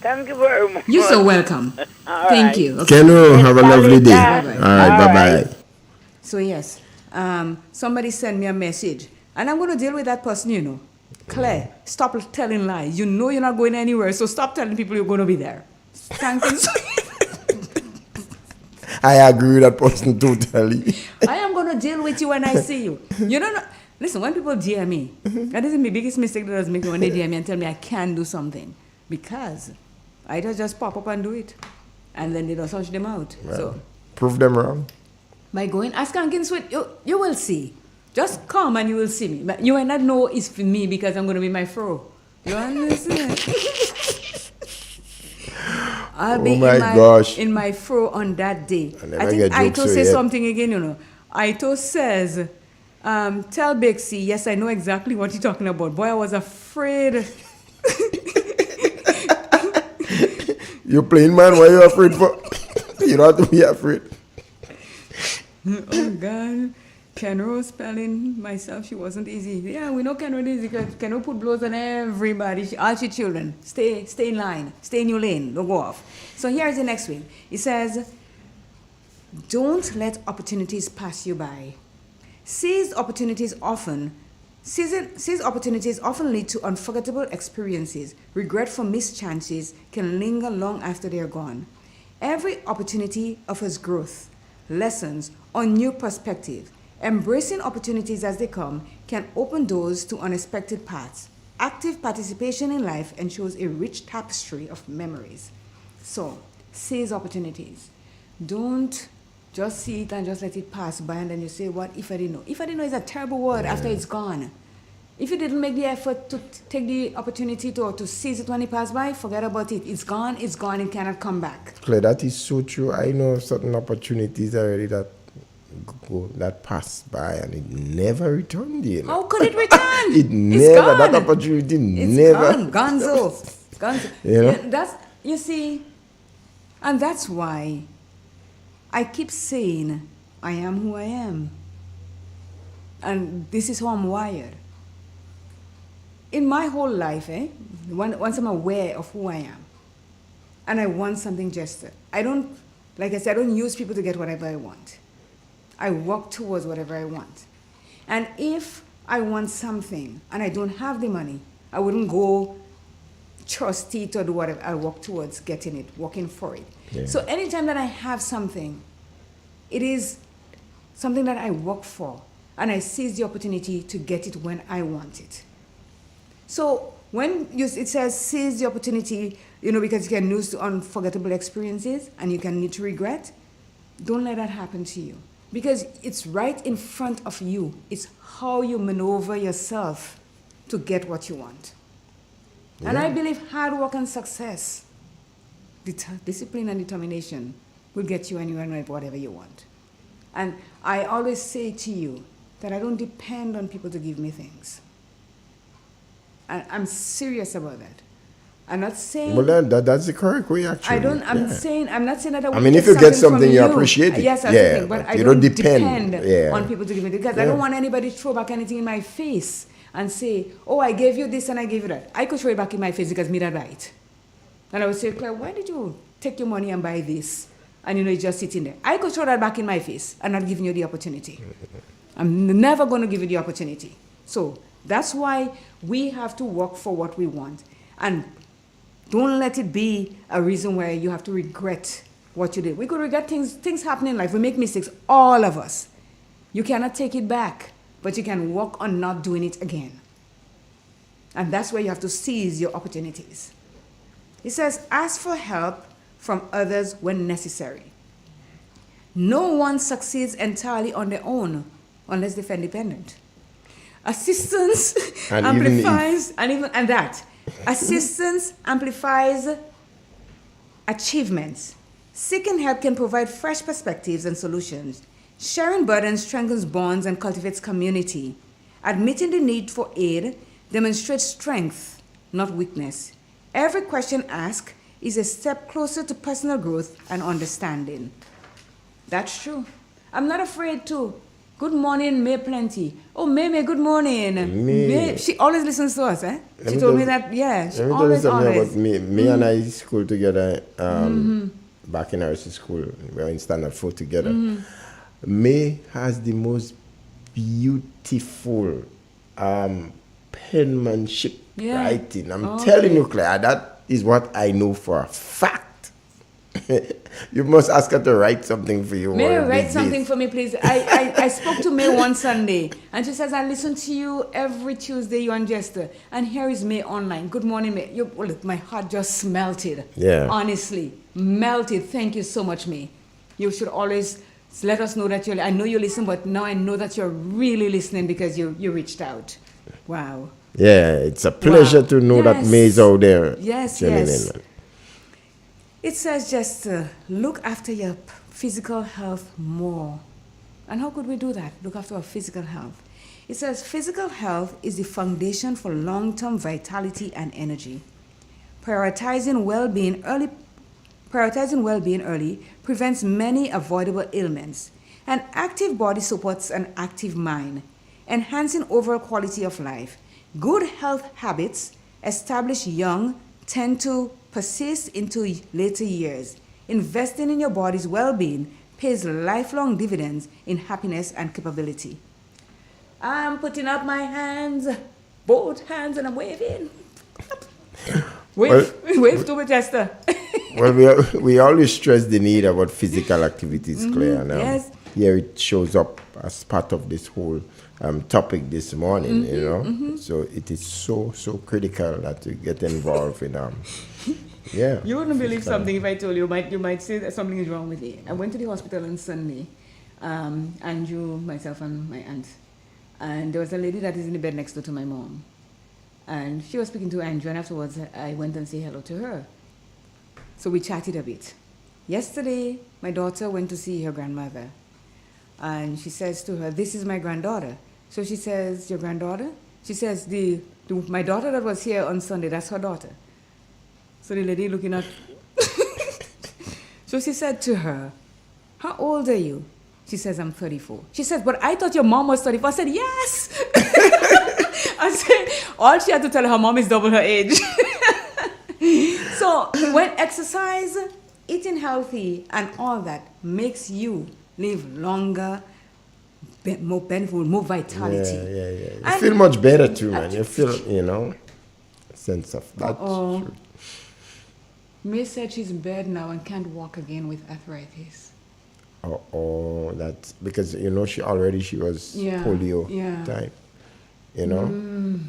S2: Thank you very much.
S1: You're so welcome. Thank you. Okay.
S20: Kenu, have a lovely day.
S1: Bye-bye.
S20: All right, bye-bye.
S1: So yes, somebody sent me a message. And I'm going to deal with that person, Claire, stop telling lies. You know you're not going anywhere, so stop telling people you're going to be there. Thank you.
S20: I agree with that person totally.
S1: I am going to deal with you when I see you. You don't know. Listen, when people DM me, that is my biggest mistake that does make me when they DM me and tell me I can do something. Because I just pop up and do it. And then they don't search them out.
S20: Well,
S1: so
S20: prove them wrong.
S1: by going, ask Skanking Sweet, you will see. Just come and you will see me. But you will not know it's for me because I'm going to be my fro. You understand? I'll be in my fro on that day. I think Ito says something again, Ito says, tell Bixie, yes, I know exactly what you're talking about. Boy, I was afraid.
S20: You're playing, man. What are you afraid for? You don't have to be afraid.
S1: Oh, God. Kenro spelling myself, she wasn't easy. Yeah, we know Kenro is easy because Kenro put blows on everybody, all she children. Stay in line. Stay in your lane. Don't go off. So here's the next one. It says, don't let opportunities pass you by. Seized opportunities often lead to unforgettable experiences. Regret for missed chances can linger long after they are gone. Every opportunity offers growth, lessons, or new perspective. Embracing opportunities as they come can open doors to unexpected paths. Active participation in life ensures a rich tapestry of memories. So, seize opportunities. Don't just see it and just let it pass by and then you say, what if I didn't know? If I didn't know is a terrible word after it's gone. If you didn't make the effort to take the opportunity to seize it when it passed by, forget about it. It's gone, it cannot come back.
S20: Claire, that is so true. I know certain opportunities already that passed by and it never returned.
S1: How could it return?
S20: That opportunity never.
S1: Gonzo. Yeah, you see, and that's why I keep saying I am who I am. And this is how I'm wired. in my whole life, once I'm aware of who I am, and I want something just, I don't, like I said, I don't use people to get whatever I want. I work towards whatever I want. And if I want something and I don't have the money, I wouldn't go trust it or do whatever. I work towards getting it, working for it.
S20: Yeah.
S1: So anytime that I have something, it is something that I work for, and I seize the opportunity to get it when I want it. So when it says seize the opportunity, because you can lose unforgettable experiences and you can need to regret, don't let that happen to you. Because it's right in front of you. It's how you maneuver yourself to get what you want. Yeah. And I believe hard work and success, discipline and determination will get you anywhere and whatever you want. And I always say to you that I don't depend on people to give me things. And I'm serious about that. I'm not saying...
S20: Well, that's the correct way, actually.
S1: I'm not saying that
S20: I mean, if you get something, you appreciate it.
S1: Yes, that's the thing. But I don't depend on people to give me it. Because I don't want anybody to throw back anything in my face and say, oh, I gave you this and I gave you that. I could throw it back in my face because me that right. And I would say, Claire, why did you take your money and buy this? And it's just sitting there. I could throw that back in my face and not giving you the opportunity. I'm never going to give you the opportunity. So that's why we have to work for what we want. And don't let it be a reason where you have to regret what you did. We could regret things happen in life. We make mistakes, all of us. You cannot take it back, but you can work on not doing it again. And that's where you have to seize your opportunities. It says, ask for help from others when necessary. No one succeeds entirely on their own unless they feel independent. Assistance amplifies, assistance amplifies achievements. Seeking help can provide fresh perspectives and solutions. Sharing burdens strengthens bonds and cultivates community. Admitting the need for aid demonstrates strength, not weakness. Every question asked is a step closer to personal growth and understanding. That's true. I'm not afraid to. Good morning, May Plenty. Oh, May, good morning. May, she always listens to us, eh? She told me that, yeah. She always.
S20: About me and I school together, back in our school. We were in Standard 4 together. May has the most beautiful penmanship writing. I'm telling you, Claire, that is what I know for a fact. You must ask her to write something for you.
S1: May write something for me, please. I spoke to May one Sunday, and she says, I listen to you every Tuesday, you and Jester. And here is May online. Good morning, May. Look, my heart just melted. Yeah. Honestly, melted. Thank you so much, May. You should always let us know that I know you listen, but now I know that you're really listening because you reached out. Wow.
S20: Yeah, it's a pleasure to know that May's out there.
S1: Yes. It says just look after your physical health more. And how could we do that? Look after our physical health. It says physical health is the foundation for long-term vitality and energy. Prioritizing well-being early prevents many avoidable ailments. An active body supports an active mind, enhancing overall quality of life. Good health habits established young tend to persist into later years. Investing in your body's well-being pays lifelong dividends in happiness and capability. I'm putting up my hands, both hands, and I'm waving. Wave to me, Chester.
S20: Well, we always stress the need about physical activities, Claire. And,
S1: yes.
S20: Here it shows up as part of this whole topic this morning, So it is so critical that you get involved in yeah.
S1: You wouldn't believe something if I told you. You might say that something is wrong with you. I went to the hospital on Sunday, Andrew, myself, and my aunt. And there was a lady that is in the bed next door to my mom. And she was speaking to Andrew, and afterwards I went and said hello to her. So we chatted a bit. Yesterday, my daughter went to see her grandmother. And she says to her, this is my granddaughter. So she says, your granddaughter? She says, my daughter that was here on Sunday, that's her daughter. So the lady looking at... So she said to her, how old are you? She says, I'm 34. She says, but I thought your mom was 34. I said, yes! I said, all she had to tell her mom is double her age. So when exercise, eating healthy, and all that makes you live longer, more benefit, more vitality.
S20: Yeah. You feel much better too, man. You feel, sense of that.
S1: Oh, May said she's in bed now and can't walk again with arthritis.
S20: That's because she was polio type. I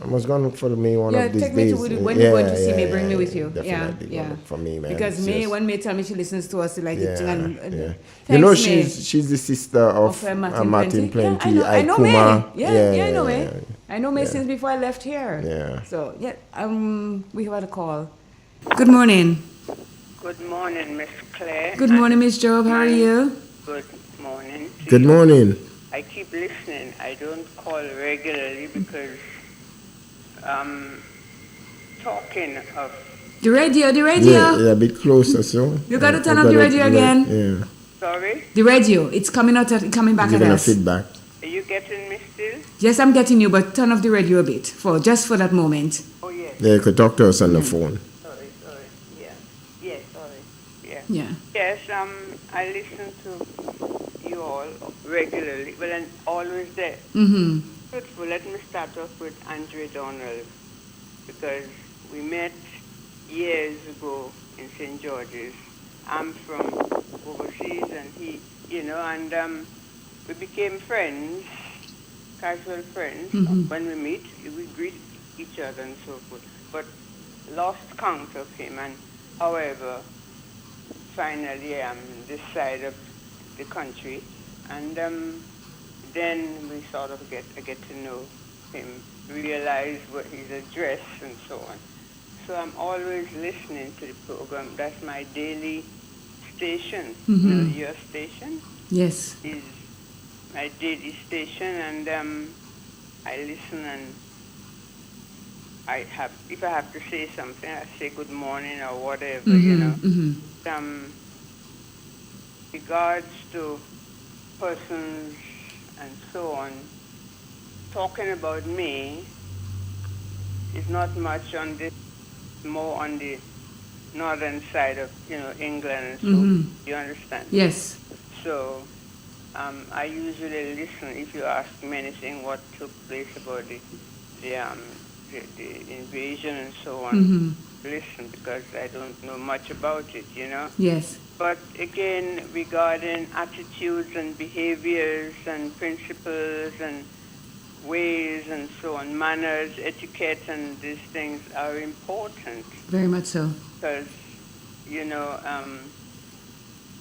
S20: was gonna look for me one of these
S1: take me
S20: days.
S1: When you're going to see me, bring me with you.
S20: Definitely look for me, man.
S1: Because when May tell me she listens to us, like it.
S20: She's the sister of Martin Plenty.
S1: I know May. I know May.
S20: Yeah.
S1: I know May since before I left here.
S20: Yeah.
S1: So we have had a call. Good morning.
S16: Good morning, Miss Claire.
S1: Good morning, Miss Job. How are you?
S16: Good morning.
S20: Good morning.
S16: I keep listening. I don't call regularly because talking of...
S1: The radio.
S20: Yeah, a bit closer, so.
S1: You got to turn up the radio again.
S20: Yeah.
S16: Sorry?
S1: The radio. It's coming coming back at us.
S20: Feedback.
S16: Are you getting me still?
S1: Yes, I'm getting you, but turn off the radio a bit just for that moment.
S16: Oh, yes.
S20: Yeah, you could talk to us on the phone.
S16: Sorry. Yeah. Yes, sorry. Yeah.
S1: Yeah.
S16: Yes, I listen to you all regularly, but I'm always there.
S1: Mm-hmm.
S16: Truthful, let me start off with Andre Donald, because we met years ago in St. George's. I'm from overseas, and he, and we became friends, casual friends.
S1: Mm-hmm.
S16: When we meet, we greet each other and so forth. But lost count of him, and however, finally I'm this side of the country, and then we sort of get to know him, realize what his address and so on. So I'm always listening to the program. That's my daily station.
S1: Mm-hmm.
S16: Your station?
S1: Yes.
S16: Is my daily station, and I listen, and if I have to say something, I say good morning or whatever,
S1: Mm-hmm.
S16: Regards to persons and so on, talking about me is not much on this, more on the northern side of, England and so
S1: Mm-hmm.
S16: you understand?
S1: Yes.
S16: So I usually listen if you ask me anything what took place about the invasion and so on.
S1: Mm-hmm.
S16: Listen, because I don't know much about it,
S1: Yes.
S16: But again, regarding attitudes and behaviors and principles and ways and so on, manners, etiquette, and these things are important.
S1: Very much so.
S16: Because,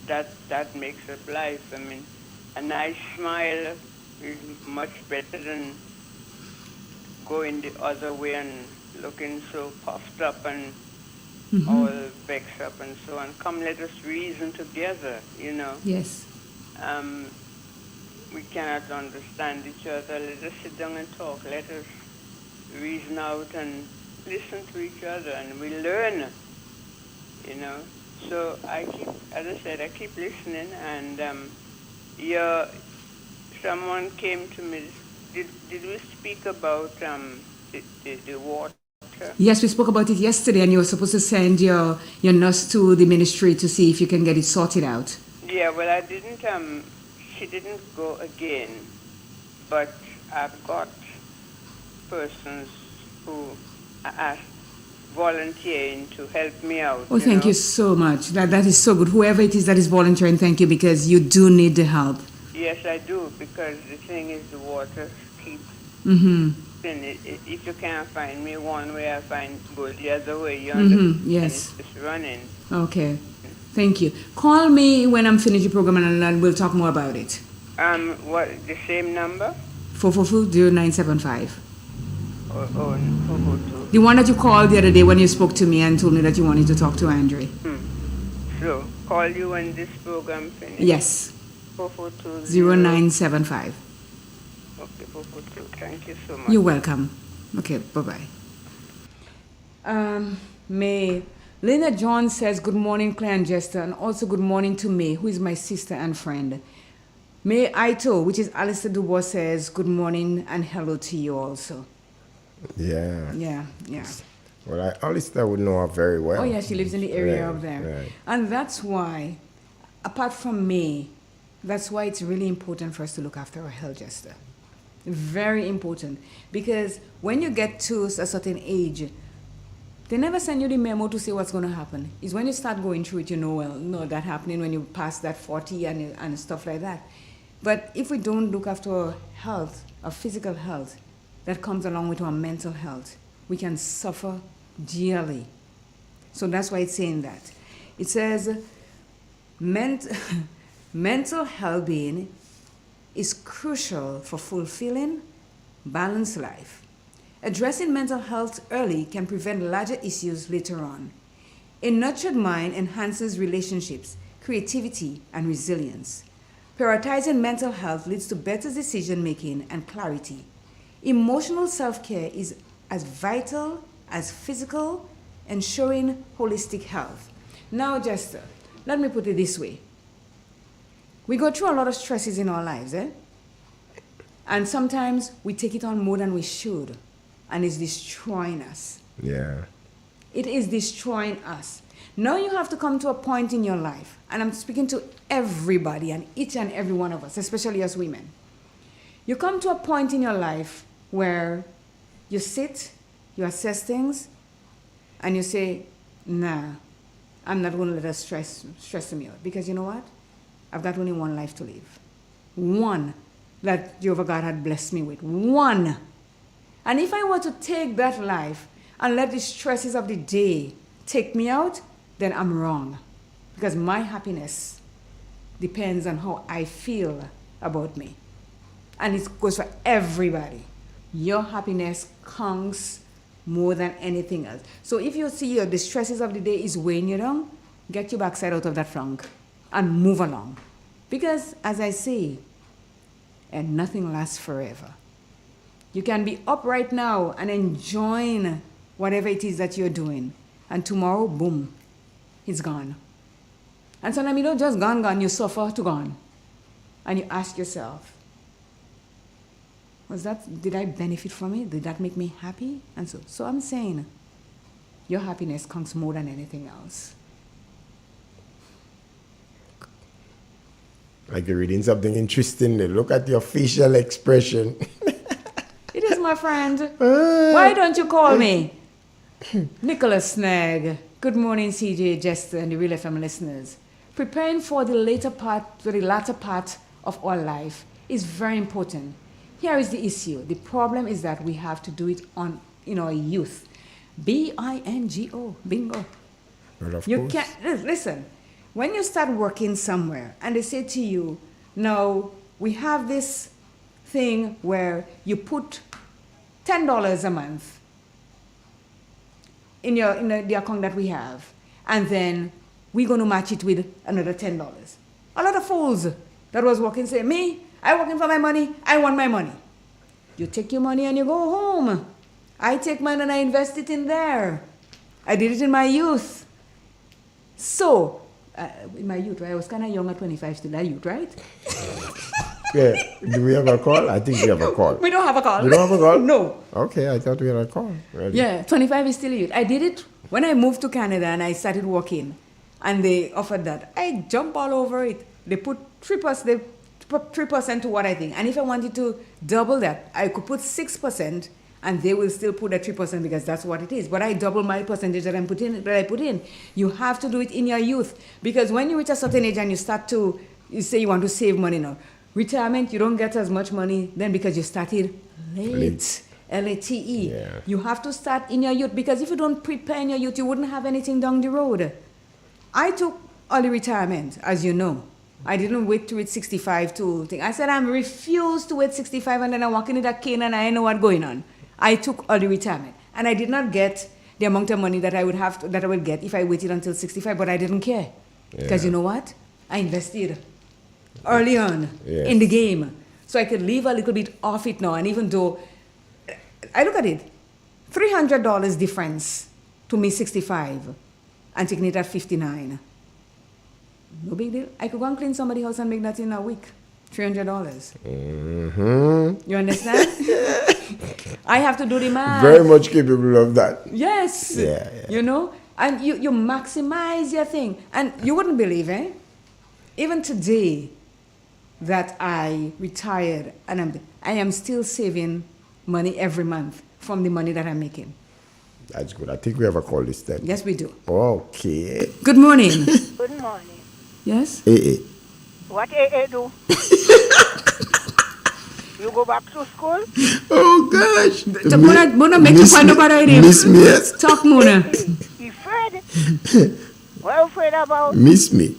S16: that makes up life. I mean, a nice smile is much better than going the other way and looking so puffed up and all vexed up and so on. Come, let us reason together,
S1: Yes.
S16: We cannot understand each other. Let us sit down and talk. Let us reason out and listen to each other, and we learn, So as I said, I keep listening, and someone came to me. Did we speak about the water?
S1: Yes, we spoke about it yesterday, and you were supposed to send your nurse to the ministry to see if you can get it sorted out.
S16: Yeah, well, I didn't. She didn't go again, but I've got persons who are volunteering to help me out.
S1: Oh, thank you so much. That is so good. Whoever it is that is volunteering, thank you, because you do need the help.
S16: Yes, I do, because the thing is the water keeps.
S1: Mm-hmm.
S16: If you can't find me one way, I go the other way. You understand?
S1: Yes.
S16: And it's just running.
S1: Okay. Thank you. Call me when I'm finished the program, and we'll talk more about it.
S16: What, the same number?
S1: 444-0975.
S16: Oh, 442.
S1: The one that you called the other day when you spoke to me and told me that you wanted to talk to Andre.
S16: So, call you when this program finishes?
S1: Yes.
S16: 442-0975. Okay, 442. Thank you so much.
S1: You're welcome. Okay, bye-bye. May. Lena John says, good morning, Claire and Jester, and also good morning to May, who is my sister and friend. May Aito, which is Alistair Dubois, says, good morning and hello to you also.
S20: Yeah.
S1: Yeah.
S20: Well, Alistair would know her very well.
S1: Oh, yeah, she lives in the area
S20: Right,
S1: up there.
S20: right.
S1: And that's why, apart from me, that's why it's really important for us to look after our health, Jester. Very important. Because when you get to a certain age, they never send you the memo to say what's going to happen. It's when you start going through it, you know, well, no, that happening when you pass that 40 and stuff like that. But if we don't look after our health, our physical health, that comes along with our mental health, we can suffer dearly. So that's why it's saying that. It says mental well-being is crucial for fulfilling, balanced life. Addressing mental health early can prevent larger issues later on. A nurtured mind enhances relationships, creativity, and resilience. Prioritizing mental health leads to better decision-making and clarity. Emotional self-care is as vital as physical, ensuring holistic health. Now, Jester, let me put it this way. We go through a lot of stresses in our lives, and sometimes we take it on more than we should, and it's destroying us.
S20: Yeah.
S1: It is destroying us. Now you have to come to a point in your life, and I'm speaking to everybody and each and every one of us, especially us women. You come to a point in your life where you sit, you assess things, and you say, nah, I'm not going to let that stress me out. Because you know what? I've got only one life to live. One that Jehovah God had blessed me with. One. And if I were to take that life and let the stresses of the day take me out, then I'm wrong. Because my happiness depends on how I feel about me. And it goes for everybody. Your happiness counts more than anything else. So if you see the stresses of the day is weighing you down, get your backside out of that funk and move along. Because, as I say, and nothing lasts forever. You can be up right now and enjoying whatever it is that you're doing. And tomorrow, boom, it's gone. And sometimes you don't just gone, you suffer to gone. And you ask yourself, did I benefit from it? Did that make me happy? And so I'm saying, your happiness counts more than anything else.
S20: Like you're reading something interesting. Look at your facial expression.
S1: It is, my friend. Why don't you call me? Nicholas Snag. Good morning, CJ, Jester, and the Real FM listeners. Preparing for the latter part of our life is very important. Here is the issue. The problem is that we have to do it in our youth. B-I-N-G-O. Bingo.
S20: Well, of
S1: You
S20: course.
S1: can't, listen, when you start working somewhere and they say to you, no, we have this thing where you put $10 a month in the account that we have, and then we're going to match it with another $10. A lot of fools that was working say, me, I'm working for my money, I want my money. You take your money and you go home. I take mine and I invest it in there. I did it in my youth. So, in my youth, right? I was kind of young at 25 still, that youth, right?
S20: Yeah. Do we have a call? I think we have a call.
S1: We don't have a call.
S20: We don't have a call?
S1: No.
S20: Okay, I thought we had a call. Really.
S1: Yeah, 25 is still youth. I did it when I moved to Canada and I started working, and they offered that. I jump all over it. They put 3%, they put 3% to what I think. And if I wanted to double that, I could put 6%, and they will still put that 3% because that's what it is. But I double my percentage that I put in. You have to do it in your youth, because when you reach a certain age and you say you want to save money now, retirement, you don't get as much money then because you started late. L-A-T-E.
S20: Yeah.
S1: You have to start in your youth, because if you don't prepare in your youth, you wouldn't have anything down the road. I took early retirement, as you know. I didn't wait to reach 65 to think. I said I refused to wait 65, and then I walk in that cane and I know what's going on. I took early retirement, and I did not get the amount of money that I would get if I waited until 65, but I didn't care. Because you know what? I invested early on in the game. So I could leave a little bit off it now. And even though, I look at it, $300 difference to me 65 and taking it at 59. No big deal. I could go and clean somebody's house and make that in a week. $300.
S20: Mm-hmm.
S1: You understand? I have to do the math.
S20: Very much capable of that.
S1: Yes.
S20: Yeah.
S1: You know, and you maximize your thing. And you wouldn't believe, even today that I retired and I am still saving money every month from the money that I'm making.
S20: That's good. I think we have a call this time.
S1: Yes, we do.
S20: Okay.
S1: Good morning.
S2: Good morning.
S1: Yes?
S2: What AA do? You go back to school?
S20: Oh gosh.
S1: Mona make you find about it.
S20: Miss me. Yes.
S1: Talk, Mona.
S2: You afraid? What are you afraid about?
S20: Miss me.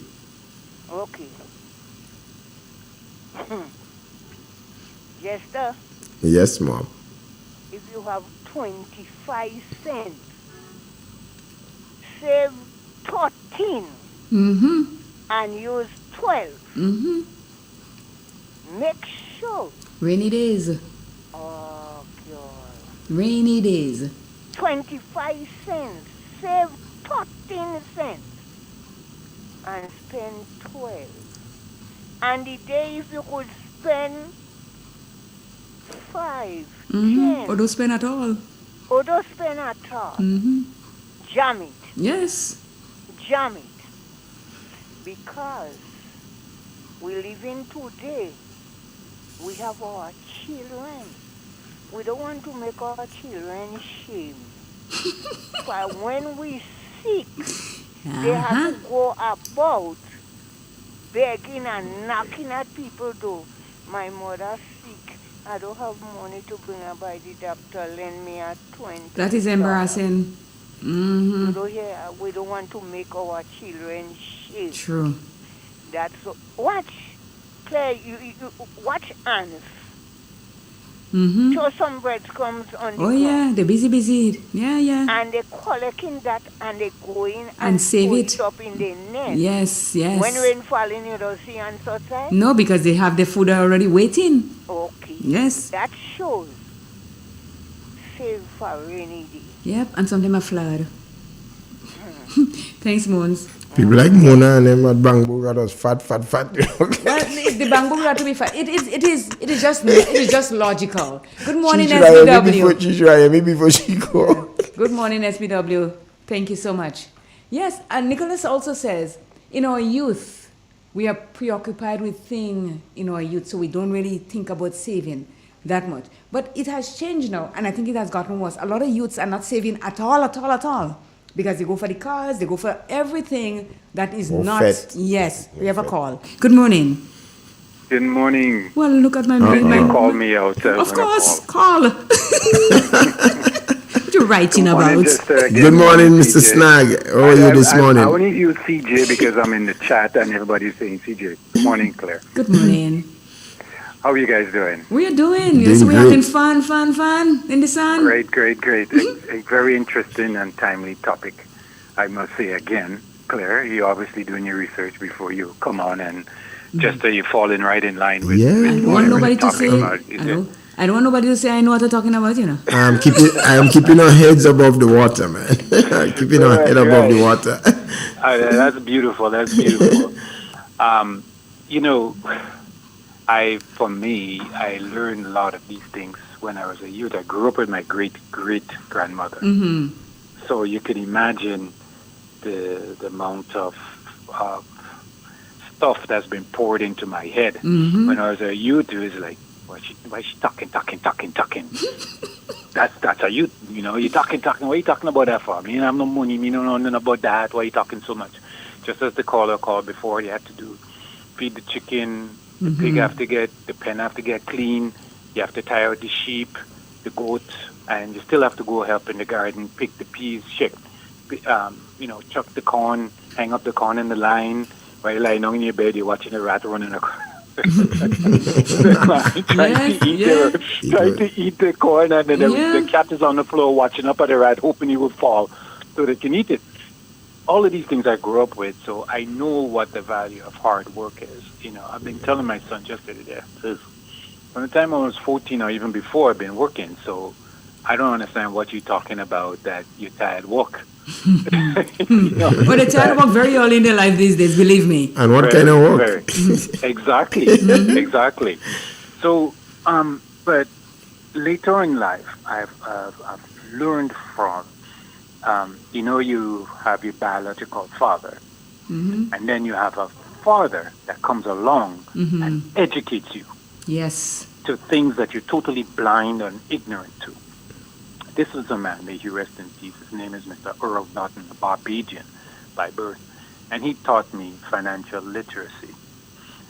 S2: Okay. Jester,
S20: Yes, Mom.
S2: if you have 25 cents, save 13
S1: Mm-hmm.
S2: and use 12.
S1: Mm-hmm.
S2: Make sure.
S1: Rainy days.
S2: Oh, God.
S1: Rainy days.
S2: 25 cents, save 13 cents, and spend 12. And the day if you could spend 5, 10,
S1: Or don't spend at all.
S2: or don't spend at all,
S1: Mm-hmm.
S2: jam it.
S1: Yes.
S2: Jam it. Because we live in today, we have our children. We don't want to make our children shame. But when we sick, they have to go about begging and knocking at people door. My mother sick. I don't have money to bring her by the doctor. Lend me a 20.
S1: That is embarrassing. Mm-hmm.
S2: You don't hear? We don't want to make our children shame.
S1: True.
S2: That's so. Watch, Claire. You watch ants.
S1: Mm-hmm.
S2: Throw some breadcrumbs on the
S1: Oh
S2: ground.
S1: yeah, they're busy. Yeah.
S2: And they collecting that and they go in
S1: And save
S2: put
S1: it.
S2: up in their nest.
S1: Yes.
S2: When rain falling, you don't see ants outside?
S1: No, because they have the food already waiting.
S2: Okay.
S1: Yes.
S2: That shows save for rainy day.
S1: Yep, and sometimes a flood. Thanks, Mons.
S20: People like Mona and them at Bangbo got us fat.
S1: Well, the bamboo got to be fat. It is just logical. Good morning, SBW.
S20: Maybe before she go.
S1: Good morning, SBW. Thank you so much. Yes, and Nicholas also says, in our youth, we are preoccupied with things in our youth, so we don't really think about saving that much. But it has changed now, and I think it has gotten worse. A lot of youths are not saving at all. Because they go for the cars, they go for everything that is not.
S20: Fet.
S1: Yes, we have a call. Good morning.
S17: Good morning.
S1: Well, look at my
S17: You called me out.
S1: Of course, call. What you writing about?
S20: Good morning, Mr. Snag. How are you this morning?
S17: I only use CJ because I'm in the chat and everybody's saying CJ. Good morning, Claire.
S1: Good morning.
S17: How are you guys doing?
S1: We are doing. Yes, we're having fun in the sun.
S17: Great. A very interesting and timely topic. I must say again, Claire, you're obviously doing your research before you come on and just you fall in right in line with,
S1: I don't want nobody to say. I don't want nobody to say I know what they're talking about, you know.
S20: I'm keeping our heads above the water, man. Keeping our head above the water.
S17: That's beautiful. For me, I learned a lot of these things when I was a youth. I grew up with my great-great-grandmother.
S1: Mm-hmm.
S17: So you can imagine the amount of stuff that's been poured into my head.
S1: Mm-hmm.
S17: When I was a youth, it was like, why she talking? That's a youth, you talking. What are you talking about that for? Me, I have no money, me don't know nothing about that. Why are you talking so much? Just as the caller called before, you had to feed the chicken, the pig the pen have to get clean, you have to tie out the sheep, the goat, and you still have to go help in the garden, pick the peas, chuck the corn, hang up the corn in the line, while you're lying down in your bed, you're watching a rat running across. trying to eat the corn, and then the cat is on the floor watching up at the rat, hoping he will fall so they can eat it. All of these things I grew up with, so I know what the value of hard work is. I've been telling my son just the other day, from the time I was 14 or even before, I've been working. So I don't understand what you're talking about, that you're tired work.
S1: But it's tired work very early in their life these days, believe me.
S20: And what kind of work?
S17: Exactly, exactly. So, but later in life, I've learned from, you have your biological father, and then you have a father that comes along and educates you.
S1: Yes.
S17: To things that you're totally blind and ignorant to. This was a man, may he rest in peace. His name is Mr. Earl Norton, a Barbadian by birth. And he taught me financial literacy.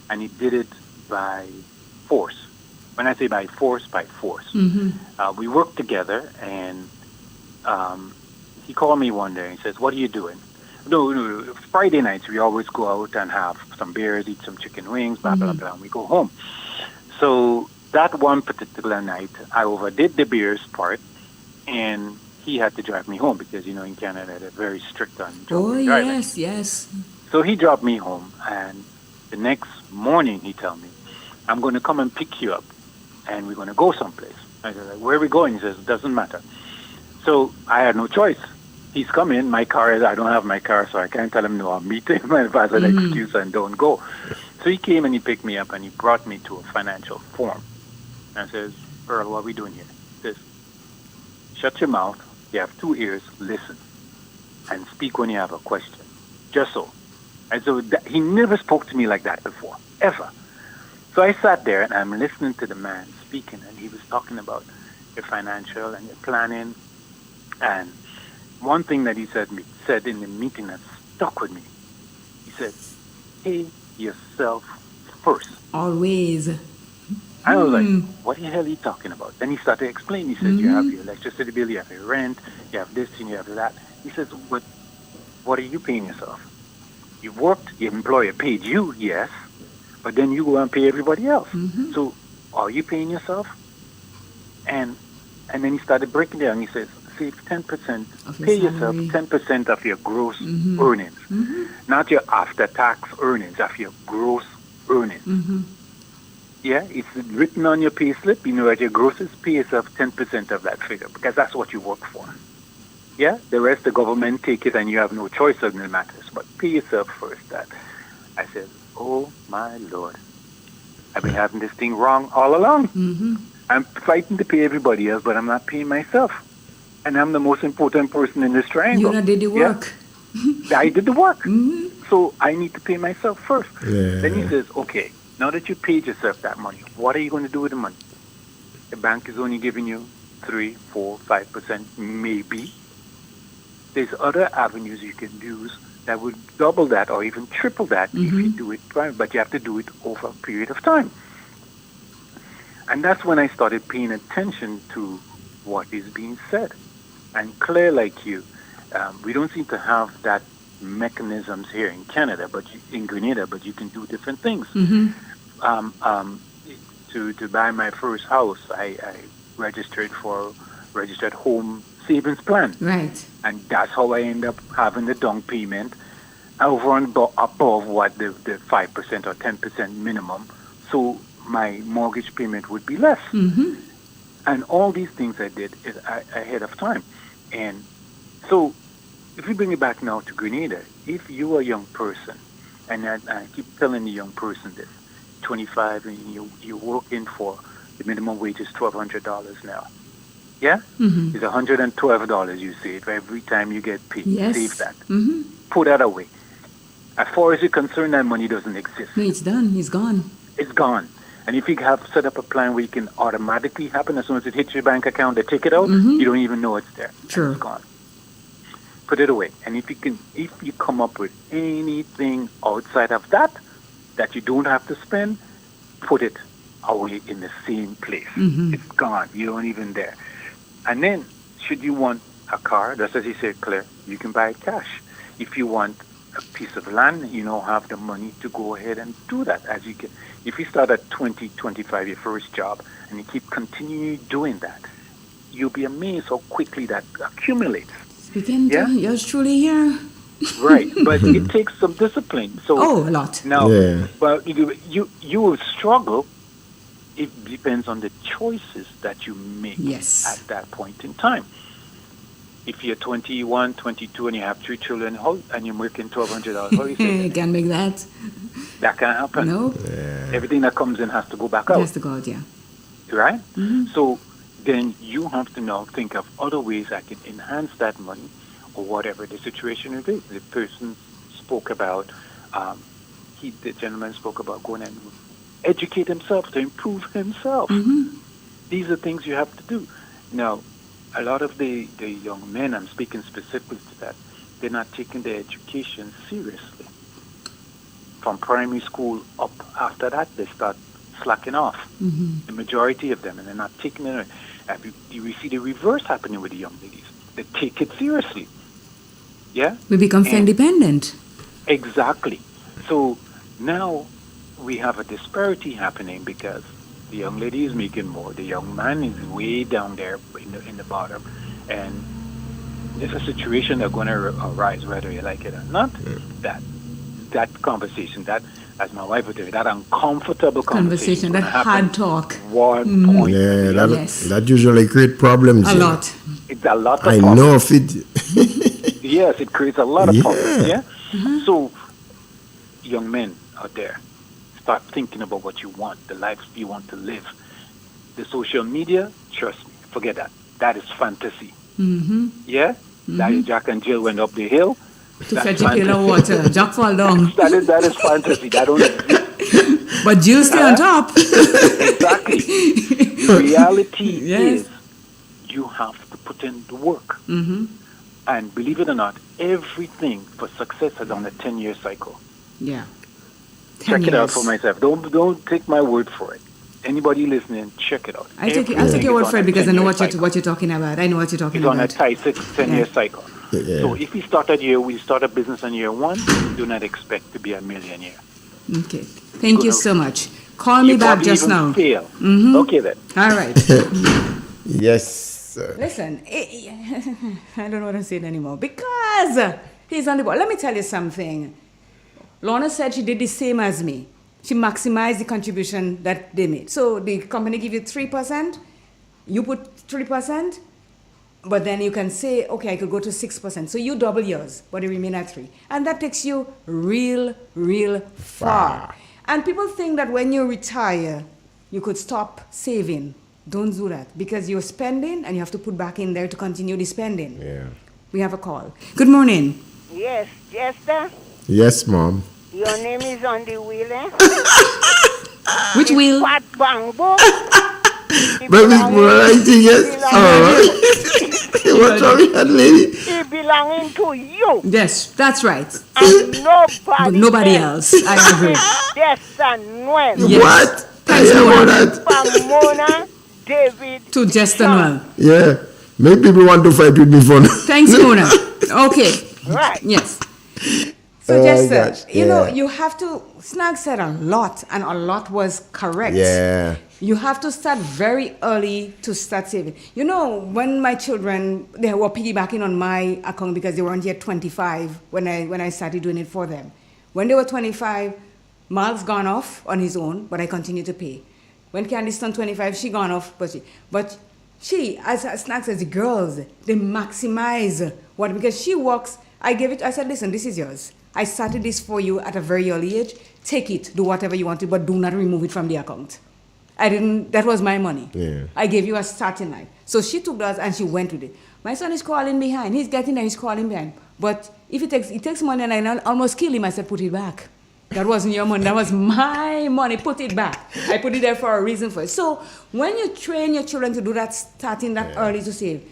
S17: And he did it by force. When I say by force, by force. We worked together, and he called me one day and he says, "What are you doing?" No, Friday nights we always go out and have some beers, eat some chicken wings, blah, blah, blah, and we go home. So that one particular night, I overdid the beers part, and he had to drive me home because, in Canada, they're very strict on driving.
S1: Yes.
S17: So he dropped me home, and the next morning he told me, "I'm going to come and pick you up, and we're going to go someplace." I said, "Where are we going?" He says, "It doesn't matter." So I had no choice. He's coming. I don't have my car, so I can't tell him no. I'll meet him if I have an excuse and don't go. So he came and he picked me up and he brought me to a financial forum. And I says, "Earl, what are we doing here?" He says, "Shut your mouth. You have 2 ears. Listen. And speak when you have a question. Just so." And so he never spoke to me like that before, ever. So I sat there and I'm listening to the man speaking, and he was talking about your financial and your planning. And one thing that he said in the meeting that stuck with me, he said, "Pay yourself first."
S1: Always.
S17: I was like, what the hell are you talking about? Then he started explaining. He said, you have your electricity bill, you have your rent, you have this and you have that. He says, "But what are you paying yourself? You worked, your employer paid you, yes, but then you go and pay everybody else. So are you paying yourself?" And then he started breaking down. He says, "Save 10%, pay yourself 10% of your gross earnings, not your after-tax earnings, of your gross earnings." Yeah, it's written on your pay slip. At your grosses, pay yourself 10% of that figure because that's what you work for. Yeah, the rest the government take it and you have no choice of the matters. But pay yourself first. That I said, "Oh my Lord, I've been having this thing wrong all along. I'm fighting to pay everybody else, but I'm not paying myself. And I'm the most important person in this triangle."
S1: You did the work.
S17: Yeah? I did the work. So I need to pay myself first. Then he says, "Okay, now that you paid yourself that money, what are you going to do with the money? The bank is only giving you 3, 4, 5%, maybe. There's other avenues you can use that would double that or even triple that if you do it private, but you have to do it over a period of time." And that's when I started paying attention to what is being said. And Claire, like you, we don't seem to have that mechanisms here in Canada, but in Grenada, but you can do different things. To buy my first house, I registered home savings plan.
S1: Right.
S17: And that's how I end up having the down payment over and above what the 5% or 10% minimum. So my mortgage payment would be less. And all these things I did ahead of time. And so if we bring it back now to Grenada, if you're a young person, and I keep telling the young person this, 25 and you're working for the minimum wage is $1,200 now. Yeah? It's $112 you save every time you get paid.
S1: Yes.
S17: Save that. Put that away. As far as you're concerned, that money doesn't exist.
S1: No, it's done. It's gone.
S17: It's gone. And if you have set up a plan where you can automatically happen, as soon as it hits your bank account, they take it out, you don't even know it's there.
S1: True.
S17: It's gone. Put it away. And if you come up with anything outside of that you don't have to spend, put it away in the same place. It's gone. You don't even there. And then, should you want a car, just as you said, Claire, you can buy it cash. If you want a piece of land, have the money to go ahead and do that as you get. If you start at 20, 25, your first job, and you keep continuing doing that, you'll be amazed how quickly that accumulates.
S1: Speaking to yours truly here.
S17: Right, but it takes some discipline. So
S1: a lot.
S17: Now, well, you will struggle it depends on the choices that you make
S1: Yes.
S17: at that point in time. If you're 21, 22, and you have 3 children, and you're making $1,200, how you say
S1: You can't make that.
S17: that can't happen?
S1: No.
S17: Everything that comes in has to go back
S1: It
S17: out.
S1: has to go out, yeah.
S17: Right?
S1: Mhm.
S17: So then you have to now think of other ways I can enhance that money or whatever the situation is. The person spoke about, the gentleman spoke about going and educate himself to improve himself. These are things you have to do. Now, a lot of the young men, I'm speaking specifically to that, they're not taking their education seriously. From primary school up, after that, they start slacking off. The majority of them, and they're not taking it. You see the reverse happening with the young ladies. They take it seriously. Yeah?
S1: We become
S17: And-
S1: independent.
S17: Exactly. So now we have a disparity happening because the young lady is making more, the young man is way down there in the bottom, and there's a situation that's going to arise whether you like it or not. That conversation, that, as my wife would say, that uncomfortable conversation,
S1: That hard talk.
S17: One point.
S20: Yeah,
S1: Yes.
S20: that usually create problems.
S1: A
S20: you know.
S1: lot.
S17: It's a lot of
S20: I
S17: problems.
S20: know of it.
S17: Yes, it creates a lot of
S20: Yeah.
S17: problems. Yeah. So, young men out there, start thinking about what you want, the life you want to live. The social media, trust me, forget that. That is fantasy. Yeah. That Jack and Jill went up the hill.
S1: To
S17: That's
S1: fetch a pail of
S17: fantasy.
S1: water. Jack fall down.
S17: that is fantasy. That don't exist.
S1: But Jill stay on top.
S17: Exactly. The reality
S1: Yes.
S17: is you have to put in the work. And believe it or not, everything for success is on a 10-year cycle.
S1: Yeah.
S17: Check
S1: 10
S17: it out
S1: years.
S17: for myself. Don't take my word for it. Anybody listening, check it out.
S1: I'll take
S17: Everything
S1: your word
S17: is
S1: for
S17: on
S1: it
S17: a
S1: because I know
S17: 10-year
S1: what you're talking about. I know what you're talking
S17: It's on a
S1: about.
S17: 10-year cycle.
S20: Yeah.
S17: So if we start a business on year 1, do not expect to be a millionaire.
S1: Okay. Thank you so much. Call me
S17: You
S1: back
S17: probably
S1: just
S17: even
S1: now.
S17: fail. Okay then.
S1: All right.
S20: Yes, sir.
S1: Listen, I don't know what to say anymore because he's on the board. Let me tell you something. Lorna said she did the same as me. She maximized the contribution that they made. So the company give you 3%, you put 3%, but then you can say, okay, I could go to 6%. So you double yours, but you remain at 3%. And that takes you real far. And people think that when you retire, you could stop saving. Don't do that because you're spending and you have to put back in there to continue the spending.
S20: Yeah.
S1: We have a call. Good morning.
S2: Yes, Jester,
S20: Yes, mom.
S2: your name is on the wheel, eh?
S1: Which wheel?
S2: Fat Bangbo.
S20: Baby, I think yes. All right. What's wrong with that lady?
S2: He belonging to you.
S1: Yes, that's right.
S2: And
S1: But nobody else. I agree.
S2: Jester Noel.
S1: Yes.
S20: What?
S1: Thanks,
S20: I
S1: Mona.
S20: heard that.
S2: From Mona David.
S1: To Jester Noel.
S20: Yeah. Make people want to fight with me for now.
S1: Thanks, Mona. Okay.
S2: Right.
S1: Yes. So
S20: Oh,
S1: Jester,
S20: gosh.
S1: you know,
S20: Yeah.
S1: you have to, Snag said a lot, and a lot was correct.
S20: Yeah.
S1: You have to start very early to start saving. You know, when my children, they were piggybacking on my account because they weren't yet 25 when I started doing it for them. When they were 25, Miles gone off on his own, but I continued to pay. When Candice turned 25, she gone off, but she, as Snag says, the girls, they maximize what, because she works, I said, listen, this is yours. I started this for you at a very early age. Take it, do whatever you want to, but do not remove it from the account. That was my money.
S20: Yeah.
S1: I gave you a starting line. So she took that and she went with it. My son is crawling behind. He's getting there, he's crawling behind. But if it takes money, and I almost kill him, I said, put it back. That wasn't your money, that was my money, put it back. I put it there for a reason for it. So when you train your children to do that, starting that early to save,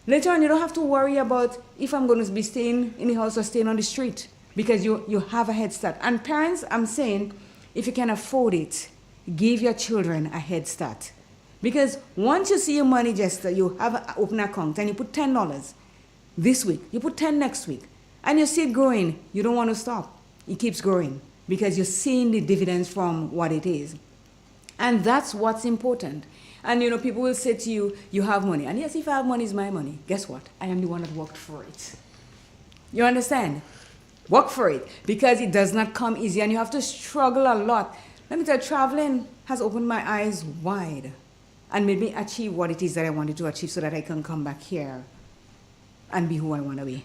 S1: later on you don't have to worry about if I'm going to be staying in the house or staying on the street, because you have a head start. And parents, I'm saying, if you can afford it, give your children a head start. Because once you see your money, Jester, you have an open account and you put $10 this week, you put 10 next week, and you see it growing, you don't want to stop. It keeps growing because you're seeing the dividends from what it is. And that's what's important. And you know, people will say to you, you have money. And yes, if I have money, it's my money. Guess what? I am the one that worked for it. You understand? Work for it, because it does not come easy and you have to struggle a lot. Let me tell you, traveling has opened my eyes wide and made me achieve what it is that I wanted to achieve so that I can come back here and be who I want to be.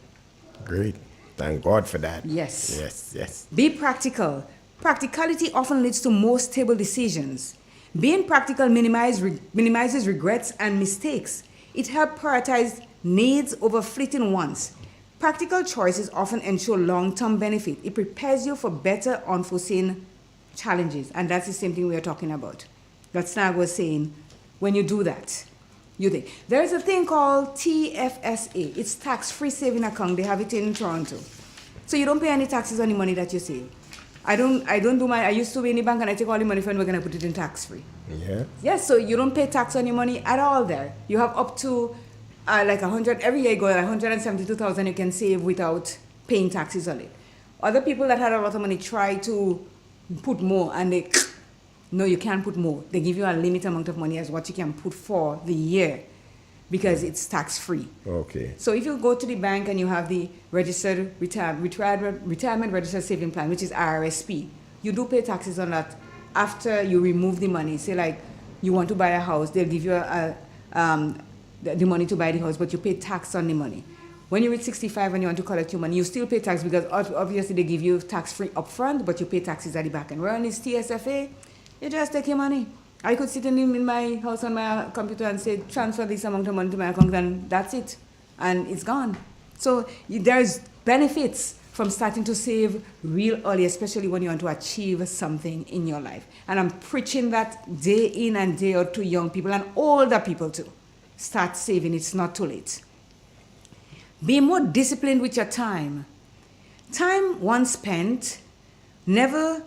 S20: Great. Thank God for that.
S1: Yes.
S20: Yes, yes.
S1: Be practical. Practicality often leads to more stable decisions. Being practical minimizes regrets and mistakes. It helps prioritize needs over fleeting wants. Practical choices often ensure long-term benefit. It prepares you for better unforeseen challenges. And that's the same thing we are talking about. That Snag was saying, when you do that, you think. There's a thing called TFSA. It's tax-free saving account. They have it in Toronto. So you don't pay any taxes on the money that you save. I used to be in the bank and I take all the money from work and I put it in tax-free.
S20: Yeah.
S1: Yes, so you don't pay tax on your money at all there. You have up to like 100, every year you go 172,000 you can save without paying taxes on it. Other people that had a lot of money try to put more and they, no, you can't put more. They give you a limited amount of money as what you can put for the year because it's tax-free.
S20: Okay.
S1: So if you go to the bank and you have the registered retirement registered saving plan, which is RRSP, you do pay taxes on that after you remove the money. Say like you want to buy a house, they'll give you the money to buy the house, but you pay tax on the money. When you reach 65 and you want to collect your money, you still pay tax because obviously they give you tax-free upfront, but you pay taxes at the back end. Where on this TSFA, you just take your money. I could sit in my house on my computer and say, transfer this amount of money to my account, and that's it. And it's gone. So there's benefits from starting to save real early, especially when you want to achieve something in your life. And I'm preaching that day in and day out to young people and older people too. Start saving. It's not too late. Be more disciplined with your time. Time once spent, never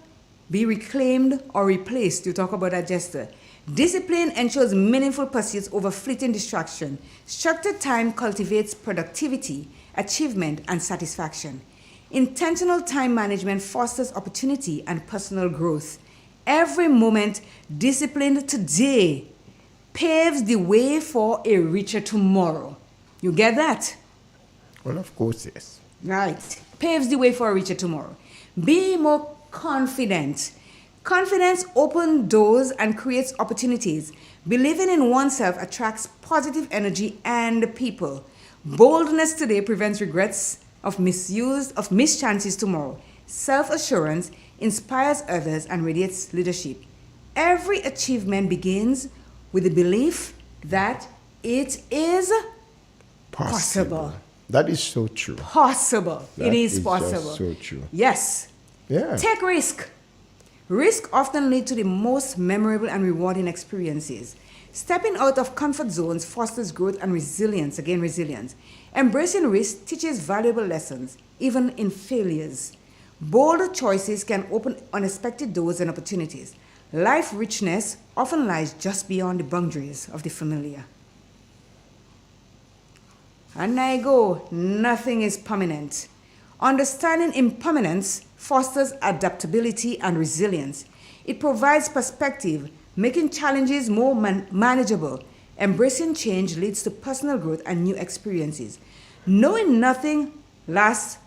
S1: be reclaimed or replaced. You talk about that, Jester. Discipline ensures meaningful pursuits over fleeting distraction. Structured time cultivates productivity, achievement, and satisfaction. Intentional time management fosters opportunity and personal growth. Every moment disciplined today paves the way for a richer tomorrow. You get that?
S20: Well, of course, yes.
S1: Right. Paves the way for a richer tomorrow. Be more confident. Confidence opens doors and creates opportunities. Believing in oneself attracts positive energy and people. Boldness today prevents regrets of missed chances tomorrow. Self-assurance inspires others and radiates leadership. Every achievement begins with the belief that it is possible.
S20: That is so true.
S1: Possible. It is possible.
S20: Just so true.
S1: Yes.
S20: Yeah.
S1: Take risk. Risk often leads to the most memorable and rewarding experiences. Stepping out of comfort zones fosters growth and resilience. Again, resilience. Embracing risk teaches valuable lessons, even in failures. Bold choices can open unexpected doors and opportunities. Life richness often lies just beyond the boundaries of the familiar. And I go, nothing is permanent. Understanding impermanence fosters adaptability and resilience. It provides perspective, making challenges more manageable. Embracing change leads to personal growth and new experiences. Knowing nothing lasts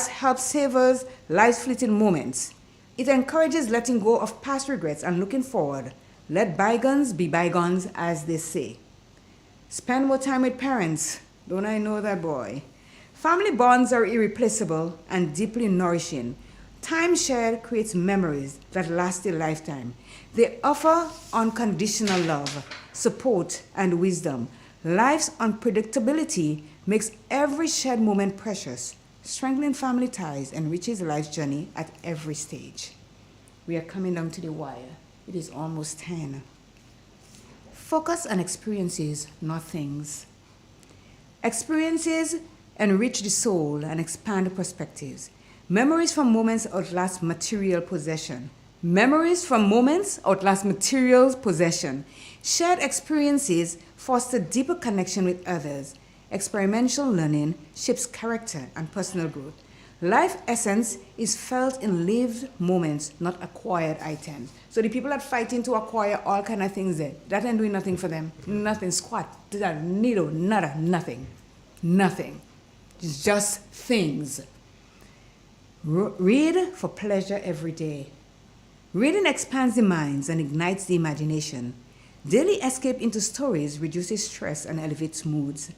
S1: helps savors life's fleeting moments. It encourages letting go of past regrets and looking forward. Let bygones be bygones, as they say. Spend more time with parents. Don't I know that boy? Family bonds are irreplaceable and deeply nourishing. Time shared creates memories that last a lifetime. They offer unconditional love, support, and wisdom. Life's unpredictability makes every shared moment precious. Strengthening family ties enriches life's journey at every stage. We are coming down to the wire. It is almost 10. Focus on experiences, not things. Experiences enrich the soul and expand perspectives. Memories from moments outlast material possession. Memories from moments outlast material possession. Shared experiences foster deeper connection with others. Experiential learning shapes character and personal growth. Life essence is felt in lived moments, not acquired items. So the people that fighting to acquire all kind of things there, that ain't doing nothing for them. Nothing, squat, needle, nada, nothing. Nothing. It's just things. Read for pleasure every day. Reading expands the minds and ignites the imagination. Daily escape into stories reduces stress and elevates moods.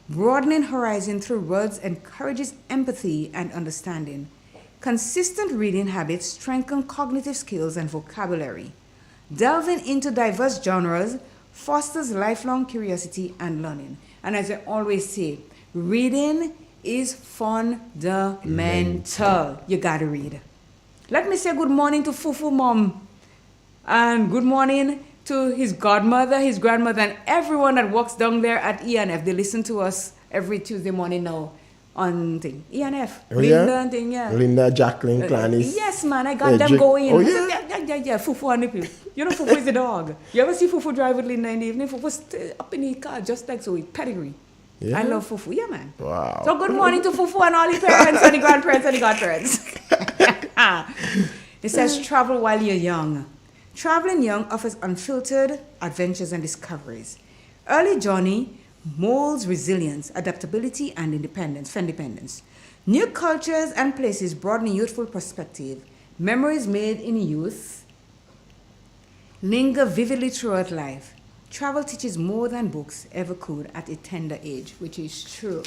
S1: Broadening horizon through words encourages empathy and understanding. Consistent reading habits strengthen cognitive skills and vocabulary. Delving into diverse genres fosters lifelong curiosity and learning. And as I always say, reading is fundamental. You gotta read. Let me say good morning to Fufu Mom. And good morning to his godmother, his grandmother, and everyone that walks down there at ENF. They listen to us every Tuesday morning now on thing. ENF.
S20: Oh,
S1: Linda
S20: yeah?
S1: and thing, yeah.
S20: Linda, Jacqueline, Clanis.
S1: Yes, man, I got them going.
S20: Oh, yeah?
S1: Yeah, Fufu and the people. You know Fufu is the dog. You ever see Fufu drive with Linda in the evening? Fufu's up in his car just like so with pedigree.
S20: Yeah?
S1: I love Fufu. Yeah, man.
S20: Wow.
S1: So good morning to Fufu and all the parents and the grandparents and the godparents. It says travel while you're young. Traveling young offers unfiltered adventures and discoveries. Early journey molds resilience, adaptability, and independence. New cultures and places broaden youthful perspective. Memories made in youth linger vividly throughout life. Travel teaches more than books ever could at a tender age, which is true.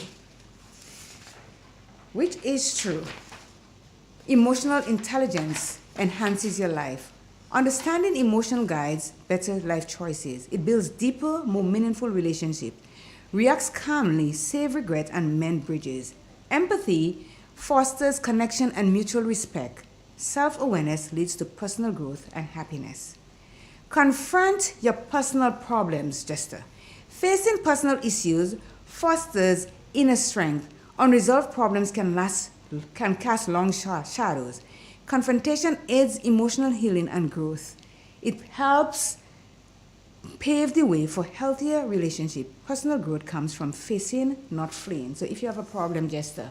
S1: Emotional intelligence enhances your life. Understanding emotion guides better life choices. It builds deeper, more meaningful relationships. Reacts calmly, save regret, and mend bridges. Empathy fosters connection and mutual respect. Self-awareness leads to personal growth and happiness. Confront your personal problems, Jester. Facing personal issues fosters inner strength. Unresolved problems can cast long shadows. Confrontation aids emotional healing and growth. It helps pave the way for healthier relationships. Personal growth comes from facing, not fleeing. So if you have a problem, Jester,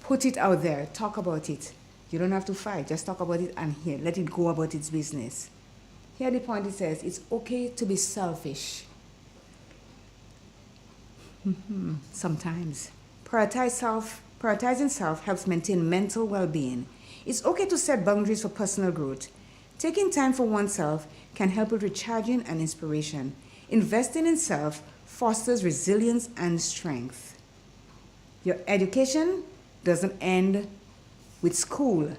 S1: put it out there. Talk about it. You don't have to fight. Just talk about it and let it go about its business. Here the point it says, it's okay to be selfish. Sometimes. Prioritizing self helps maintain mental well-being. It's okay to set boundaries for personal growth. Taking time for oneself can help with recharging and inspiration. Investing in self fosters resilience and strength. Your education doesn't end with school.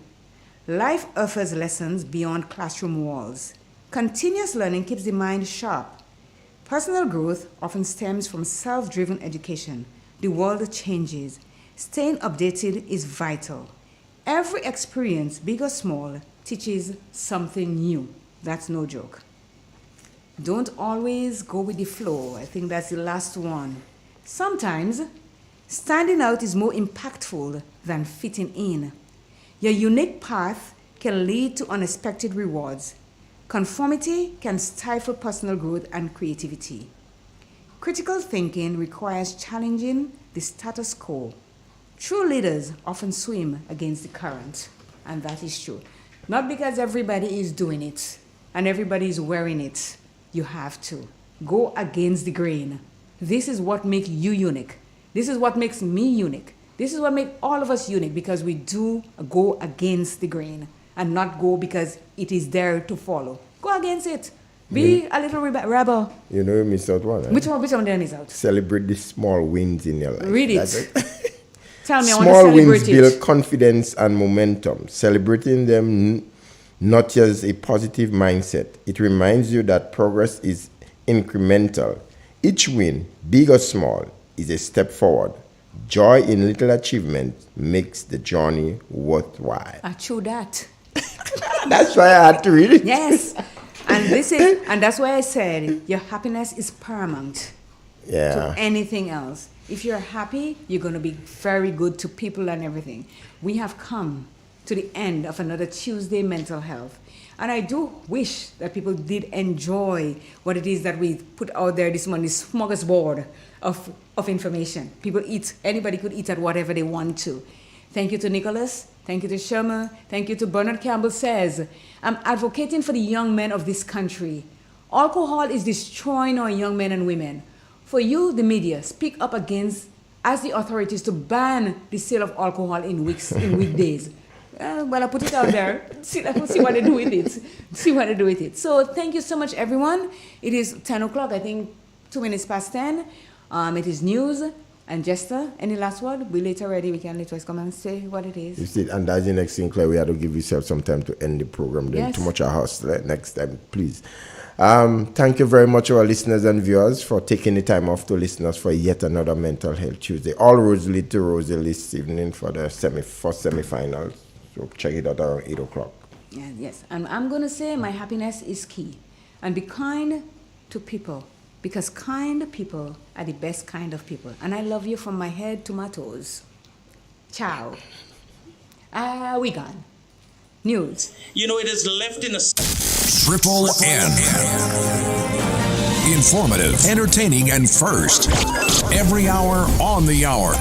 S1: Life offers lessons beyond classroom walls. Continuous learning keeps the mind sharp. Personal growth often stems from self-driven education. The world changes. Staying updated is vital. Every experience, big or small, teaches something new. That's no joke. Don't always go with the flow. I think that's the last one. Sometimes, standing out is more impactful than fitting in. Your unique path can lead to unexpected rewards. Conformity can stifle personal growth and creativity. Critical thinking requires challenging the status quo. True leaders often swim against the current, and that is true. Not because everybody is doing it and everybody is wearing it. You have to go against the grain. This is what makes you unique. This is what makes me unique. This is what makes all of us unique, because we do go against the grain and not go because it is there to follow. Go against it. Be a little rebel.
S20: You know you missed out one.
S1: Which one did I miss out?
S20: Celebrate the small wins in your life.
S1: Read it. Tell me, I want to
S20: Small
S1: celebrate
S20: wins
S1: it.
S20: build confidence and momentum. Celebrating them not just a positive mindset. It reminds you that progress is incremental. Each win, big or small, is a step forward. Joy in little achievement makes the journey worthwhile.
S1: I chew that.
S20: That's why I had to read it.
S1: Yes. And that's why I said your happiness is paramount to anything else. If you're happy, you're going to be very good to people and everything. We have come to the end of another Tuesday Mental Health. And I do wish that people did enjoy what it is that we put out there this morning, this smorgasbord of information. People eat, anybody could eat at whatever they want to. Thank you to Nicholas. Thank you to Sherma. Thank you to Bernard Campbell says, I'm advocating for the young men of this country. Alcohol is destroying our young men and women. For you, the media, speak up against ask the authorities to ban the sale of alcohol in weekdays. Well, I put it out there. See what they do with it. See what they do with it. So thank you so much, everyone. It is 10 o'clock. I think 2 minutes past 10. It is news. And Jester, any last word? We later ready. We can later come and say what it is.
S20: You see, and that's the next thing, Claire. We have to give yourself some time to end the program. Then
S1: Yes.
S20: too much a hustle next time, please. Thank you very much, our listeners and viewers, for taking the time off to listen us for yet another Mental Health Tuesday. All roads lead to Rosie this evening for the first semi-finals. So check it out around 8 o'clock.
S1: Yes. And I'm going to say my happiness is key. And be kind to people. Because kind people are the best kind of people. And I love you from my head to my toes. Ciao. We gone. News.
S11: You know, it is left in a Triple N. Informative, entertaining, and first. Every hour on the hour.